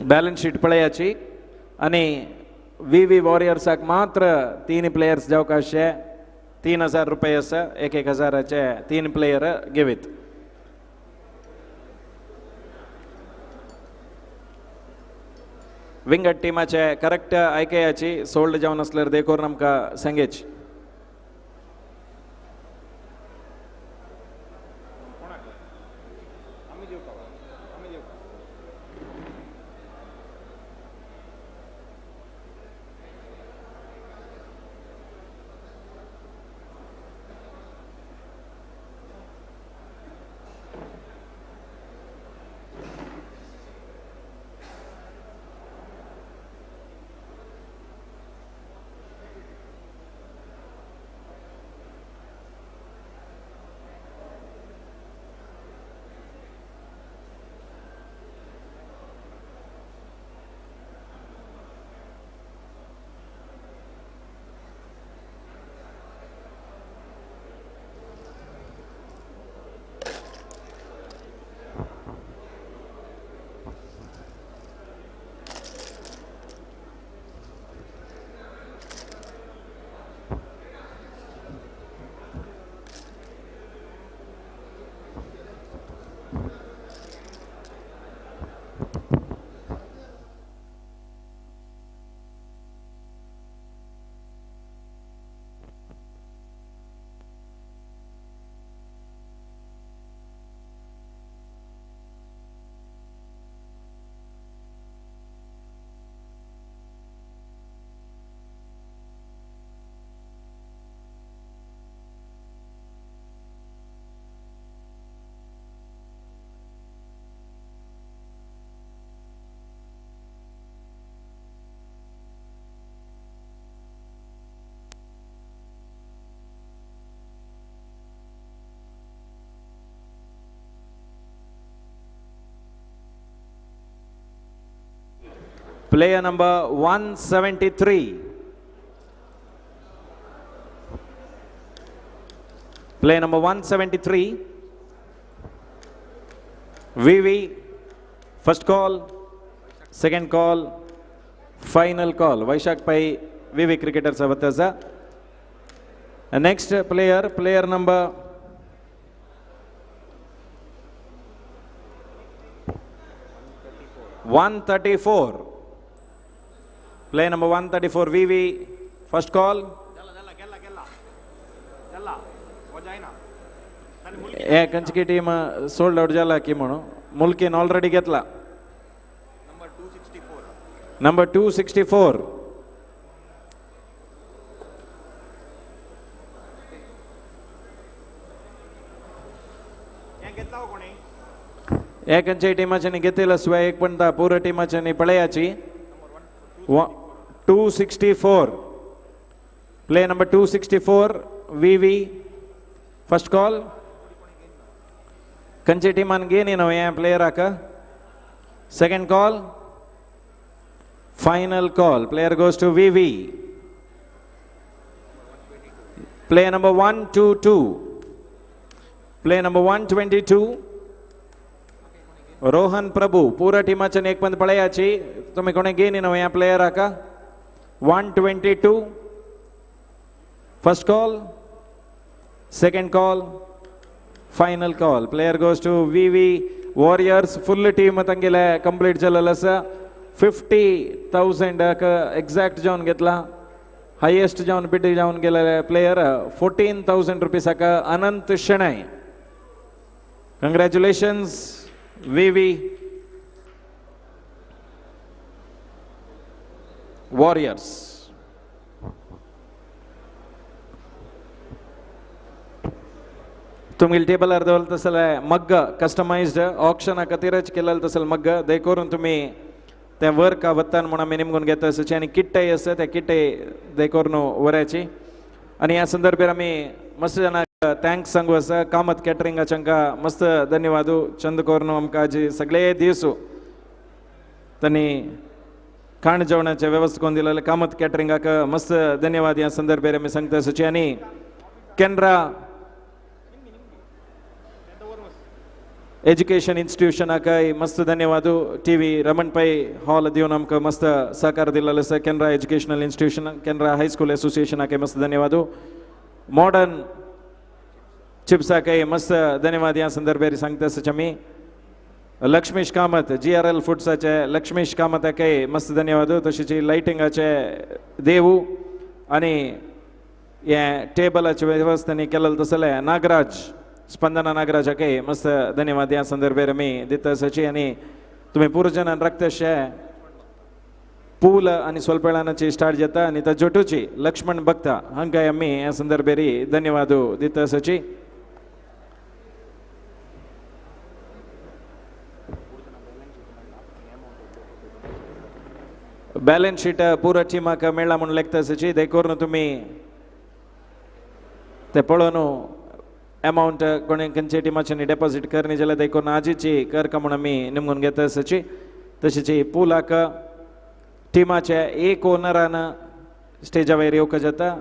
बॅलन्स शीट पळयाची आणि वी वॉरियर्साक मात्र 3 प्लेयर्स जावकाश 3000 रुपये आसा 1,000चे 3 प्लेयर घेवीत. विंगड टिमाचे करेक्ट आयकेयाची सोल्ड जावन आसल्यार देखोर आमकां सांगेच. Player number 173. Player number 173. VV. First call, second call, final call. Vaishak Pai VV cricketer Savataza. And next player number 134. Player number 134 VV. First call. कंचकी टीम सोल्ड आउट जाला की म्हणून मुल्कीन already घेतला. Number 264. कंचे टीमाचे घेतलेला शिवाय एक पण पूर्ण टीमाचे पळयाची 264. Play number 264 VV. First call. कंचे टीमान गेनी नव या प्लेयर आका. Second call. Final call. Player goes to VV. Player number 122. Player number 122. Rohan प्रभू पूरा टीमाचे एक पंत पळयाची तुम्ही कोणी गेनी नव या प्लेयर आका. 122. First call, second call, final call. Player goes to VV Warriors. Full team तंगेला complete झालेला असा. 50,000 exact जाऊन घेतला. Highest जाऊन bid जाऊन गेलेला player 14,000 rupees आका अनंत शनाय. Congratulations VV Warriors. तुम्ही टेबल अर्धवल तसल मग्ग कस्टमाइज्ड ऑक्शन खातीरच केलेलं तसल मग्ग दय करून तुम्ही ते वर्क वत्तान म्हणून आमी निमगून घेता असाची आणि किट्टय आसा त्या किट्टय दय करून वरायची. आणि ह्या संदर्भात आमी मस्त जाणांक थँक्स सांगू आसा. कामत कॅटरिंगाच्यांका मस्त धन्यवाद चंद करून आमकां आज सगळे दीस त्यांनी खाण जेवणाचे व्यवस्था करून दिलेले कामत कॅटरिंगाक मस्त धन्यवाद ह्या संदर्भात आमी सांगता असाची. आणि कॅनरा एज्युकेशन इन्स्टिट्यूशनाकय मस्त धन्यवाद टीवी रमण पै हॉल दिवन आमकां मस्त सहकार दिल्लो आसा Canara educational institution Canara high school एसोसिएशनाकय मस्त धन्यवाद मॉडर्न चिप्साकय मस्त धन्यवाद ह्या संदर्भात सांगता आसा आमी लक्ष्मीश कामत GRL फुड्साचे लक्ष्मीश कामताकय मस्त धन्यवाद तशेंच लायटिंगाचे देवू आनी हे टेबलाचे वेवस्थेनी केलें तसले नागराज स्पंदना नागराजाकय मस्त धन्यवाद ह्या संदर्भात आमी दिता आसाची आनी तुमी पुरजनान रक्तशे पूल आनी सोलपेळानाची स्टार्ट जाता आनी ता जोटूची लक्ष्मण भक्ता हांकांय आमी ह्या संदर्भात धन्यवाद दिता आसाची बॅलन्स शीट पुरो टिमाक मेळ्ळा म्हणून लेखता आसाची देखून तुमी ते पळोवन अमाउंट कोणी खंयचे टिमाच्यांनी डेपॉझिट करनी जाल्यार देखून आजीची करका म्हणून आमी निमगून घेता आसाची तशेंच पुलाक टिमाचे एक ओनरान स्टेजा वयर येवंक जाता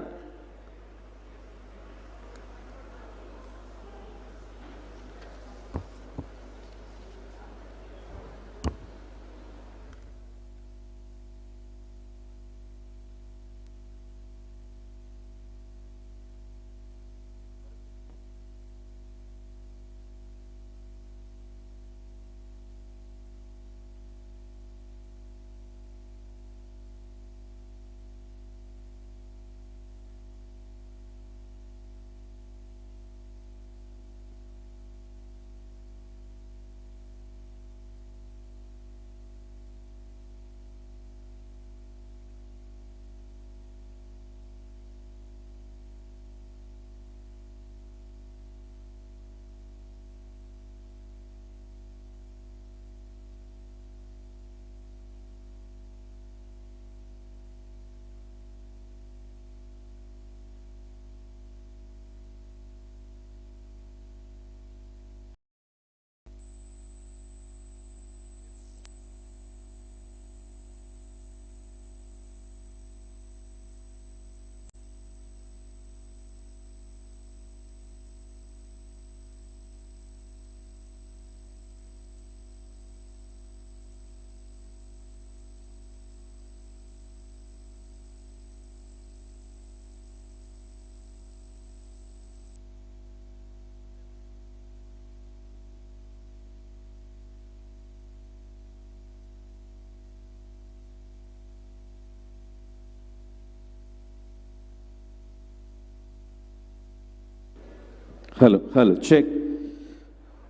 hello hello check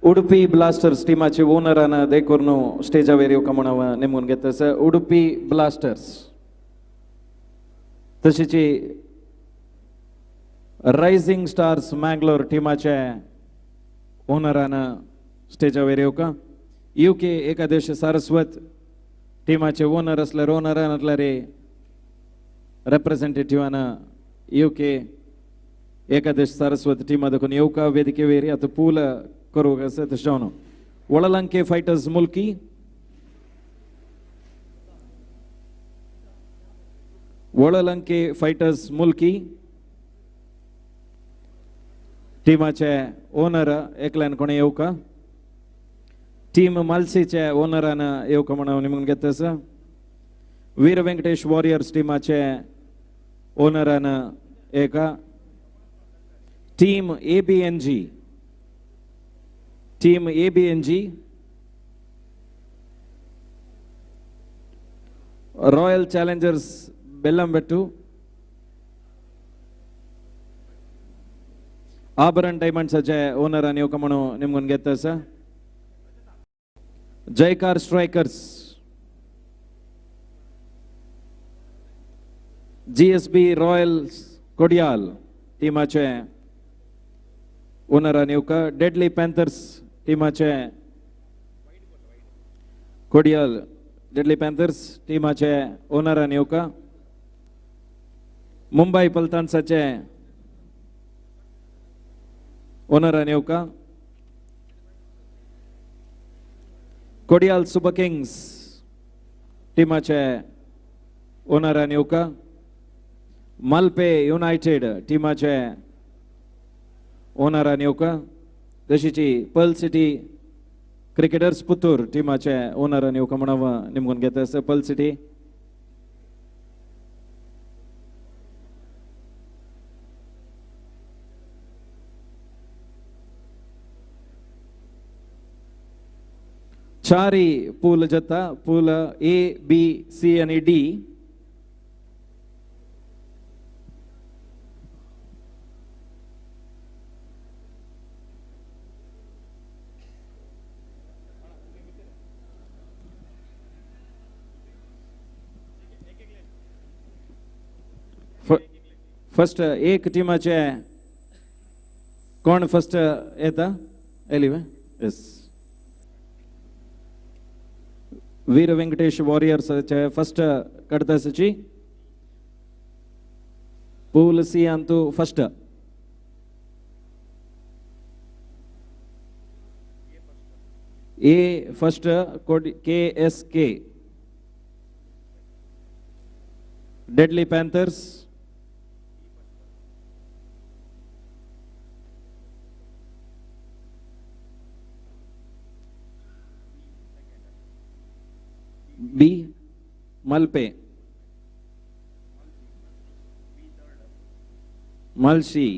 Udupi blasters टिमाचे ओनरान देखून स्टेजा वयर येवका म्हणून नेमून घेता आसा उडुपी ब्लास्टर्स तशेंच रायझिंग स्टार्स मँगलोर टिमाचे ओनरान स्टेजा वयर येवका UK एकादश सारस्वत टिमाचे ओनर असल्यार ओनरान असल्यार रिप्रेझेंटेटिव्हान UK एकादश सारस्वत टीम देखून येवका वेदिके वयर आतां पूल करूंक आसा तशें न्हू वळलंके फायटर्स मुल्की वळलंके फायटर्स मुल्की टीमाचे ओनर एकल्यान कोणी येवका टीम मालसीचे ओनरान येवका म्हणून निमून घेता आसा वीर वेंकटेश वॉरियर्स टीमाचे ओनरान एका team ABNG royal challengers Bellambettu Abharan डायमंड्साचे ओनरान येवका म्हणून निमगून घेता आसा Jaikar strikers GSB royals Kodial टीमाचे ओनरान येवका डेडली पॅन्थर्स टीमाचे कोडियाल डेडली पॅन्थर्स टीमाचे ओनरान येवका मुंबई पल्तान्साचे ओनरान येवका कोडियाल सुपर किंग्स टीमाचे ओनरान येवका मल्पे युनायटेड टीमाचे ओनरान येवका तशीच पर्ल सिटी क्रिकेटर्स पुतूर टिमाचे ओनर ನೀವು ಕಮಣವ ನಿಮ್ಗೊಂದು ಗೆತ ಪಲ್ ಸಿಟಿ चारी पूल जता पूल ए बी सी आणि डी फर्स्ट एक टीमाचे कोण फर्स्ट येता एलिवे yes Veer Venkatesh warriors first कड़ताची पूल सी अंतु first A first KSK deadly panthers B Malpe मल्सी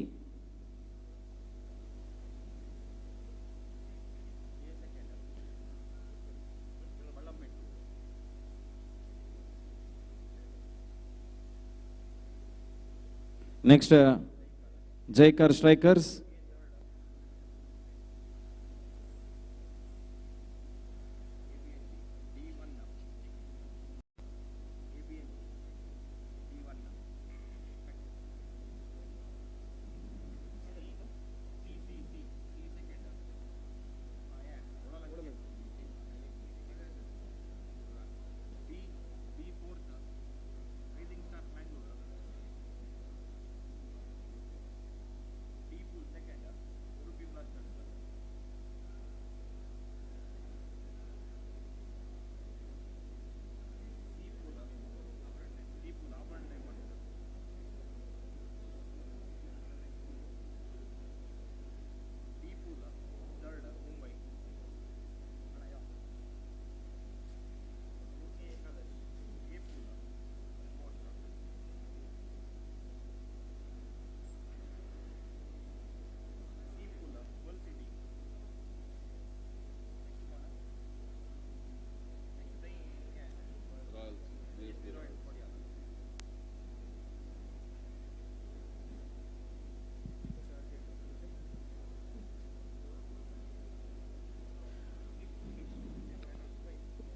next Jaikar strikers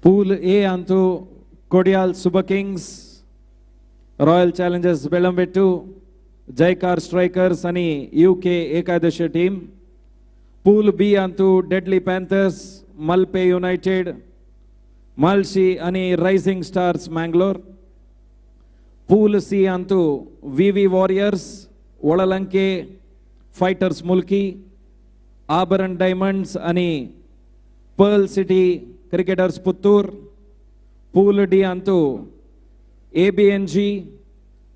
pool A अंतु Kodial super kings royal challengers Bellambettu Jaikar strikers आणि UK एकादश टीम पूल बी अंतु डेडली पैंथर्स मल्पे यूनाइटेड मल्शी आणि rising stars Mangalore pool C अंतु VV warriors Olalanke fighters Mulki Abharan diamonds आणि pearl city Cricketers Puttur pool D अंतु ABNG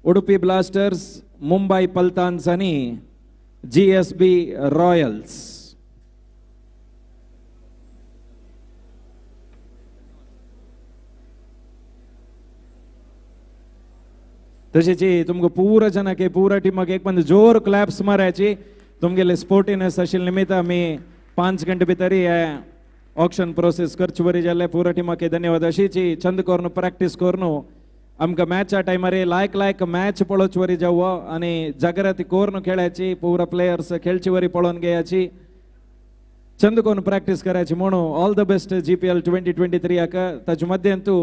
उडुपी ब्लास्टर्स मुंबई पल्तान्स आणि GSB रॉयल्स तशीच तुमको पूरा जन के पूरा टीम के एक बंद जोर क्लैप्स मारायची तुमगेले स्पोर्टिनेस अशिल निमित्त आम्ही 5 घंटे भितरी ऑक्शन प्रोसेस करची वरी जाले पूरा टीम के धन्यवाद अशीची चंद कोरनो प्रॅक्टिस कोरनो आमका मॅचच्या टायमार लायक मॅच पळोवच वरी जाव आणि जागृती कोरनो खेळायची पूरा प्लेयर्स खेळची वरी पळोवन घेयाची चंद कोरनो प्रॅक्टिस करायची म्हणून ऑल द बेस्ट GPL 2023 आका ताजे मध्यंतू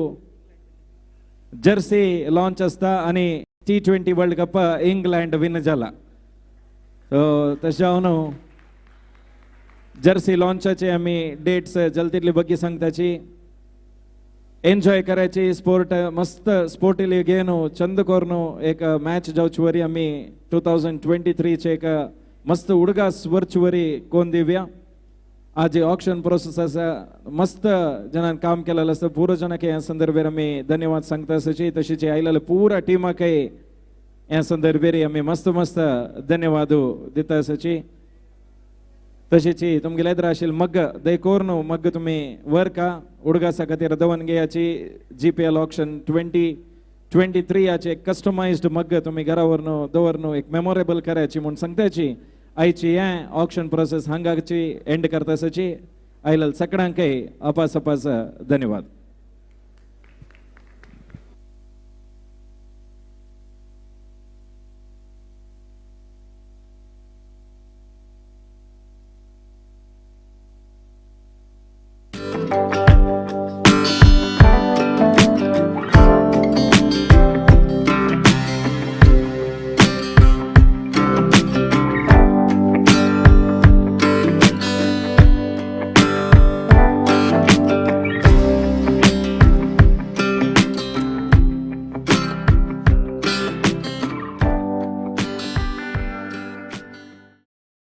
जर्सी लॉन्च असता आणि T20 world cup England win झाला तशा जर्सी लॉन्चाचे आम्ही डेट्स जल्दीतली बघी सांगताची एन्जॉय करायची स्पोर्ट मस्त स्पोर्टिली घेनो चंद कोरनो एक मॅच जावची वरी आम्ही 2023 चे एक मस्त उडगास वरची वरी कोण दिव्या आज ऑक्शन प्रोसेस असा मस्त जनान काम केलेलं असतं पूर्ण जनके या संदर्भात आम्ही धन्यवाद सांगता असाची तशीचे आयलेलं पूरा टीमा काही या संदर्भात आम्ही मस्त धन्यवाद देता असाची तशीची तुमगेल्या इधर आशिल मग्ग दैकोरनो मग्ग तुम्ही वर का उडगासा खातीर दवनगे याची GPL ऑक्शन 2023 याचे कस्टमाइज्ड मग्ग तुम्ही घरावरनो दवरनो एक मेमोरेबल करायची म्हणून सांगताची आयची हे ऑक्शन प्रोसेस हांगाची एंड करतासाची आयलल सगळ्यांकय अपास धन्यवाद.